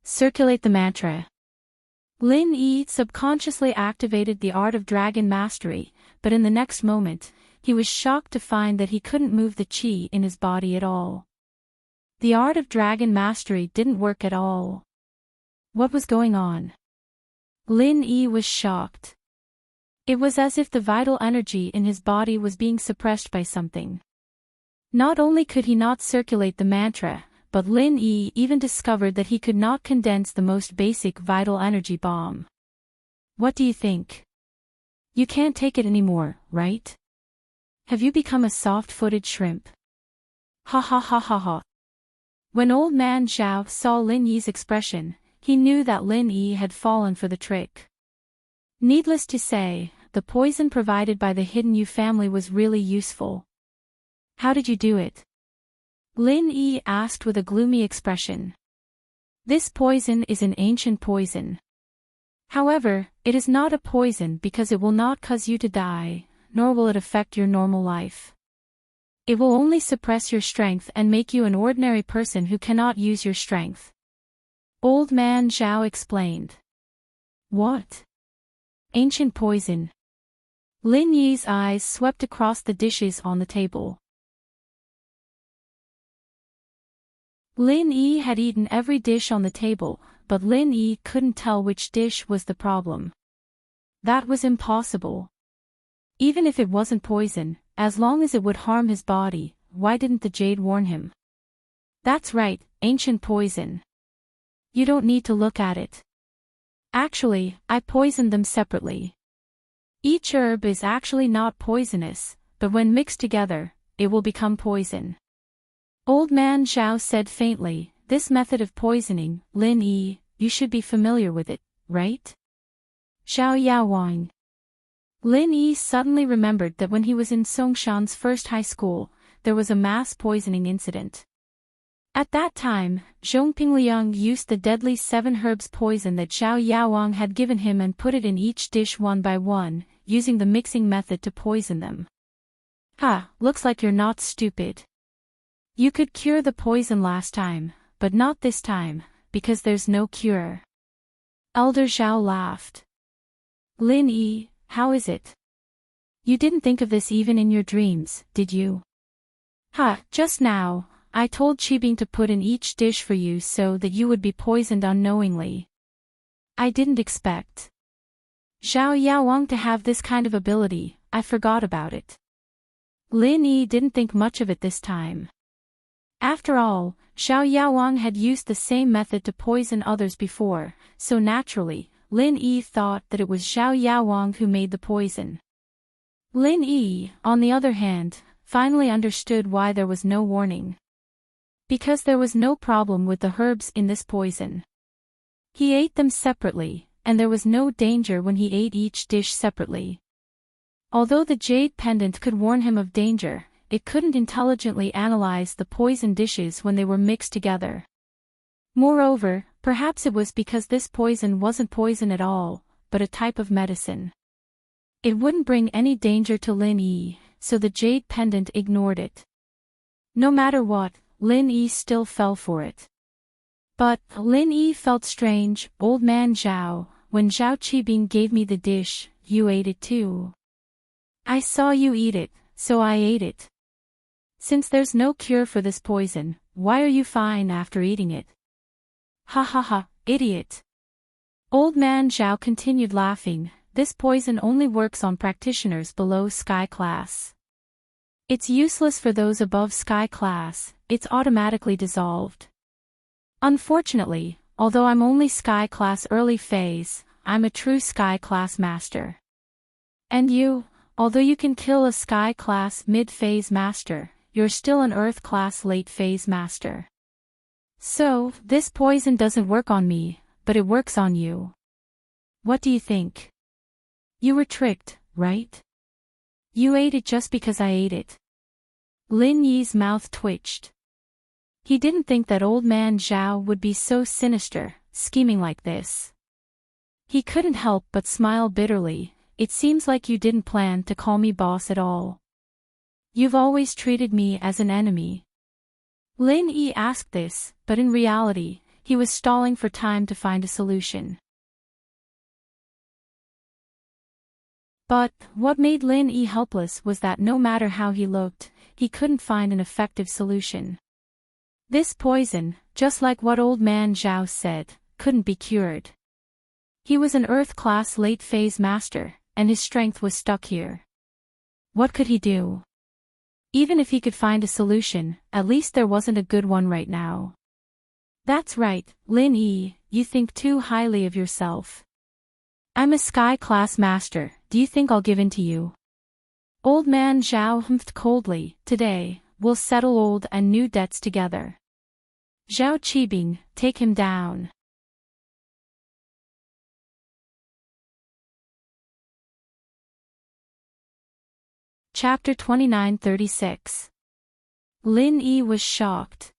Circulate the mantra. Lin Yi subconsciously activated the art of dragon mastery, but in the next moment, he was shocked to find that he couldn't move the qi in his body at all. The art of dragon mastery didn't work at all. What was going on? Lin Yi was shocked. It was as if the vital energy in his body was being suppressed by something. Not only could he not circulate the mantra, but Lin Yi even discovered that he could not condense the most basic vital energy bomb. What do you think? You can't take it anymore, right? Have you become a soft-footed shrimp? Ha ha ha ha ha. When Old Man Zhao saw Lin Yi's expression, he knew that Lin Yi had fallen for the trick. Needless to say, the poison provided by the Hidden Yu family was really useful. How did you do it? Lin Yi asked with a gloomy expression. This poison is an ancient poison. However, it is not a poison because it will not cause you to die, nor will it affect your normal life. It will only suppress your strength and make you an ordinary person who cannot use your strength. Old Man Zhao explained. What? Ancient poison. Lin Yi's eyes swept across the dishes on the table. Lin Yi had eaten every dish on the table, but Lin Yi couldn't tell which dish was the problem. That was impossible. Even if it wasn't poison, as long as it would harm his body, why didn't the jade warn him? That's right, ancient poison. You don't need to look at it. Actually, I poisoned them separately. Each herb is actually not poisonous, but when mixed together, it will become poison. Old Man Zhao said faintly, this method of poisoning, Lin Yi, you should be familiar with it, right? Zhao Yaowang. Lin Yi suddenly remembered that when he was in Songshan's first high school, there was a mass poisoning incident. At that time, Zhongping Liang used the deadly 7 herbs poison that Zhao Yaowang had given him and put it in each dish one by one, using the mixing method to poison them. Ha, looks like you're not stupid. You could cure the poison last time, but not this time, because there's no cure. Elder Zhao laughed. Lin Yi, how is it? You didn't think of this even in your dreams, did you? Ha, just now, I told Qibing to put in each dish for you so that you would be poisoned unknowingly. I didn't expect Zhao Yaowang to have this kind of ability, I forgot about it. Lin Yi didn't think much of it this time. After all, Zhao Yaowang had used the same method to poison others before, so naturally, Lin Yi thought that it was Zhao Yaowang who made the poison. Lin Yi, on the other hand, finally understood why there was no warning. Because there was no problem with the herbs in this poison. He ate them separately, and there was no danger when he ate each dish separately. Although the jade pendant could warn him of danger, it couldn't intelligently analyze the poison dishes when they were mixed together. Moreover, perhaps it was because this poison wasn't poison at all, but a type of medicine. It wouldn't bring any danger to Lin Yi, so the jade pendant ignored it. No matter what, Lin Yi still fell for it. But Lin Yi felt strange. Old man Zhao, when Zhao Qibing gave me the dish, you ate it too. I saw you eat it, so I ate it. Since there's no cure for this poison, why are you fine after eating it? Ha ha ha, idiot. Old man Zhao continued laughing. This poison only works on practitioners below sky class. It's useless for those above sky class, it's automatically dissolved. Unfortunately, although I'm only sky class early phase, I'm a true sky class master. And you, although you can kill a sky class mid-phase master, you're still an earth class late phase master. So, this poison doesn't work on me, but it works on you. What do you think? You were tricked, right? You ate it just because I ate it. Lin Yi's mouth twitched. He didn't think that old man Zhao would be so sinister, scheming like this. He couldn't help but smile bitterly. It seems like you didn't plan to call me boss at all. You've always treated me as an enemy. Lin Yi asked this, but in reality, he was stalling for time to find a solution. But, what made Lin Yi helpless was that no matter how he looked, he couldn't find an effective solution. This poison, just like what old man Zhao said, couldn't be cured. He was an earth-class late-phase master, and his strength was stuck here. What could he do? Even if he could find a solution, at least there wasn't a good one right now. That's right, Lin Yi, you think too highly of yourself. I'm a sky-class master, do you think I'll give in to you? Old man Zhao humphed coldly. Today, we'll settle old and new debts together. Zhao Qibing, take him down. Chapter 29-36. Lin Yi was shocked.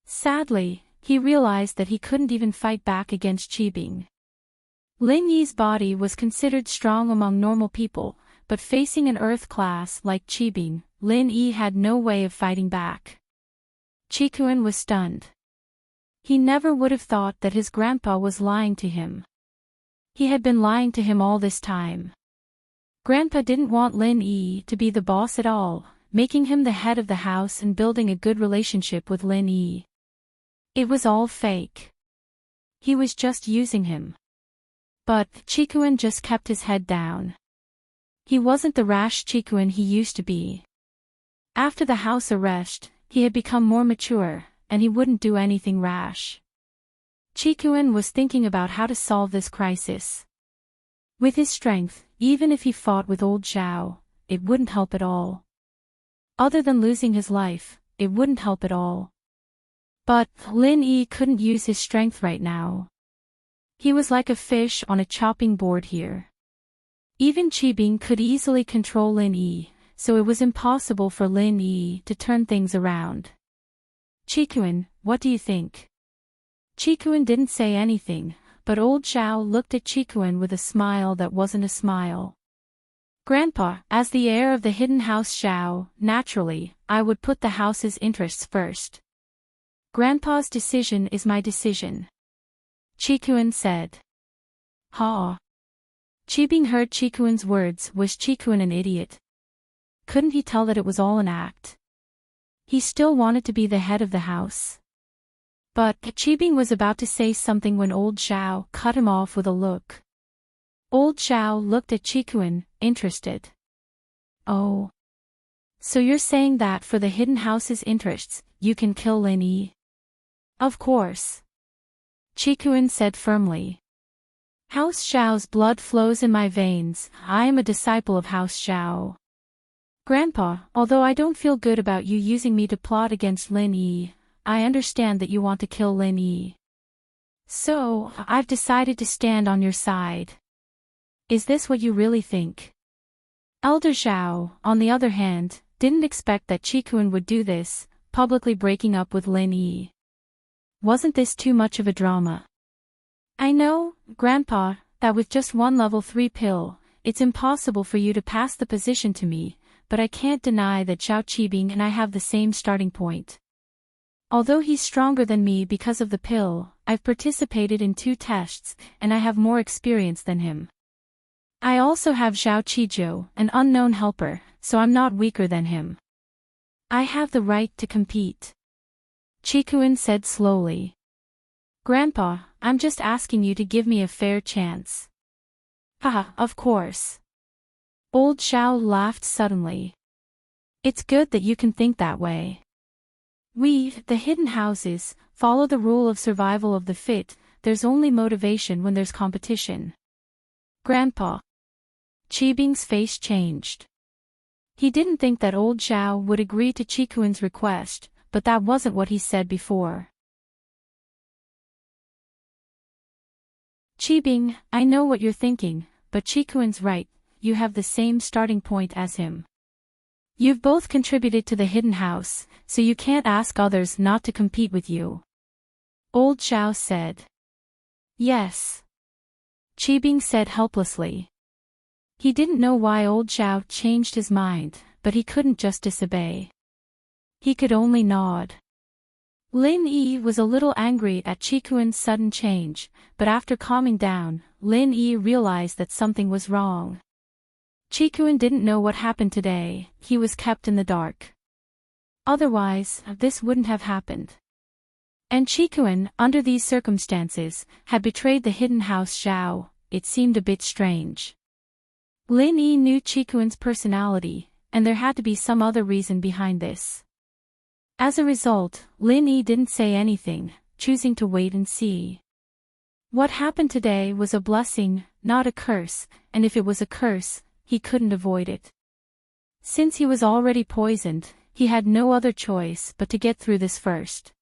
Sadly, he realized that he couldn't even fight back against Qibing. Lin Yi's body was considered strong among normal people, but facing an earth class like Qibing, Lin Yi had no way of fighting back. Qikuan was stunned. He never would have thought that his grandpa was lying to him. He had been lying to him all this time. Grandpa didn't want Lin Yi to be the boss at all, making him the head of the house and building a good relationship with Lin Yi. It was all fake. He was just using him. But Qikuan just kept his head down. He wasn't the rash Qikuan he used to be. After the house arrest, he had become more mature, and he wouldn't do anything rash. Qikuan was thinking about how to solve this crisis. With his strength, even if he fought with old Zhao, it wouldn't help at all. Other than losing his life, it wouldn't help at all. But Lin Yi couldn't use his strength right now. He was like a fish on a chopping board here. Even Qibing could easily control Lin Yi, so it was impossible for Lin Yi to turn things around. Qikuan, what do you think? Qikuan didn't say anything, but old Zhao looked at Qikuan with a smile that wasn't a smile. Grandpa, as the heir of the hidden house Xiao, naturally, I would put the house's interests first. Grandpa's decision is my decision. Qikuan said. Ha. Qibing heard Qikuan's words. Was Qikuan an idiot? Couldn't he tell that it was all an act? He still wanted to be the head of the house. But Qibing was about to say something when old Xiao cut him off with a look. Old Xiao looked at Qikuan, interested. Oh. So you're saying that for the hidden house's interests, you can kill Lin Yi? Of course. Qikuan said firmly. House Xiao's blood flows in my veins. I am a disciple of House Xiao. Grandpa, although I don't feel good about you using me to plot against Lin Yi, I understand that you want to kill Lin Yi. So, I've decided to stand on your side. Is this what you really think? Elder Xiao, on the other hand, didn't expect that Qikuan would do this, publicly breaking up with Lin Yi. Wasn't this too much of a drama? I know, Grandpa, that with just one level 3 pill, it's impossible for you to pass the position to me, but I can't deny that Zhao Qibing and I have the same starting point. Although he's stronger than me because of the pill, I've participated in 2 tests, and I have more experience than him. I also have Zhao Qizhou, an unknown helper, so I'm not weaker than him. I have the right to compete. Qikuan said slowly. Grandpa, I'm just asking you to give me a fair chance. Haha, of course. Old Xiao laughed suddenly. It's good that you can think that way. We, the hidden houses, follow the rule of survival of the fit. There's only motivation when there's competition. Grandpa. Qibing's face changed. He didn't think that old Xiao would agree to Qikuan's request, but that wasn't what he said before. Qibing, I know what you're thinking, but Qikuan's right, you have the same starting point as him. You've both contributed to the hidden house, so you can't ask others not to compete with you. Old Xiao said. Yes. Qibing said helplessly. He didn't know why old Xiao changed his mind, but he couldn't just disobey. He could only nod. Lin Yi was a little angry at Qikuan's sudden change, but after calming down, Lin Yi realized that something was wrong. Qikuan didn't know what happened today, he was kept in the dark. Otherwise, this wouldn't have happened. And Qikuan, under these circumstances, had betrayed the hidden house Xiao. It seemed a bit strange. Lin Yi knew Qikuan's personality, and there had to be some other reason behind this. As a result, Lin Yi didn't say anything, choosing to wait and see. What happened today was a blessing, not a curse, and if it was a curse, he couldn't avoid it. Since he was already poisoned, he had no other choice but to get through this first.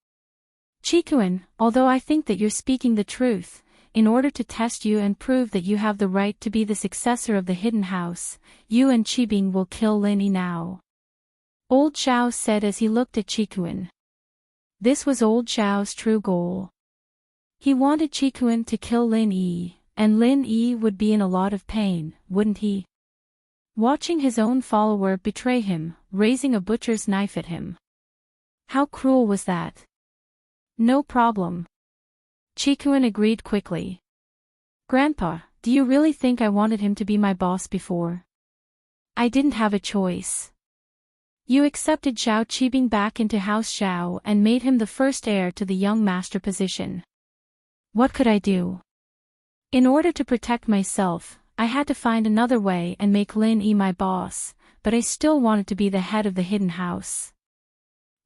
Qikuan, although I think that you're speaking the truth, in order to test you and prove that you have the right to be the successor of the hidden house, you and Qibing will kill Lin Yi now. Old Xiao said as he looked at Qikuan. This was old Xiao's true goal. He wanted Qikuan to kill Lin Yi, and Lin Yi would be in a lot of pain, wouldn't he? Watching his own follower betray him, raising a butcher's knife at him. How cruel was that? No problem. Qikuan agreed quickly. Grandpa, do you really think I wanted him to be my boss before? I didn't have a choice. You accepted Zhao Qibing back into House Xiao and made him the first heir to the young master position. What could I do? In order to protect myself, I had to find another way and make Lin Yi my boss, but I still wanted to be the head of the hidden house.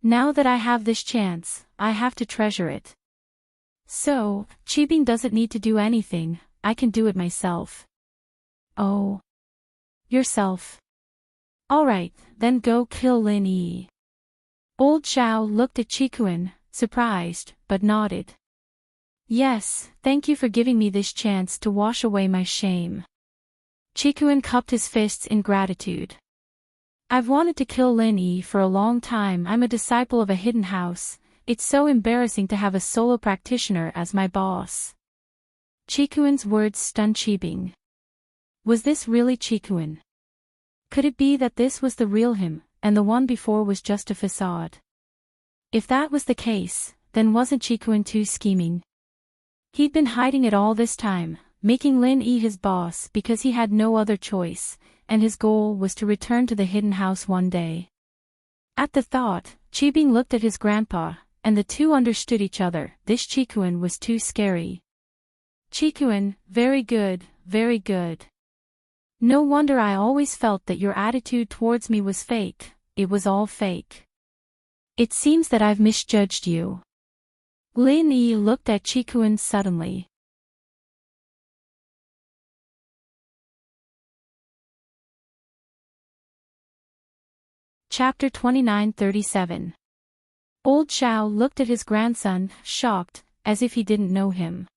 Now that I have this chance, I have to treasure it. So, Qibing doesn't need to do anything, I can do it myself. Oh. Yourself. Alright, then go kill Lin Yi. Old Xiao looked at Qikuan, surprised, but nodded. Yes, thank you for giving me this chance to wash away my shame. Qikuan cupped his fists in gratitude. I've wanted to kill Lin Yi for a long time. I'm a disciple of a hidden house. It's so embarrassing to have a solo practitioner as my boss. Qikuan's words stunned Qibing. Was this really Qikuan? Could it be that this was the real him, and the one before was just a facade? If that was the case, then wasn't Chikuin too scheming? He'd been hiding it all this time, making Lin Yi his boss because he had no other choice, and his goal was to return to the hidden house one day. At the thought, Chibing looked at his grandpa, and the two understood each other. This Chikuin was too scary. Chikuin, very good, very good. No wonder I always felt that your attitude towards me was fake. It was all fake. It seems that I've misjudged you. Lin Yi looked at Chikuin suddenly. Chapter 29:37. Old Xiao looked at his grandson, shocked, as if he didn't know him.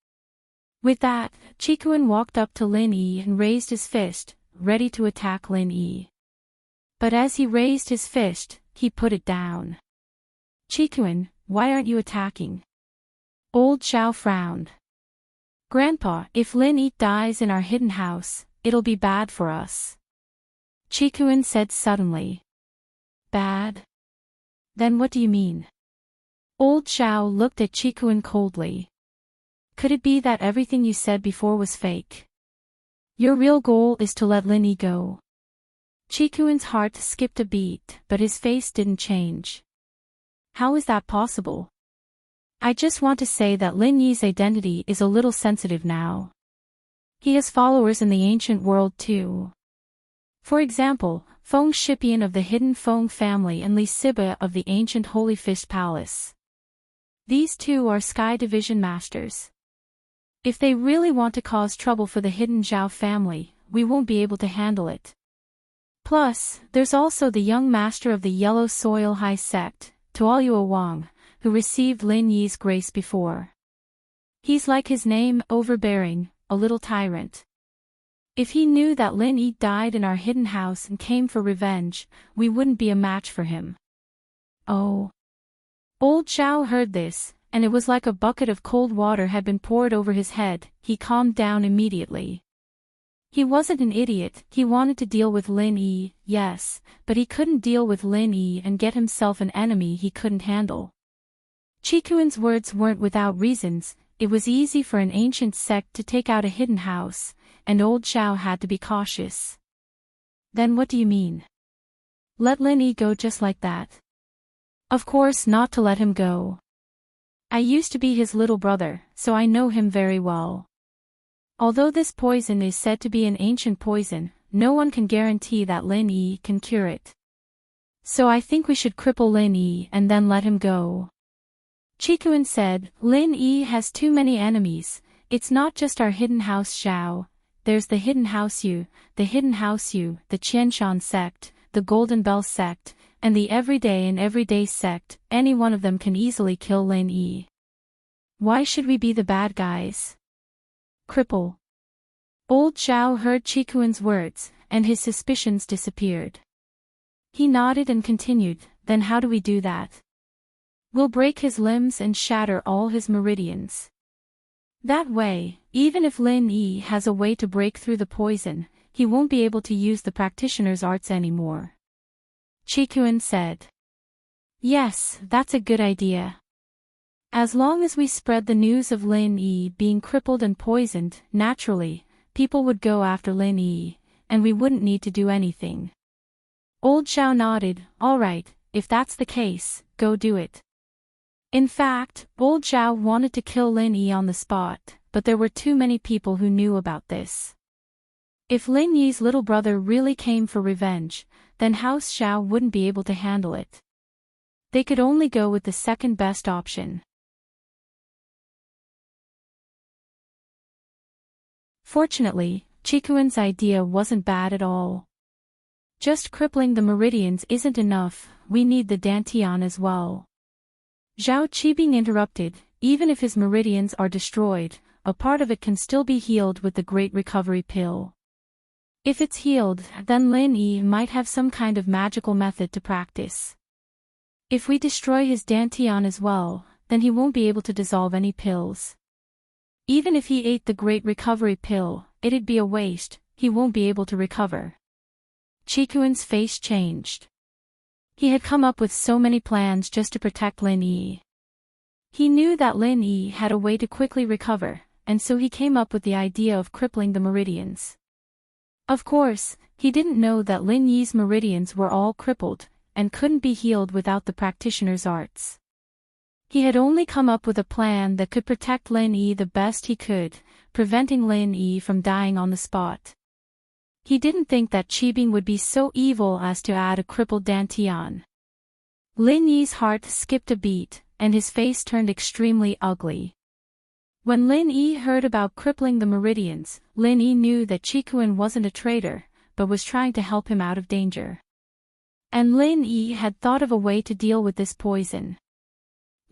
With that, Chikuin walked up to Lin Yi and raised his fist, ready to attack Lin Yi. But as he raised his fist, he put it down. Chikuin, why aren't you attacking? Old Xiao frowned. Grandpa, if Lin Yi dies in our hidden house, it'll be bad for us. Chikuin said suddenly. Bad? Then what do you mean? Old Xiao looked at Chikuin coldly. Could it be that everything you said before was fake? Your real goal is to let Lin Yi go. Chikuin's heart skipped a beat, but his face didn't change. How is that possible? I just want to say that Lin Yi's identity is a little sensitive now. He has followers in the ancient world too. For example, Feng Shipian of the hidden Feng family and Li Siba of the ancient Holy Fist Palace. These two are Sky Division masters. If they really want to cause trouble for the hidden Zhao family, we won't be able to handle it. Plus, there's also the young master of the Yellow Soil High Sect, Tuoyuo Wang, who received Lin Yi's grace before. He's like his name, overbearing, a little tyrant. If he knew that Lin Yi died in our hidden house and came for revenge, we wouldn't be a match for him. Oh. Old Xiao heard this, and it was like a bucket of cold water had been poured over his head. He calmed down immediately. He wasn't an idiot, he wanted to deal with Lin Yi, yes, but he couldn't deal with Lin Yi and get himself an enemy he couldn't handle. Chikuin's words weren't without reasons. It was easy for an ancient sect to take out a hidden house, and old Xiao had to be cautious. Then what do you mean? Let Lin Yi go just like that? Of course not to let him go. I used to be his little brother, so I know him very well. Although this poison is said to be an ancient poison, no one can guarantee that Lin Yi can cure it. So I think we should cripple Lin Yi and then let him go. Chikuin said, Lin Yi has too many enemies. It's not just our hidden house Xiao. There's the hidden house Yu, the Qianshan sect, the Golden Bell sect, and the everyday sect. Any one of them can easily kill Lin Yi. Why should we be the bad guys? Cripple. Old Xiao heard Chikuin's words, and his suspicions disappeared. He nodded and continued, then how do we do that? We'll break his limbs and shatter all his meridians. That way, even if Lin Yi has a way to break through the poison, he won't be able to use the practitioner's arts anymore. Chikuin said. Yes, that's a good idea. As long as we spread the news of Lin Yi being crippled and poisoned, naturally, people would go after Lin Yi, and we wouldn't need to do anything. Old Xiao nodded, all right, if that's the case, go do it. In fact, Old Xiao wanted to kill Lin Yi on the spot, but there were too many people who knew about this. If Lin Yi's little brother really came for revenge, then House Xiao wouldn't be able to handle it. They could only go with the second best option. Fortunately, Chikuin's idea wasn't bad at all. Just crippling the meridians isn't enough, we need the Dantian as well. Zhao Qibing interrupted, even if his meridians are destroyed, a part of it can still be healed with the Great Recovery Pill. If it's healed, then Lin Yi might have some kind of magical method to practice. If we destroy his Dantian as well, then he won't be able to dissolve any pills. Even if he ate the Great Recovery Pill, it'd be a waste, he won't be able to recover. Chikuan's face changed. He had come up with so many plans just to protect Lin Yi. He knew that Lin Yi had a way to quickly recover, and so he came up with the idea of crippling the meridians. Of course, he didn't know that Lin Yi's meridians were all crippled, and couldn't be healed without the practitioner's arts. He had only come up with a plan that could protect Lin Yi the best he could, preventing Lin Yi from dying on the spot. He didn't think that Qibing would be so evil as to add a crippled Dantian. Lin Yi's heart skipped a beat, and his face turned extremely ugly. When Lin Yi heard about crippling the meridians, Lin Yi knew that Chikuan wasn't a traitor, but was trying to help him out of danger. And Lin Yi had thought of a way to deal with this poison.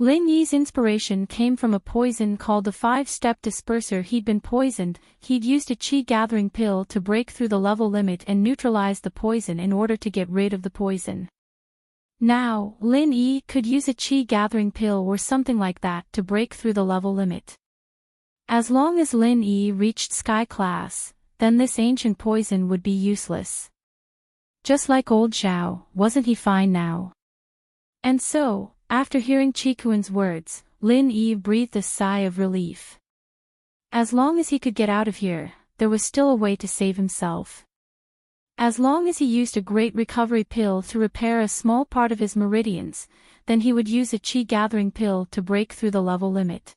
Lin Yi's inspiration came from a poison called the 5-step disperser. He'd been poisoned, he'd used a chi-gathering pill to break through the level limit and neutralize the poison in order to get rid of the poison. Now, Lin Yi could use a chi-gathering pill or something like that to break through the level limit. As long as Lin Yi reached Sky Class, then this ancient poison would be useless. Just like old Zhao, wasn't he fine now? And so, after hearing Chikuan's words, Lin Yi breathed a sigh of relief. As long as he could get out of here, there was still a way to save himself. As long as he used a great recovery pill to repair a small part of his meridians, then he would use a chi-gathering pill to break through the level limit.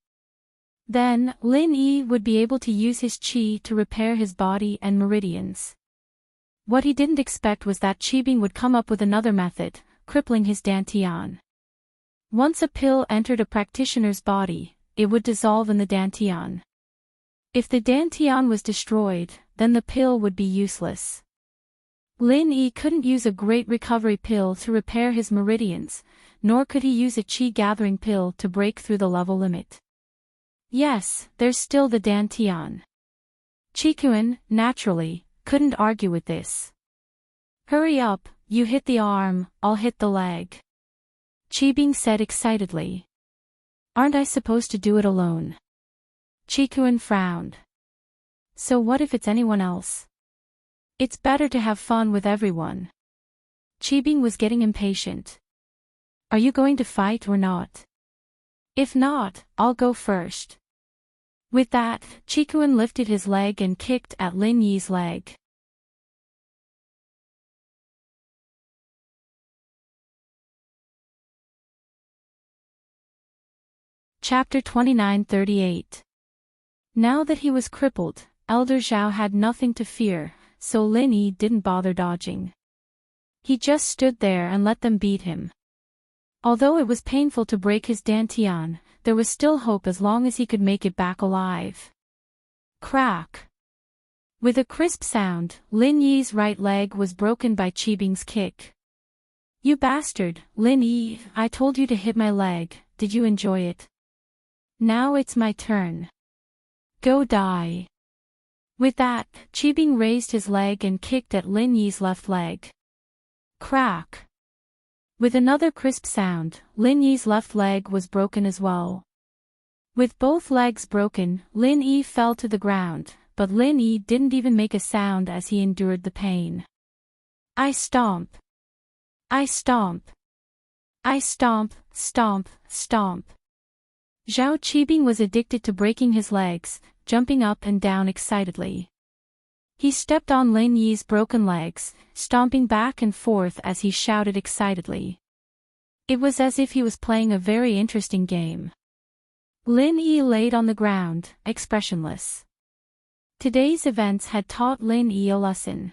Then, Lin Yi would be able to use his chi to repair his body and meridians. What he didn't expect was that Qibing would come up with another method, crippling his Dantian. Once a pill entered a practitioner's body, it would dissolve in the Dantian. If the Dantian was destroyed, then the pill would be useless. Lin Yi couldn't use a great recovery pill to repair his meridians, nor could he use a chi-gathering pill to break through the level limit. Yes, there's still the Dantian. Chikuan, naturally, couldn't argue with this. Hurry up, you hit the arm, I'll hit the leg. Qibing said excitedly. Aren't I supposed to do it alone? Chikuan frowned. So what if it's anyone else? It's better to have fun with everyone. Qibing was getting impatient. Are you going to fight or not? If not, I'll go first. With that, Chikuan lifted his leg and kicked at Lin Yi's leg. Chapter 29:38. Now that he was crippled, Elder Zhao had nothing to fear, so Lin Yi didn't bother dodging. He just stood there and let them beat him. Although it was painful to break his Dantian, there was still hope as long as he could make it back alive. Crack! With a crisp sound, Lin Yi's right leg was broken by Qibing's kick. You bastard, Lin Yi, I told you to hit my leg, did you enjoy it? Now it's my turn. Go die. With that, Qibing raised his leg and kicked at Lin Yi's left leg. Crack! With another crisp sound, Lin Yi's left leg was broken as well. With both legs broken, Lin Yi fell to the ground, but Lin Yi didn't even make a sound as he endured the pain. I stomp. I stomp. I stomp, stomp, stomp. Zhao Qibing was addicted to breaking his legs, jumping up and down excitedly. He stepped on Lin Yi's broken legs, stomping back and forth as he shouted excitedly. It was as if he was playing a very interesting game. Lin Yi laid on the ground, expressionless. Today's events had taught Lin Yi a lesson.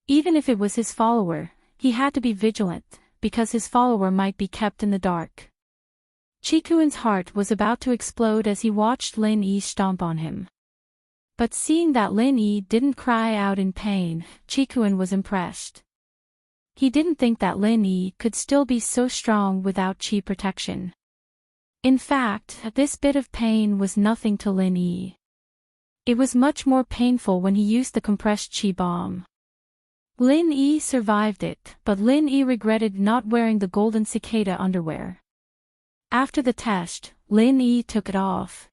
Even if it was his follower, he had to be vigilant, because his follower might be kept in the dark. Chikuan's heart was about to explode as he watched Lin Yi stomp on him. But seeing that Lin Yi didn't cry out in pain, Chikuan was impressed. He didn't think that Lin Yi could still be so strong without chi protection. In fact, this bit of pain was nothing to Lin Yi. It was much more painful when he used the compressed chi bomb. Lin Yi survived it, but Lin Yi regretted not wearing the golden cicada underwear. After the test, Lin Yi took it off.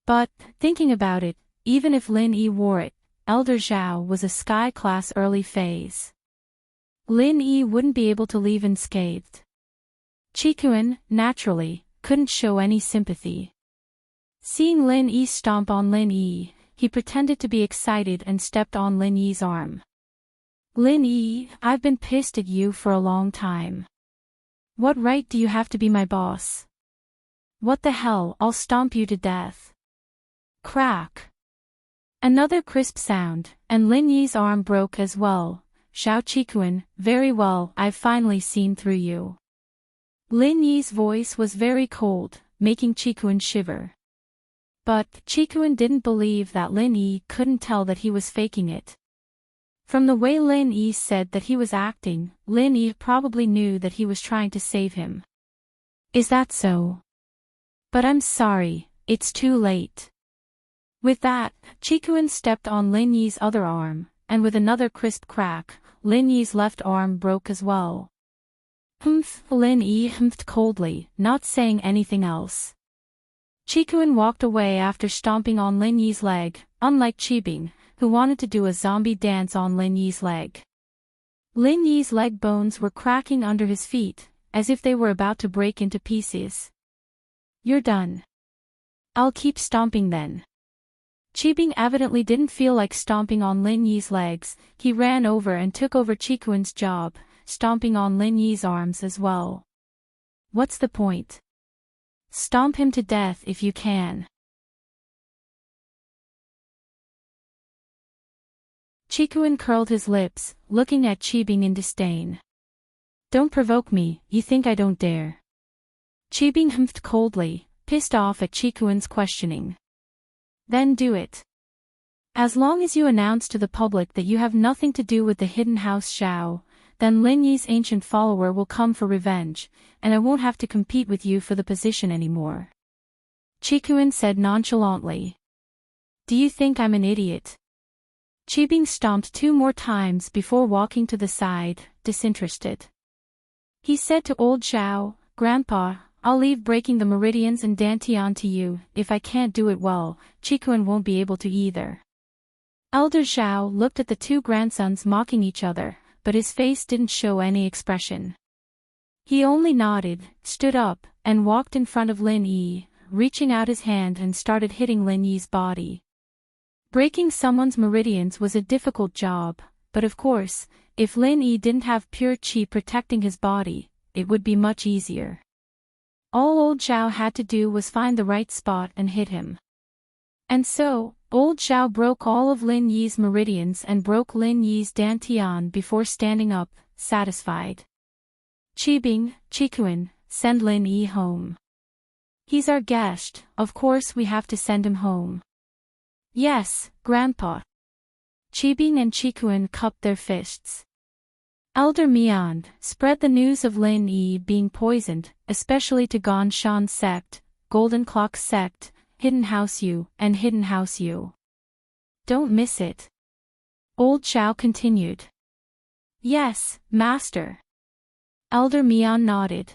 But, thinking about it, even if Lin Yi wore it, Elder Zhao was a sky class early phase. Lin Yi wouldn't be able to leave unscathed. Chikuin, naturally, couldn't show any sympathy. Seeing Lin Yi stomp on Lin Yi, he pretended to be excited and stepped on Lin Yi's arm. Lin Yi, I've been pissed at you for a long time. What right do you have to be my boss? What the hell, I'll stomp you to death. Crack. Another crisp sound, and Lin Yi's arm broke as well. Xiao Chikuin, very well, I've finally seen through you. Lin Yi's voice was very cold, making Chikuin shiver. But Chikuin didn't believe that Lin Yi couldn't tell that he was faking it. From the way Lin Yi said that he was acting, Lin Yi probably knew that he was trying to save him. Is that so? But I'm sorry, it's too late. With that, Chikuin stepped on Lin Yi's other arm, and with another crisp crack, Lin Yi's left arm broke as well. Lin Yi humphed coldly, not saying anything else. Chikuin walked away after stomping on Lin Yi's leg, unlike Chibing, who wanted to do a zombie dance on Lin Yi's leg. Lin Yi's leg bones were cracking under his feet, as if they were about to break into pieces. You're done. I'll keep stomping then. Chibing evidently didn't feel like stomping on Lin Yi's legs. He ran over and took over Chikuin's job, stomping on Lin Yi's arms as well. What's the point? Stomp him to death if you can. Chikuin curled his lips, looking at Chibing in disdain. Don't provoke me, you think I don't dare. Chibing humphed coldly, pissed off at Chikuin's questioning. Then do it. As long as you announce to the public that you have nothing to do with the hidden house Xiao, then Lin Yi's ancient follower will come for revenge, and I won't have to compete with you for the position anymore. Chikuin said nonchalantly. Do you think I'm an idiot? Chibing stomped 2 more times before walking to the side, disinterested. He said to old Xiao, Grandpa, I'll leave breaking the meridians and Dantian to you. If I can't do it well, Chikuin won't be able to either. Elder Xiao looked at the 2 grandsons mocking each other, but his face didn't show any expression. He only nodded, stood up, and walked in front of Lin Yi, reaching out his hand and started hitting Lin Yi's body. Breaking someone's meridians was a difficult job, but of course, if Lin Yi didn't have pure qi protecting his body, it would be much easier. All old Xiao had to do was find the right spot and hit him. And so, old Xiao broke all of Lin Yi's meridians and broke Lin Yi's dantian before standing up, satisfied. Chibing, Chikuin, send Lin Yi home. He's our guest, of course we have to send him home. Yes, Grandpa. Chibing and Chikuin cupped their fists. Elder Mian spread the news of Lin Yi being poisoned, especially to Gonshan sect, Golden Clock sect, Hidden House U, and Hidden House U. Don't miss it. Old Xiao continued. Yes, Master. Elder Mian nodded.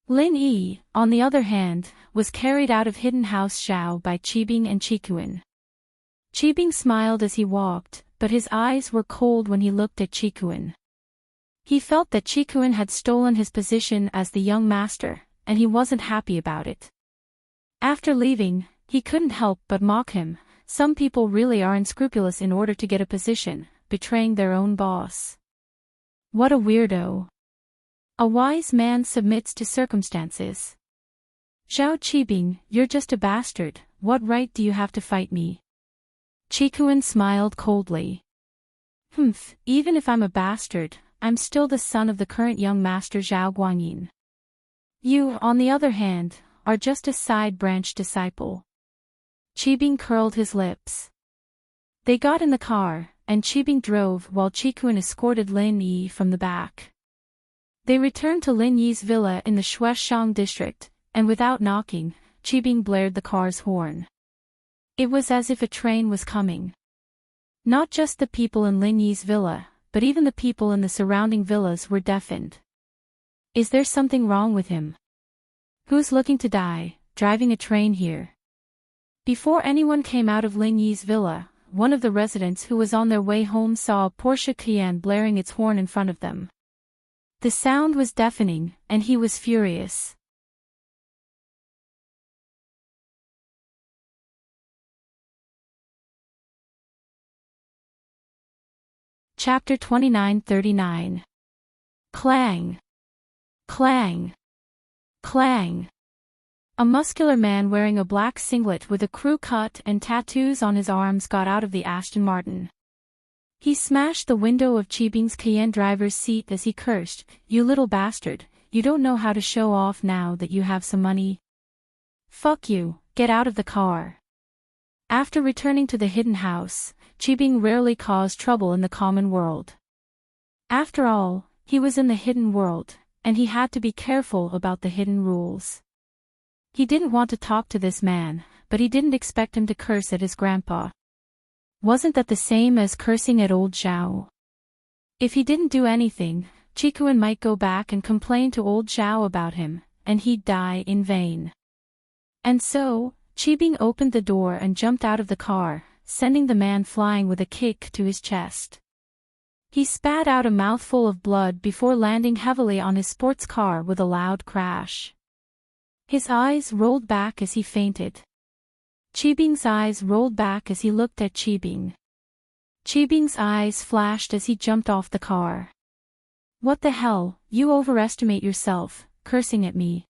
Lin Yi, on the other hand, was carried out of Hidden House Xiao by Chibing and Chikuin. Chibing smiled as he walked, but his eyes were cold when he looked at Chikuin. He felt that Chikuin had stolen his position as the young master, and he wasn't happy about it. After leaving, he couldn't help but mock him. Some people really are unscrupulous in order to get a position, betraying their own boss. What a weirdo. A wise man submits to circumstances. Zhao Chibing, you're just a bastard, what right do you have to fight me? Chikuin smiled coldly. Even if I'm a bastard, I'm still the son of the current young master Zhao Guanyin. You, on the other hand, are just a side branch disciple. Chibing curled his lips. They got in the car, and Chibing drove while Chikuin escorted Lin Yi from the back. They returned to Lin Yi's villa in the Shueshang district, and without knocking, Chibing blared the car's horn. It was as if a train was coming. Not just the people in Lin Yi's villa, but even the people in the surrounding villas were deafened. Is there something wrong with him? Who's looking to die, driving a train here? Before anyone came out of Lin Yi's villa, one of the residents who was on their way home saw a Porsche Cayenne blaring its horn in front of them. The sound was deafening, and he was furious. Chapter 29:39. Clang! Clang! Clang! A muscular man wearing a black singlet with a crew cut and tattoos on his arms got out of the Aston Martin. He smashed the window of Chibing's Cayenne driver's seat as he cursed, "You little bastard, you don't know how to show off now that you have some money? Fuck you, get out of the car." After returning to the hidden house, Chibing rarely caused trouble in the common world. After all, he was in the hidden world, and he had to be careful about the hidden rules. He didn't want to talk to this man, but he didn't expect him to curse at his grandpa. Wasn't that the same as cursing at old Zhao? If he didn't do anything, Chikuin might go back and complain to old Zhao about him, and he'd die in vain. And so, Chibing opened the door and jumped out of the car, sending the man flying with a kick to his chest. He spat out a mouthful of blood before landing heavily on his sports car with a loud crash. His eyes rolled back as he fainted. Chibing's eyes rolled back as he looked at Chibing. Chibing's eyes flashed as he jumped off the car. "What the hell, you overestimate yourself, cursing at me.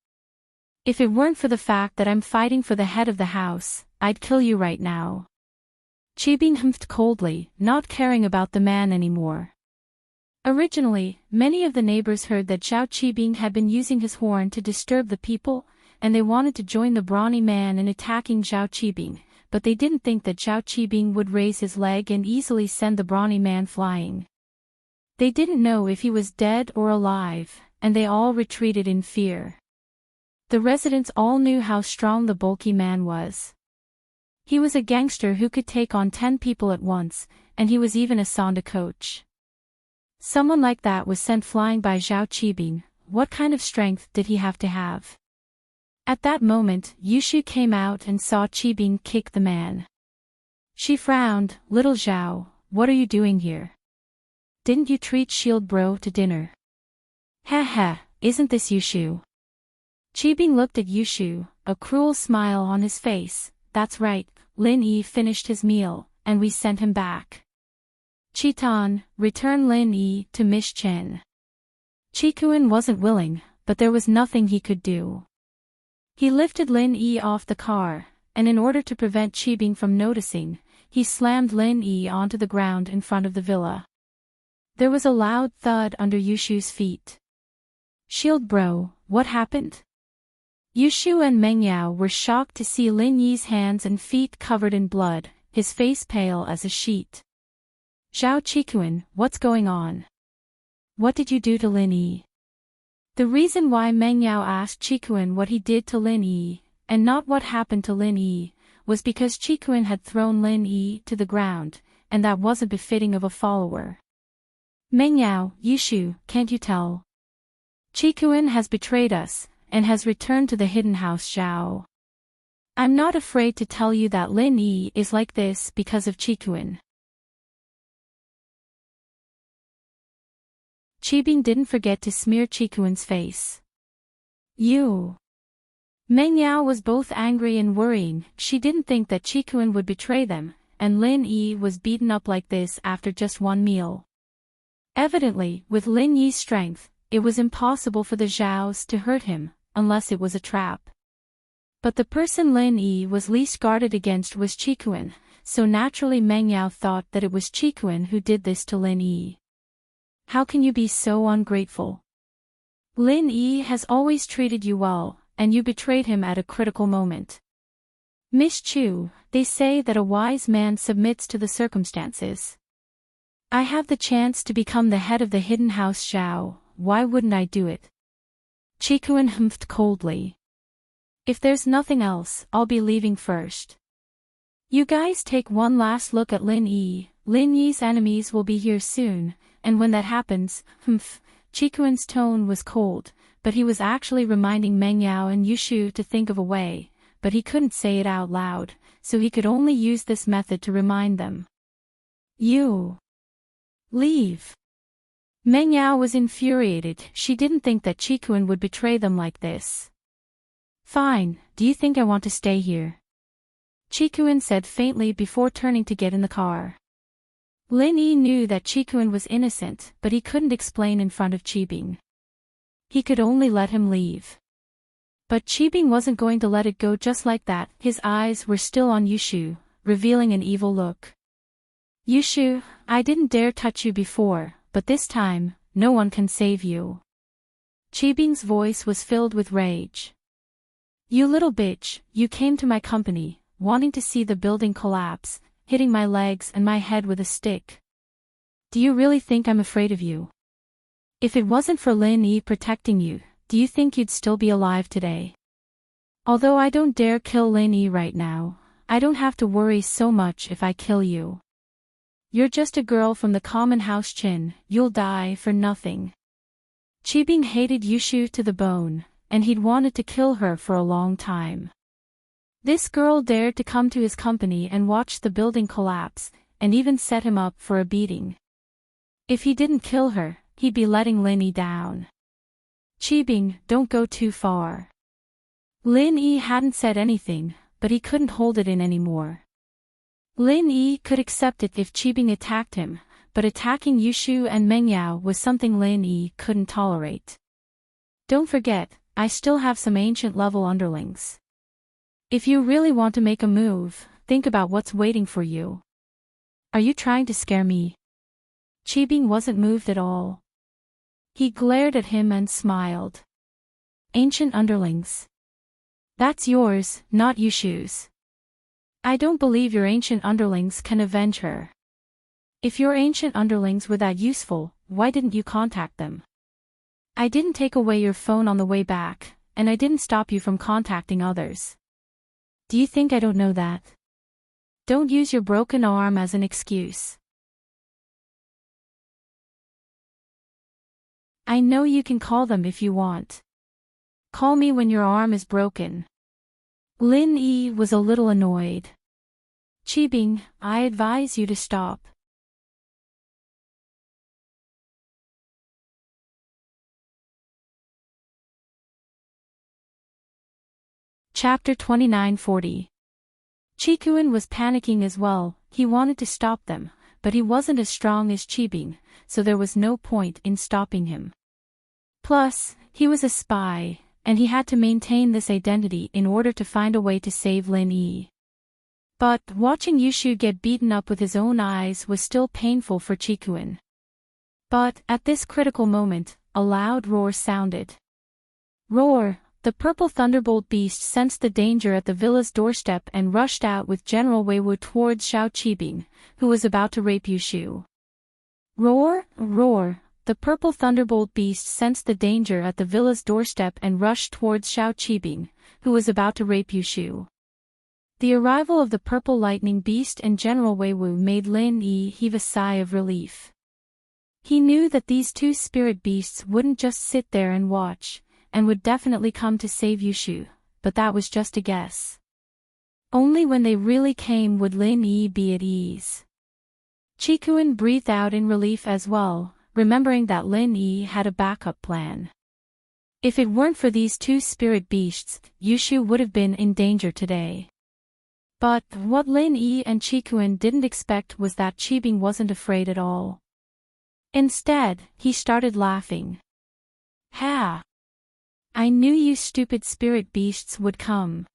If it weren't for the fact that I'm fighting for the head of the house, I'd kill you right now." Chibing humphed coldly, not caring about the man anymore. Originally, many of the neighbors heard that Zhao Chibing had been using his horn to disturb the people, and they wanted to join the brawny man in attacking Zhao Chibing, but they didn't think that Zhao Chibing would raise his leg and easily send the brawny man flying. They didn't know if he was dead or alive, and they all retreated in fear. The residents all knew how strong the bulky man was. He was a gangster who could take on 10 people at once, and he was even a Sonda coach. Someone like that was sent flying by Zhao Chibing. What kind of strength did he have to have? At that moment, Yushu came out and saw Chibing kick the man. She frowned. "Little Zhao, what are you doing here? Didn't you treat Shield Bro to dinner?" "Heh, isn't this Yushu?" Chibing looked at Yushu, a cruel smile on his face. "That's right, Lin Yi finished his meal, and we sent him back. Chiton, return Lin Yi to Miss Chen." Chikuin wasn't willing, but there was nothing he could do. He lifted Lin Yi off the car, and in order to prevent Chibing from noticing, he slammed Lin Yi onto the ground in front of the villa. There was a loud thud under Yushu's feet. "Shield Bro, what happened?" Yushu and Mengyao were shocked to see Lin Yi's hands and feet covered in blood, his face pale as a sheet. "Zhao Chikuin, what's going on? What did you do to Lin Yi?" The reason why Mengyao asked Chikuin what he did to Lin Yi, and not what happened to Lin Yi, was because Chikuin had thrown Lin Yi to the ground, and that wasn't befitting of a follower. "Mengyao, Yushu, can't you tell? Chikuin has betrayed us, and has returned to the hidden house Zhao. I'm not afraid to tell you that Lin Yi is like this because of Chikuin." Chibing didn't forget to smear Chikuin's face. "You." Mengyao was both angry and worrying. She didn't think that Chikuin would betray them, and Lin Yi was beaten up like this after just one meal. Evidently, with Lin Yi's strength, it was impossible for the Zhaos to hurt him, unless it was a trap. But the person Lin Yi was least guarded against was Chikuin, so naturally Mengyao thought that it was Chikuin who did this to Lin Yi. "How can you be so ungrateful? Lin Yi has always treated you well, and you betrayed him at a critical moment. Miss Chu, they say that a wise man submits to the circumstances. I have the chance to become the head of the hidden house Zhao, why wouldn't I do it?" Chikuin humphed coldly. "If there's nothing else, I'll be leaving first. You guys take one last look at Lin Yi. Lin Yi's enemies will be here soon, and when that happens, Chikuin's tone was cold, but he was actually reminding Mengyao and Yushu to think of a way, but he couldn't say it out loud, so he could only use this method to remind them. You. Leave. Meng Yao was infuriated. She didn't think that Chikuan would betray them like this. Fine, do you think I want to stay here? Chikuan said faintly before turning to get in the car. Lin Yi knew that Chikuan was innocent, but he couldn't explain in front of Qibing. He could only let him leave. But Qibing wasn't going to let it go just like that. His eyes were still on Yushu, revealing an evil look. Yushu, I didn't dare touch you before, but this time, no one can save you. Qibing's voice was filled with rage. You little bitch, you came to my company, wanting to see the building collapse, hitting my legs and my head with a stick. Do you really think I'm afraid of you? If it wasn't for Lin Yi protecting you, do you think you'd still be alive today? Although I don't dare kill Lin Yi right now, I don't have to worry so much if I kill you. You're just a girl from the common house Qin, you'll die for nothing. Qibing hated Yushu to the bone, and he'd wanted to kill her for a long time. This girl dared to come to his company and watch the building collapse, and even set him up for a beating. If he didn't kill her, he'd be letting Lin Yi down. Qibing, don't go too far. Lin Yi hadn't said anything, but he couldn't hold it in anymore. Lin Yi could accept it if Qibing attacked him, but attacking Yushu and Meng Yao was something Lin Yi couldn't tolerate. Don't forget, I still have some ancient level underlings. If you really want to make a move, think about what's waiting for you. Are you trying to scare me? Qibing wasn't moved at all. He glared at him and smiled. Ancient underlings. That's yours, not Yushu's. I don't believe your ancient underlings can avenge her. If your ancient underlings were that useful, why didn't you contact them? I didn't take away your phone on the way back, and I didn't stop you from contacting others. Do you think I don't know that? Don't use your broken arm as an excuse. I know you can call them if you want. Call me when your arm is broken. Lin Yi was a little annoyed. Qibing, I advise you to stop. Chapter 2940. Chikuan was panicking as well. He wanted to stop them, but he wasn't as strong as Qibing, so there was no point in stopping him. Plus, he was a spy, and he had to maintain this identity in order to find a way to save Lin Yi. But watching Yushu get beaten up with his own eyes was still painful for Chikuan. But at this critical moment, a loud roar sounded. Roar! The purple thunderbolt beast sensed the danger at the villa's doorstep and rushed out with General Weiwu towards Xiao Qibing, who was about to rape Yushu. Roar! Roar! The purple thunderbolt beast sensed the danger at the villa's doorstep and rushed towards Xiao Qibing, who was about to rape Yushu. The arrival of the purple lightning beast and General Weiwu made Lin Yi heave a sigh of relief. He knew that these two spirit beasts wouldn't just sit there and watch, and would definitely come to save Yushu, but that was just a guess. Only when they really came would Lin Yi be at ease. Chikuan breathed out in relief as well, remembering that Lin Yi had a backup plan. If it weren't for these two spirit beasts, Yushu would have been in danger today. But what Lin Yi and Chikuan didn't expect was that Qibing wasn't afraid at all. Instead, he started laughing. Ha! I knew you stupid spirit beasts would come.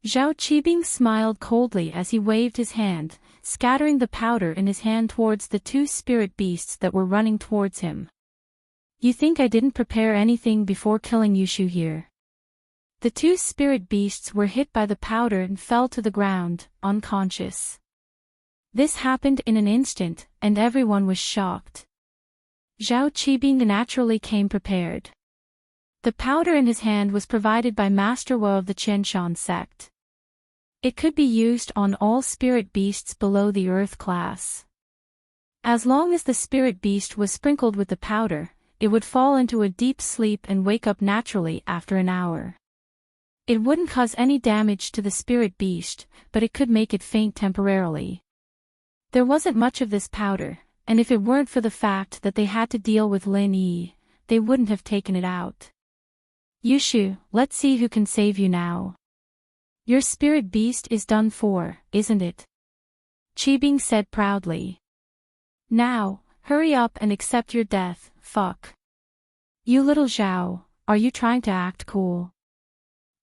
Zhao Qibing smiled coldly as he waved his hand, scattering the powder in his hand towards the two spirit beasts that were running towards him. You think I didn't prepare anything before killing Yushu here? The two spirit beasts were hit by the powder and fell to the ground, unconscious. This happened in an instant, and everyone was shocked. Zhao Qibing naturally came prepared. The powder in his hand was provided by Master Wu of the Qianshan sect. It could be used on all spirit beasts below the earth class. As long as the spirit beast was sprinkled with the powder, it would fall into a deep sleep and wake up naturally after an hour. It wouldn't cause any damage to the spirit beast, but it could make it faint temporarily. There wasn't much of this powder, and if it weren't for the fact that they had to deal with Lin Yi, they wouldn't have taken it out. Yushu, let's see who can save you now. Your spirit beast is done for, isn't it? Qibing said proudly. Now, hurry up and accept your death, fuck. You little Zhao, are you trying to act cool?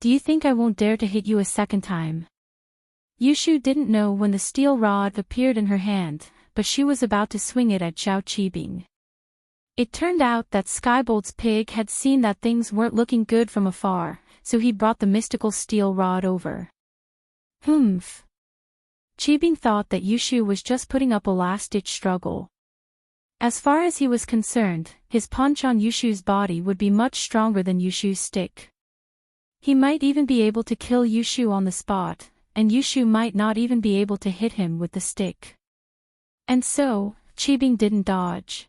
Do you think I won't dare to hit you a second time? Yushu didn't know when the steel rod appeared in her hand, but she was about to swing it at Zhao Qibing. It turned out that Skybolt's pig had seen that things weren't looking good from afar, so he brought the mystical steel rod over. Humph. Qibing thought that Yushu was just putting up a last-ditch struggle. As far as he was concerned, his punch on Yushu's body would be much stronger than Yushu's stick. He might even be able to kill Yushu on the spot, and Yushu might not even be able to hit him with the stick. And so, Qibing didn't dodge.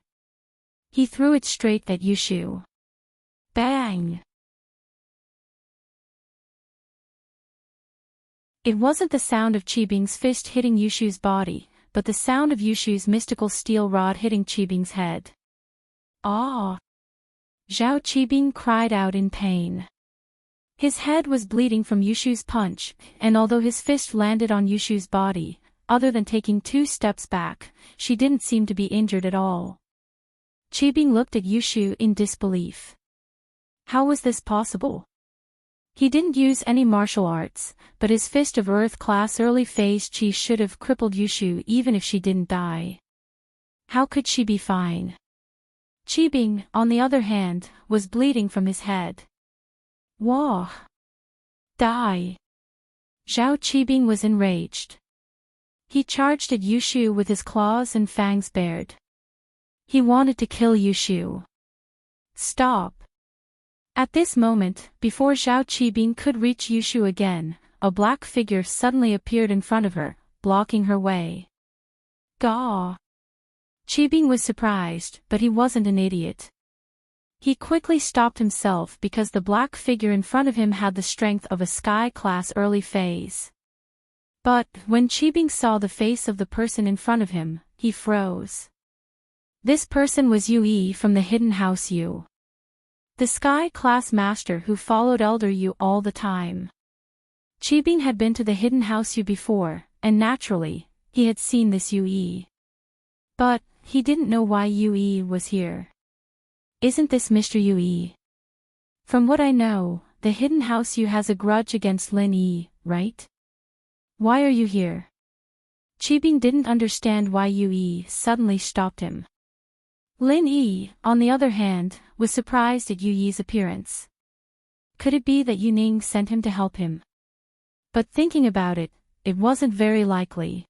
He threw it straight at Yushu. Bang! It wasn't the sound of Qibing's fist hitting Yushu's body, but the sound of Yushu's mystical steel rod hitting Qibing's head. Ah! Zhao Qibing cried out in pain. His head was bleeding from Yushu's punch, and although his fist landed on Yushu's body, other than taking 2 steps back, she didn't seem to be injured at all. Qibing looked at Yushu in disbelief. How was this possible? He didn't use any martial arts, but his fist of Earth-class early phase chi should have crippled Yushu even if she didn't die. How could she be fine? Qibing, on the other hand, was bleeding from his head. Wah! Die! Zhao Qibing was enraged. He charged at Yushu with his claws and fangs bared. He wanted to kill Yushu. Stop! At this moment, before Zhao Qibing could reach Yushu again, a black figure suddenly appeared in front of her, blocking her way. Gah! Qibing was surprised, but he wasn't an idiot. He quickly stopped himself because the black figure in front of him had the strength of a sky-class early phase. But, when Qibing saw the face of the person in front of him, he froze. This person was Yue from the Hidden House Yu. The sky-class master who followed Elder Yu all the time. Qibing had been to the Hidden House Yu before, and naturally, he had seen this Yue. But, he didn't know why Yue was here. Isn't this Mr. Yue? From what I know, the Hidden House Yu has a grudge against Lin Yi, right? Why are you here? Qibing didn't understand why Yue suddenly stopped him. Lin Yi, on the other hand, was surprised at Yue's appearance. Could it be that Yuning sent him to help him? But thinking about it, it wasn't very likely.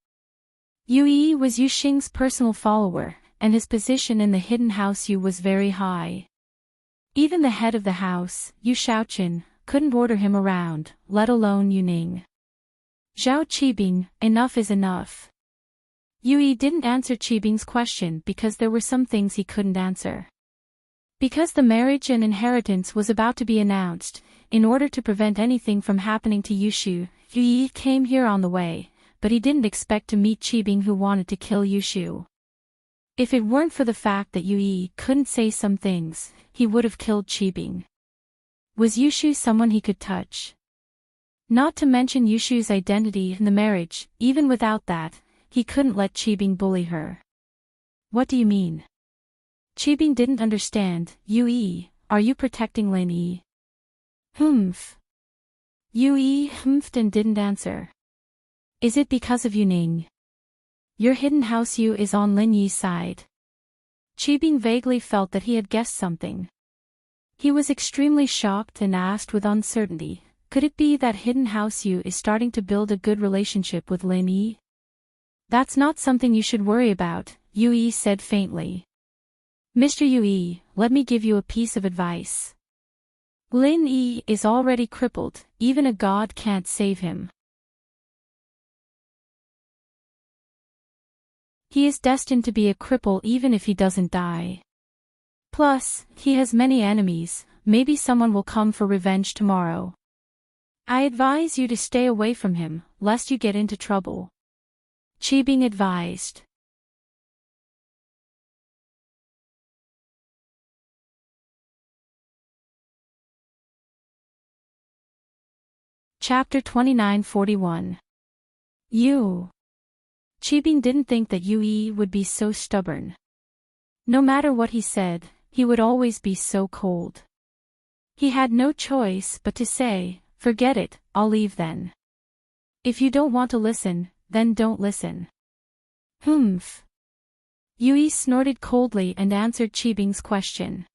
Yue was Yu Xing's personal follower, and his position in the Hidden House Yu was very high. Even the head of the house, Yu Shaoqin, couldn't order him around, let alone Yuning. Zhao Qibing, enough is enough. Yue didn't answer Qibing's question because there were some things he couldn't answer. Because the marriage and inheritance was about to be announced, in order to prevent anything from happening to Yushu, Yue came here on the way, but he didn't expect to meet Qibing who wanted to kill Yushu. If it weren't for the fact that Yue couldn't say some things, he would have killed Qibing. Was Yushu someone he could touch? Not to mention Yushu's identity in the marriage, even without that, he couldn't let Qibing bully her. What do you mean? Qibing didn't understand. Yue, are you protecting Lin Yi? Humph. Yue humphed and didn't answer. Is it because of Yuning? Your Hidden House Yu is on Lin Yi's side. Qibing vaguely felt that he had guessed something. He was extremely shocked and asked with uncertainty, could it be that Hidden House Yu is starting to build a good relationship with Lin Yi? That's not something you should worry about, Yue said faintly. Mr. Yue, let me give you a piece of advice. Lin Yi is already crippled, even a god can't save him. He is destined to be a cripple even if he doesn't die. Plus, he has many enemies, maybe someone will come for revenge tomorrow. I advise you to stay away from him, lest you get into trouble. Qibing advised. Chapter 2941. Yu. Qibing didn't think that Yue would be so stubborn. No matter what he said, he would always be so cold. He had no choice but to say, "Forget it, I'll leave then. If you don't want to listen, then don't listen." Humph. Yue snorted coldly and answered Qibing's question.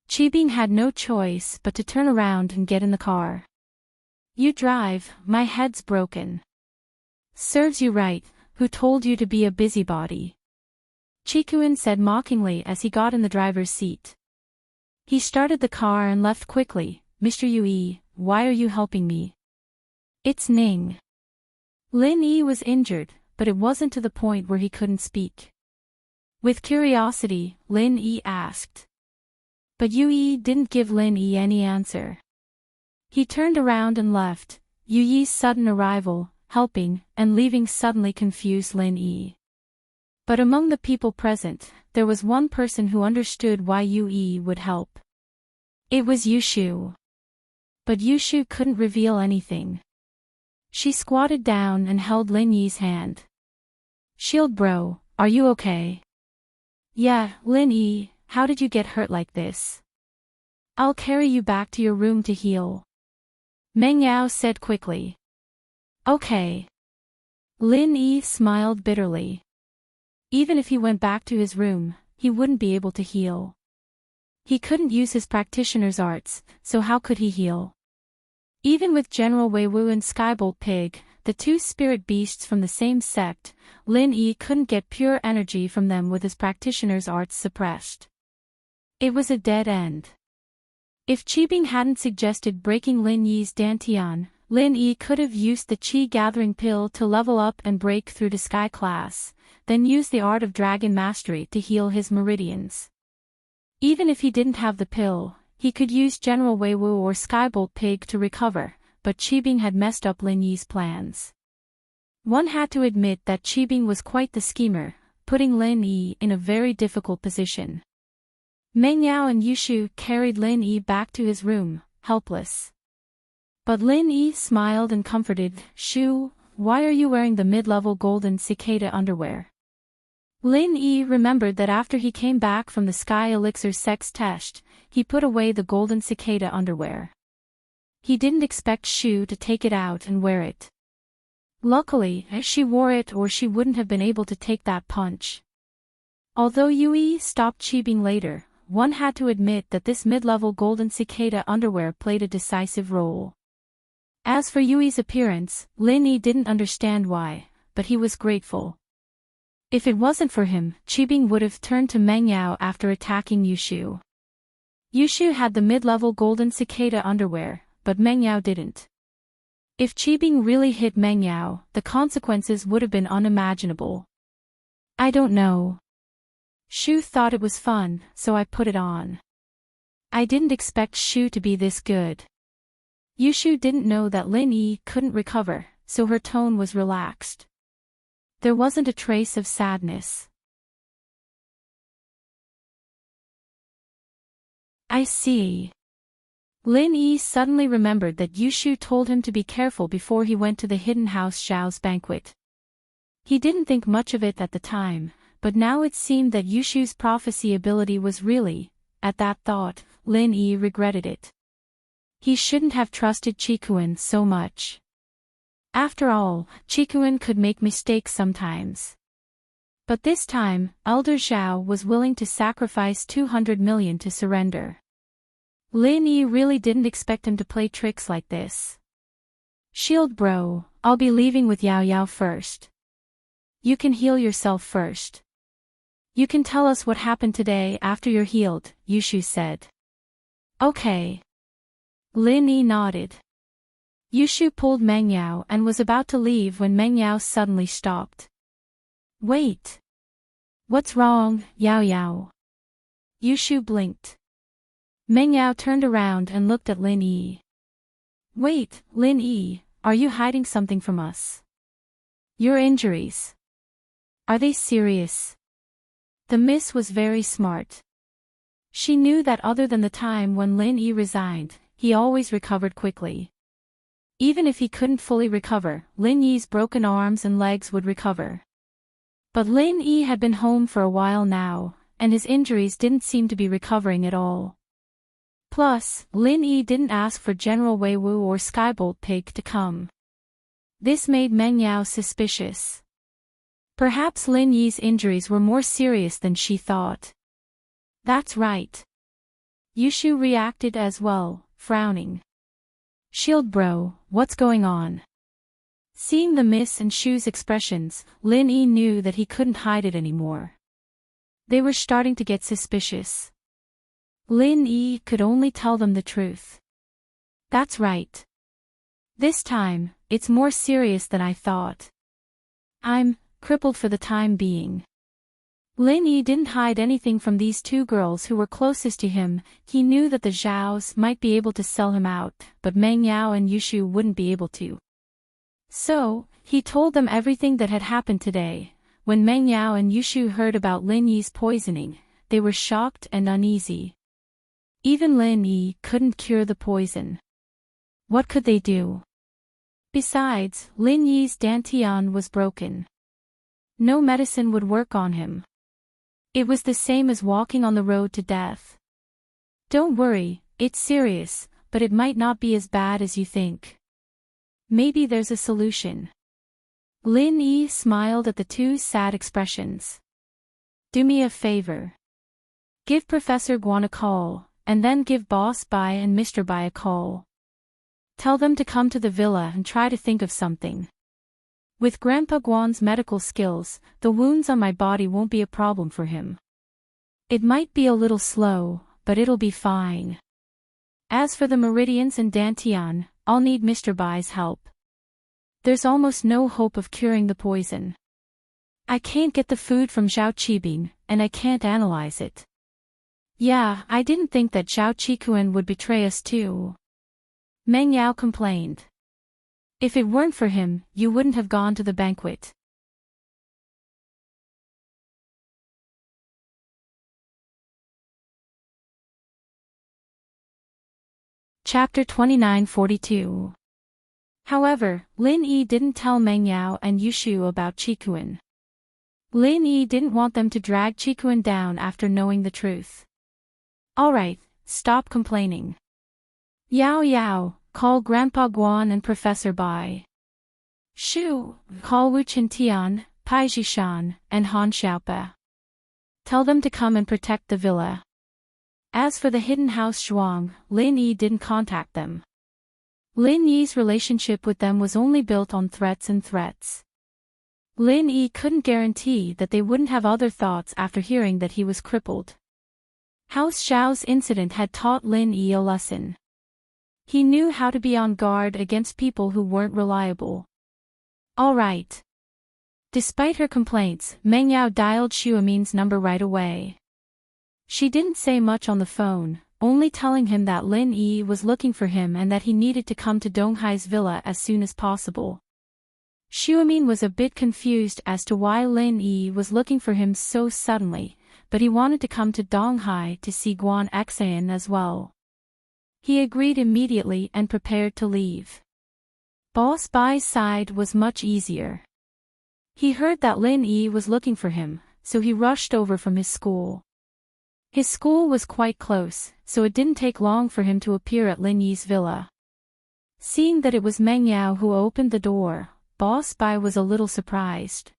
Qibing had no choice but to turn around and get in the car. "You drive, my head's broken." "Serves you right, who told you to be a busybody?" Qikuan said mockingly as he got in the driver's seat. He started the car and left quickly. "Mr. Yue, why are you helping me?" "It's Ning." Lin Yi was injured, but it wasn't to the point where he couldn't speak. With curiosity, Lin Yi asked. But Yue didn't give Lin Yi any answer. He turned around and left. Yue's sudden arrival, helping, and leaving suddenly confused Lin Yi. But among the people present, there was one person who understood why Yue would help. It was Yushu. But Yushu couldn't reveal anything. She squatted down and held Lin Yi's hand. "Shield bro, are you okay?" "Yeah, Lin Yi, how did you get hurt like this?" "I'll carry you back to your room to heal," Meng Yao said quickly. "Okay." Lin Yi smiled bitterly. Even if he went back to his room, he wouldn't be able to heal. He couldn't use his practitioner's arts, so how could he heal? Even with General Wei Wu and Skybolt Pig, the two spirit beasts from the same sect, Lin Yi couldn't get pure energy from them with his practitioner's arts suppressed. It was a dead end. If Qibing hadn't suggested breaking Lin Yi's dantian, Lin Yi could have used the Qi Gathering Pill to level up and break through to Sky Class, then use the Art of Dragon Mastery to heal his meridians. Even if he didn't have the pill, he could use General Wei Wu or Skybolt Pig to recover, but Qibing had messed up Lin Yi's plans. One had to admit that Qibing was quite the schemer, putting Lin Yi in a very difficult position. Meng Yao and Yushu carried Lin Yi back to his room, helpless. But Lin Yi smiled and comforted. "Shu, why are you wearing the mid-level golden cicada underwear?" Lin Yi remembered that after he came back from the Sky Elixir sex test, he put away the golden cicada underwear. He didn't expect Shu to take it out and wear it. Luckily, she wore it or she wouldn't have been able to take that punch. Although Yue stopped Qibing later, one had to admit that this mid-level golden cicada underwear played a decisive role. As for Yue's appearance, Lin Yi didn't understand why, but he was grateful. If it wasn't for him, Qibing would have turned to Meng Yao after attacking Yushu. Yushu had the mid-level golden cicada underwear, but Meng Yao didn't. If Qibing really hit Meng Yao, the consequences would have been unimaginable. "I don't know. Shu thought it was fun, so I put it on. I didn't expect Shu to be this good." Yushu didn't know that Lin Yi couldn't recover, so her tone was relaxed. There wasn't a trace of sadness. "I see." Lin Yi suddenly remembered that Yushu told him to be careful before he went to the Hidden House Zhao's banquet. He didn't think much of it at the time, but now it seemed that Yushu's prophecy ability was really. At that thought, Lin Yi regretted it. He shouldn't have trusted Qikuan so much. After all, Qikuan could make mistakes sometimes. But this time, Elder Zhao was willing to sacrifice 200 million to surrender. Lin Yi really didn't expect him to play tricks like this. "Shield bro, I'll be leaving with Yao Yao first. You can heal yourself first. You can tell us what happened today after you're healed," Yushu said. "Okay." Lin Yi nodded. Yushu pulled Meng Yao and was about to leave when Meng Yao suddenly stopped. "Wait. What's wrong, Yao Yao?" Yushu blinked. Meng Yao turned around and looked at Lin Yi. "Wait, Lin Yi, are you hiding something from us? Your injuries." Are they serious? The miss was very smart. She knew that other than the time when Lin Yi resigned, he always recovered quickly. Even if he couldn't fully recover, Lin Yi's broken arms and legs would recover. But Lin Yi had been home for a while now, and his injuries didn't seem to be recovering at all. Plus, Lin Yi didn't ask for General Wei Wu or Skybolt Pig to come. This made Meng Yao suspicious. Perhaps Lin Yi's injuries were more serious than she thought. That's right. Yushu reacted as well, frowning. Shield bro, what's going on? Seeing the Miss and Shu's expressions, Lin Yi knew that he couldn't hide it anymore. They were starting to get suspicious. Lin Yi could only tell them the truth. That's right. This time, it's more serious than I thought. I'm crippled for the time being. Lin Yi didn't hide anything from these two girls who were closest to him. He knew that the Zhaos might be able to sell him out, but Meng Yao and Yushu wouldn't be able to. So, he told them everything that had happened today. When Meng Yao and Yushu heard about Lin Yi's poisoning, they were shocked and uneasy. Even Lin Yi couldn't cure the poison. What could they do? Besides, Lin Yi's dantian was broken. No medicine would work on him. It was the same as walking on the road to death. Don't worry, it's serious, but it might not be as bad as you think. Maybe there's a solution. Lin Yi smiled at the two sad expressions. Do me a favor. Give Professor Guan a call, and then give Boss Bai and Mr. Bai a call. Tell them to come to the villa and try to think of something. With Grandpa Guan's medical skills, the wounds on my body won't be a problem for him. It might be a little slow, but it'll be fine. As for the meridians and dantian, I'll need Mr. Bai's help. There's almost no hope of curing the poison. I can't get the food from Zhao Qibing, and I can't analyze it. Yeah, I didn't think that Zhao Qikuan would betray us too. Meng Yao complained. If it weren't for him, you wouldn't have gone to the banquet. Chapter 2942. However, Lin Yi didn't tell Meng Yao and Yushu about Qikuan. Lin Yi didn't want them to drag Qikuan down after knowing the truth. Alright, stop complaining. Yao Yao, call Grandpa Guan and Professor Bai. Shu, call Wu Qintian, Pai Jishan, and Han Xiaopa. Tell them to come and protect the villa. As for the hidden house Zhuang, Lin Yi didn't contact them. Lin Yi's relationship with them was only built on threats and threats. Lin Yi couldn't guarantee that they wouldn't have other thoughts after hearing that he was crippled. House Xiao's incident had taught Lin Yi a lesson. He knew how to be on guard against people who weren't reliable. All right. Despite her complaints, Meng Yao dialed Xuemin's number right away. She didn't say much on the phone, only telling him that Lin Yi was looking for him and that he needed to come to Donghai's villa as soon as possible. Xuemin was a bit confused as to why Lin Yi was looking for him so suddenly, but he wanted to come to Donghai to see Guan Xan as well. He agreed immediately and prepared to leave. Boss Bai's side was much easier. He heard that Lin Yi was looking for him, so he rushed over from his school. His school was quite close, so it didn't take long for him to appear at Lin Yi's villa. Seeing that it was Meng Yao who opened the door, Boss Bai was a little surprised.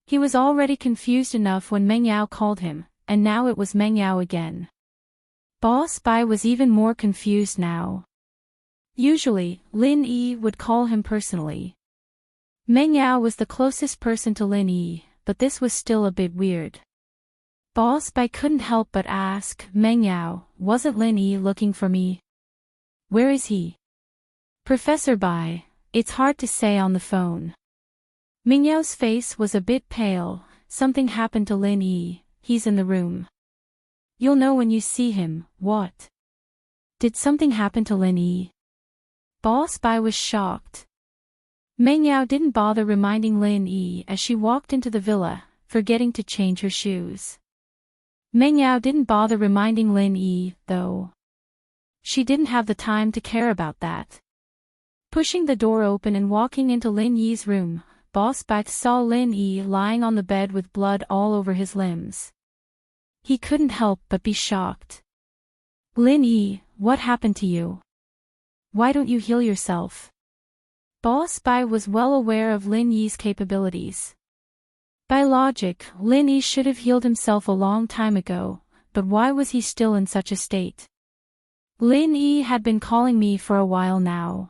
He was already confused enough when Meng Yao called him, and now it was Meng Yao again. Boss Bai was even more confused now. Usually, Lin Yi would call him personally. Meng Yao was the closest person to Lin Yi, but this was still a bit weird. Boss Bai couldn't help but ask, Meng Yao, wasn't Lin Yi looking for me? Where is he? Professor Bai, it's hard to say on the phone. Meng Yao's face was a bit pale. Something happened to Lin Yi, he's in the room. You'll know when you see him. What? Did something happen to Lin Yi? Boss Bai was shocked. Meng Yao didn't bother reminding Lin Yi as she walked into the villa, forgetting to change her shoes. Meng Yao didn't bother reminding Lin Yi, though. She didn't have the time to care about that. Pushing the door open and walking into Lin Yi's room, Boss Bai saw Lin Yi lying on the bed with blood all over his limbs. He couldn't help but be shocked. Lin Yi, what happened to you? Why don't you heal yourself? Boss Bai was well aware of Lin Yi's capabilities. By logic, Lin Yi should have healed himself a long time ago, but why was he still in such a state? Lin Yi had been calling me for a while now.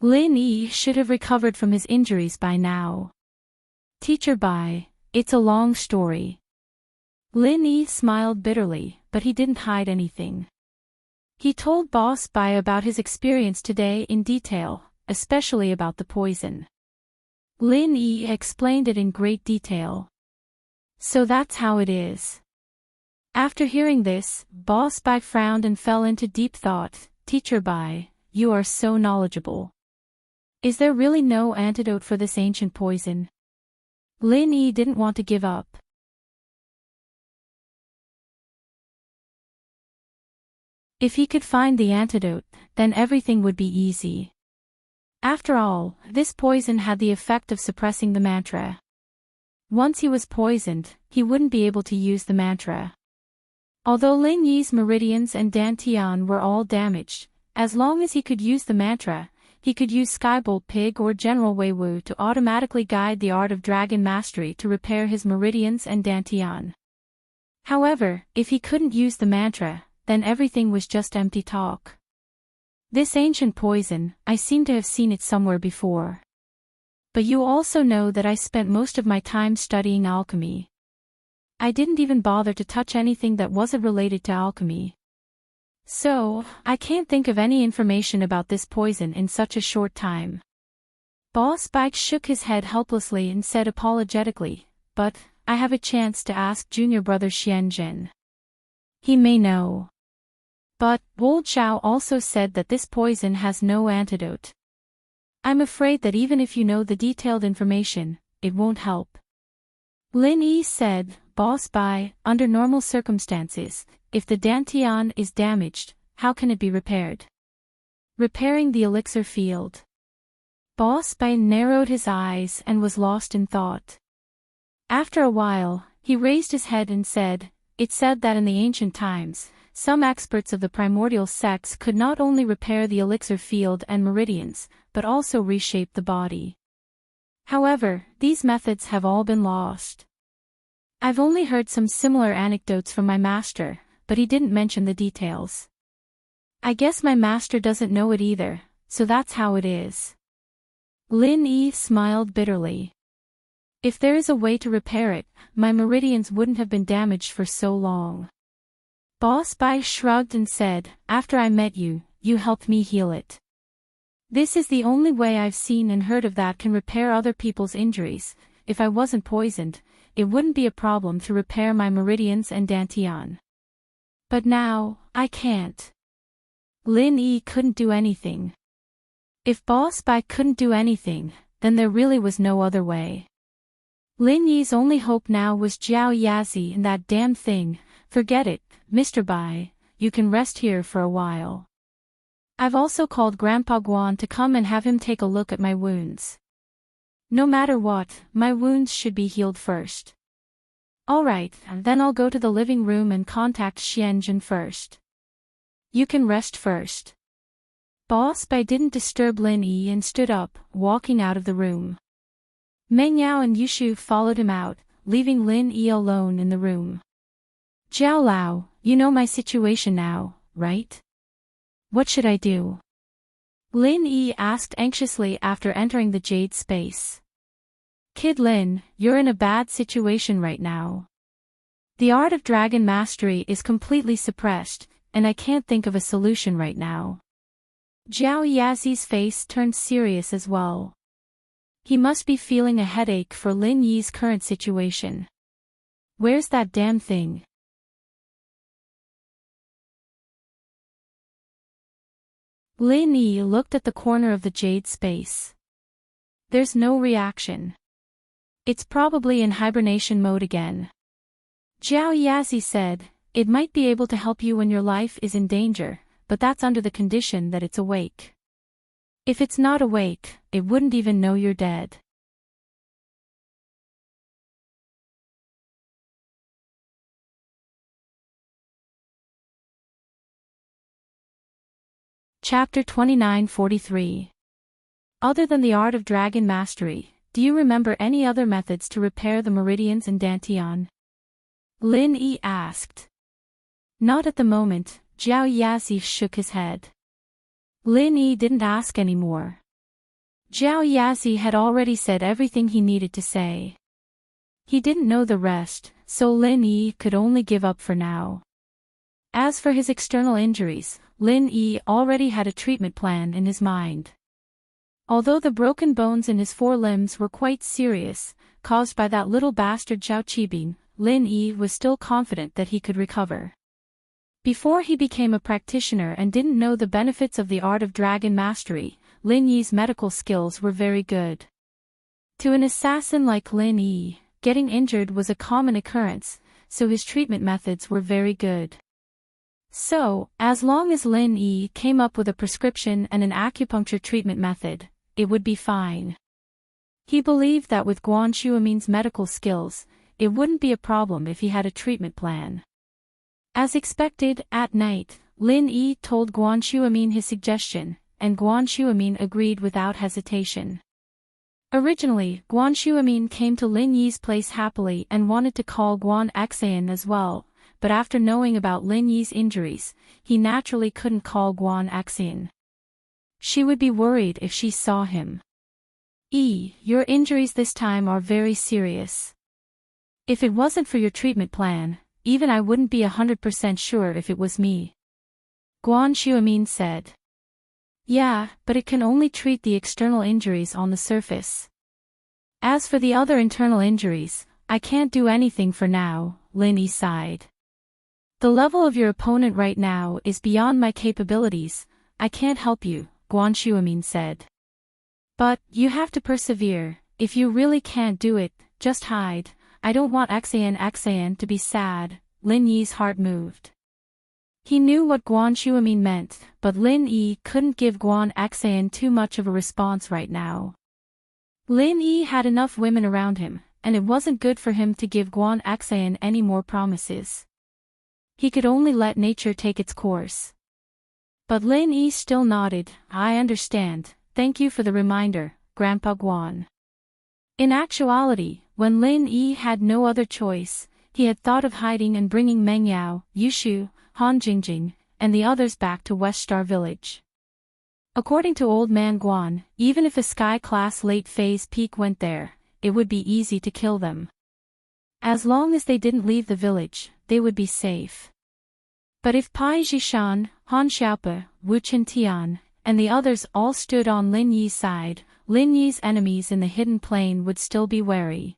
Lin Yi should have recovered from his injuries by now. Teacher Bai, it's a long story. Lin Yi smiled bitterly, but he didn't hide anything. He told Boss Bai about his experience today in detail, especially about the poison. Lin Yi explained it in great detail. So that's how it is. After hearing this, Boss Bai frowned and fell into deep thought. Teacher Bai, you are so knowledgeable. Is there really no antidote for this ancient poison? Lin Yi didn't want to give up. If he could find the antidote, then everything would be easy. After all, this poison had the effect of suppressing the mantra. Once he was poisoned, he wouldn't be able to use the mantra. Although Lin Yi's meridians and dantian were all damaged, as long as he could use the mantra, he could use Skybolt Pig or General Wei Wu to automatically guide the art of dragon mastery to repair his meridians and dantian. However, if he couldn't use the mantra, then everything was just empty talk. This ancient poison, I seem to have seen it somewhere before. But you also know that I spent most of my time studying alchemy. I didn't even bother to touch anything that wasn't related to alchemy. So, I can't think of any information about this poison in such a short time. Boss Bai shook his head helplessly and said apologetically, but, I have a chance to ask junior brother Xianzhen. He may know. But, Old Xiao also said that this poison has no antidote. I'm afraid that even if you know the detailed information, it won't help. Lin Yi said, Boss Bai, under normal circumstances, if the dantian is damaged, how can it be repaired? Repairing the elixir field. Boss Bai narrowed his eyes and was lost in thought. After a while, he raised his head and said, it said that in the ancient times, some experts of the primordial sects could not only repair the elixir field and meridians, but also reshape the body. However, these methods have all been lost. I've only heard some similar anecdotes from my master, but he didn't mention the details. I guess my master doesn't know it either, so that's how it is. Lin Yi smiled bitterly. If there is a way to repair it, my meridians wouldn't have been damaged for so long. Boss Bai shrugged and said, after I met you, you helped me heal it. This is the only way I've seen and heard of that can repair other people's injuries. If I wasn't poisoned, it wouldn't be a problem to repair my meridians and dantian. But now, I can't. Lin Yi couldn't do anything. If Boss Bai couldn't do anything, then there really was no other way. Lin Yi's only hope now was Jiao Yazi and that damn thing. Forget it, Mr. Bai, you can rest here for a while. I've also called Grandpa Guan to come and have him take a look at my wounds. No matter what, my wounds should be healed first. Alright, then I'll go to the living room and contact Xianzhen first. You can rest first. Boss Bai didn't disturb Lin Yi and stood up, walking out of the room. Meng Yao and Yushu followed him out, leaving Lin Yi alone in the room. Jiao Lao, you know my situation now, right? What should I do? Lin Yi asked anxiously after entering the jade space. Kid Lin, you're in a bad situation right now. The art of dragon mastery is completely suppressed, and I can't think of a solution right now. Jiao Yazi's face turned serious as well. He must be feeling a headache for Lin Yi's current situation. Where's that damn thing? Lin Yi looked at the corner of the jade space. There's no reaction. It's probably in hibernation mode again. Zhao Yazi said, it might be able to help you when your life is in danger, but that's under the condition that it's awake. If it's not awake, it wouldn't even know you're dead. Chapter 2943. Other than the art of dragon mastery, do you remember any other methods to repair the meridians in Dantian? Lin Yi asked. Not at the moment, Zhao Yazi shook his head. Lin Yi didn't ask anymore. Zhao Yazi had already said everything he needed to say. He didn't know the rest, so Lin Yi could only give up for now. As for his external injuries, Lin Yi already had a treatment plan in his mind. Although the broken bones in his forelimbs were quite serious, caused by that little bastard Zhao Qibing, Lin Yi was still confident that he could recover. Before he became a practitioner and didn't know the benefits of the art of dragon mastery, Lin Yi's medical skills were very good. To an assassin like Lin Yi, getting injured was a common occurrence, so his treatment methods were very good. So, as long as Lin Yi came up with a prescription and an acupuncture treatment method, it would be fine. He believed that with Guan Xuemin's medical skills, it wouldn't be a problem if he had a treatment plan. As expected, at night, Lin Yi told Guan Xuemin his suggestion, and Guan Xuemin agreed without hesitation. Originally, Guan Xuemin came to Lin Yi's place happily and wanted to call Guan Xan as well, but after knowing about Lin Yi's injuries, he naturally couldn't call Guan Xan. She would be worried if she saw him. Your injuries this time are very serious. If it wasn't for your treatment plan, even I wouldn't be 100% sure if it was me. Guan Xuemin said. Yeah, but it can only treat the external injuries on the surface. As for the other internal injuries, I can't do anything for now, Lin Yi sighed. The level of your opponent right now is beyond my capabilities, I can't help you, Guan Xuemin said. But, you have to persevere, if you really can't do it, just hide, I don't want Xan to be sad, Lin Yi's heart moved. He knew what Guan Xuemin meant, but Lin Yi couldn't give Guan Xan too much of a response right now. Lin Yi had enough women around him, and it wasn't good for him to give Guan Xan any more promises. He could only let nature take its course. But Lin Yi still nodded, I understand, thank you for the reminder, Grandpa Guan. In actuality, when Lin Yi had no other choice, he had thought of hiding and bringing Meng Yao, Yushu, Han Jingjing, and the others back to West Star Village. According to Old Man Guan, even if a Sky-class late-phase peak went there, it would be easy to kill them. As long as they didn't leave the village, they would be safe. But if Pai Jishan, Han Xiaope, Wu Qintian, and the others all stood on Lin Yi's side, Lin Yi's enemies in the hidden plain would still be wary.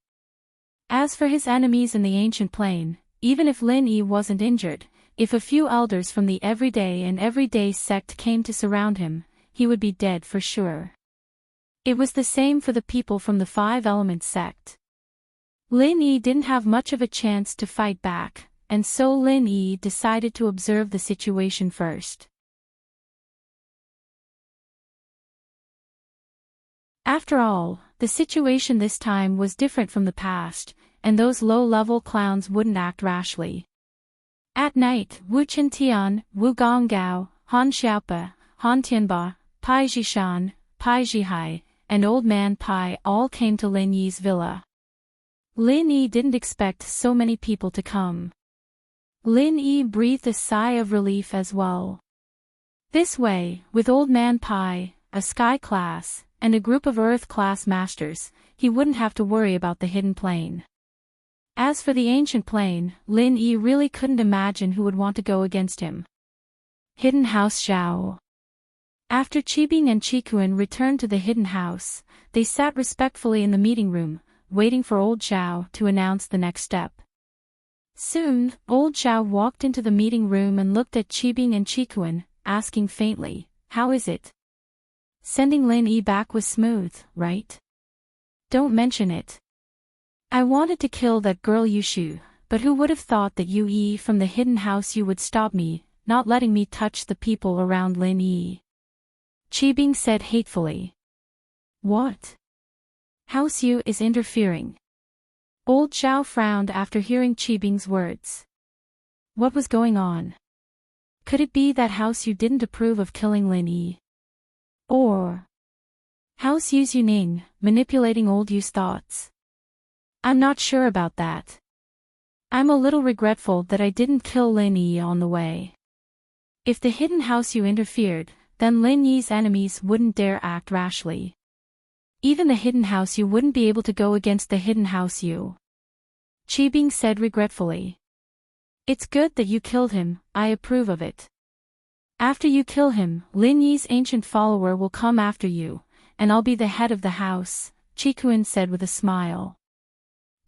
As for his enemies in the ancient plain, even if Lin Yi wasn't injured, if a few elders from the everyday sect came to surround him, he would be dead for sure. It was the same for the people from the Five Elements sect. Lin Yi didn't have much of a chance to fight back, and so Lin Yi decided to observe the situation first. After all, the situation this time was different from the past, and those low-level clowns wouldn't act rashly. At night, Wu Qintian, Wu Gonggao, Han Xiaope, Han Tianba, Pai Jishan, Pai Jihai, and Old Man Pai all came to Lin Yi's villa. Lin Yi didn't expect so many people to come. Lin Yi breathed a sigh of relief as well. This way, with Old Man Pai, a Sky class, and a group of Earth class masters, he wouldn't have to worry about the hidden plane. As for the ancient plane, Lin Yi really couldn't imagine who would want to go against him. Hidden House Xiao. After Qibing and Qikuan returned to the hidden house, they sat respectfully in the meeting room, waiting for Old Xiao to announce the next step. Soon, Old Xiao walked into the meeting room and looked at Qibing and Qikuan, asking faintly, how is it? Sending Lin Yi back was smooth, right? Don't mention it. I wanted to kill that girl Yushu, but who would have thought that Yi from the hidden house you would stop me, not letting me touch the people around Lin Yi. Qibing said hatefully. What? House Yu is interfering. Old Zhao frowned after hearing Qibing's words. What was going on? Could it be that House Yu didn't approve of killing Lin Yi? Or House Yu's Yuning, manipulating old Yu's thoughts? I'm not sure about that. I'm a little regretful that I didn't kill Lin Yi on the way. If the hidden House Yu interfered, then Lin Yi's enemies wouldn't dare act rashly. Even the hidden House Yu wouldn't be able to go against the hidden House Yu. Qibing said regretfully. It's good that you killed him, I approve of it. After you kill him, Lin Yi's ancient follower will come after you, and I'll be the head of the house, Qikuan said with a smile.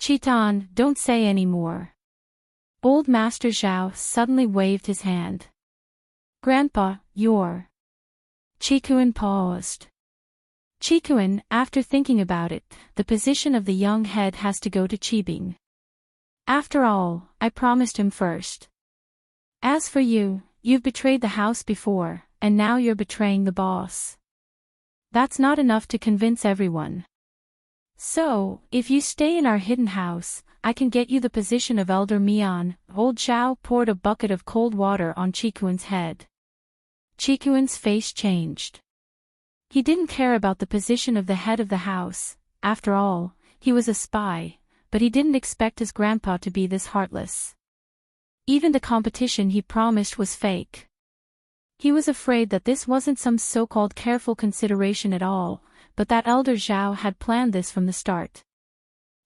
Chitan, don't say any more. Old Master Zhao suddenly waved his hand. Grandpa, you're... Qikuan paused. Qikuan, after thinking about it, the position of the young head has to go to Qibing. After all, I promised him first. As for you, you've betrayed the house before, and now you're betraying the boss. That's not enough to convince everyone. So, if you stay in our hidden house, I can get you the position of Elder Mian. Old Zhao poured a bucket of cold water on Qikuan's head. Qikuan's face changed. He didn't care about the position of the head of the house, after all, he was a spy, but he didn't expect his grandpa to be this heartless. Even the competition he promised was fake. He was afraid that this wasn't some so-called careful consideration at all, but that Elder Zhao had planned this from the start.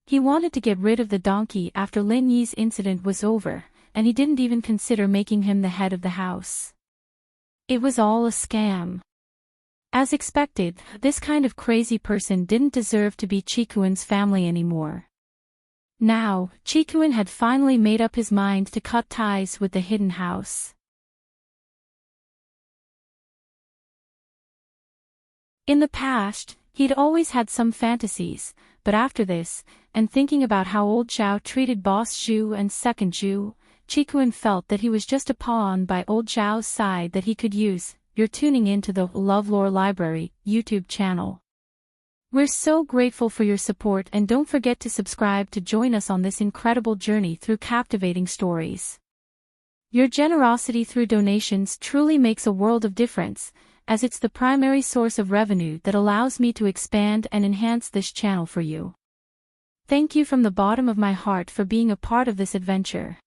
He wanted to get rid of the donkey after Lin Yi's incident was over, and he didn't even consider making him the head of the house. It was all a scam. As expected, this kind of crazy person didn't deserve to be Qikuan's family anymore. Now, Qikuan had finally made up his mind to cut ties with the hidden house. In the past, he'd always had some fantasies, but after this, and thinking about how old Zhao treated Boss Zhu and Second Zhu, Qikuan felt that he was just a pawn by old Zhao's side that he could use. You're tuning in to the LoveLore Library YouTube channel. We're so grateful for your support, and don't forget to subscribe to join us on this incredible journey through captivating stories. Your generosity through donations truly makes a world of difference, as it's the primary source of revenue that allows me to expand and enhance this channel for you. Thank you from the bottom of my heart for being a part of this adventure.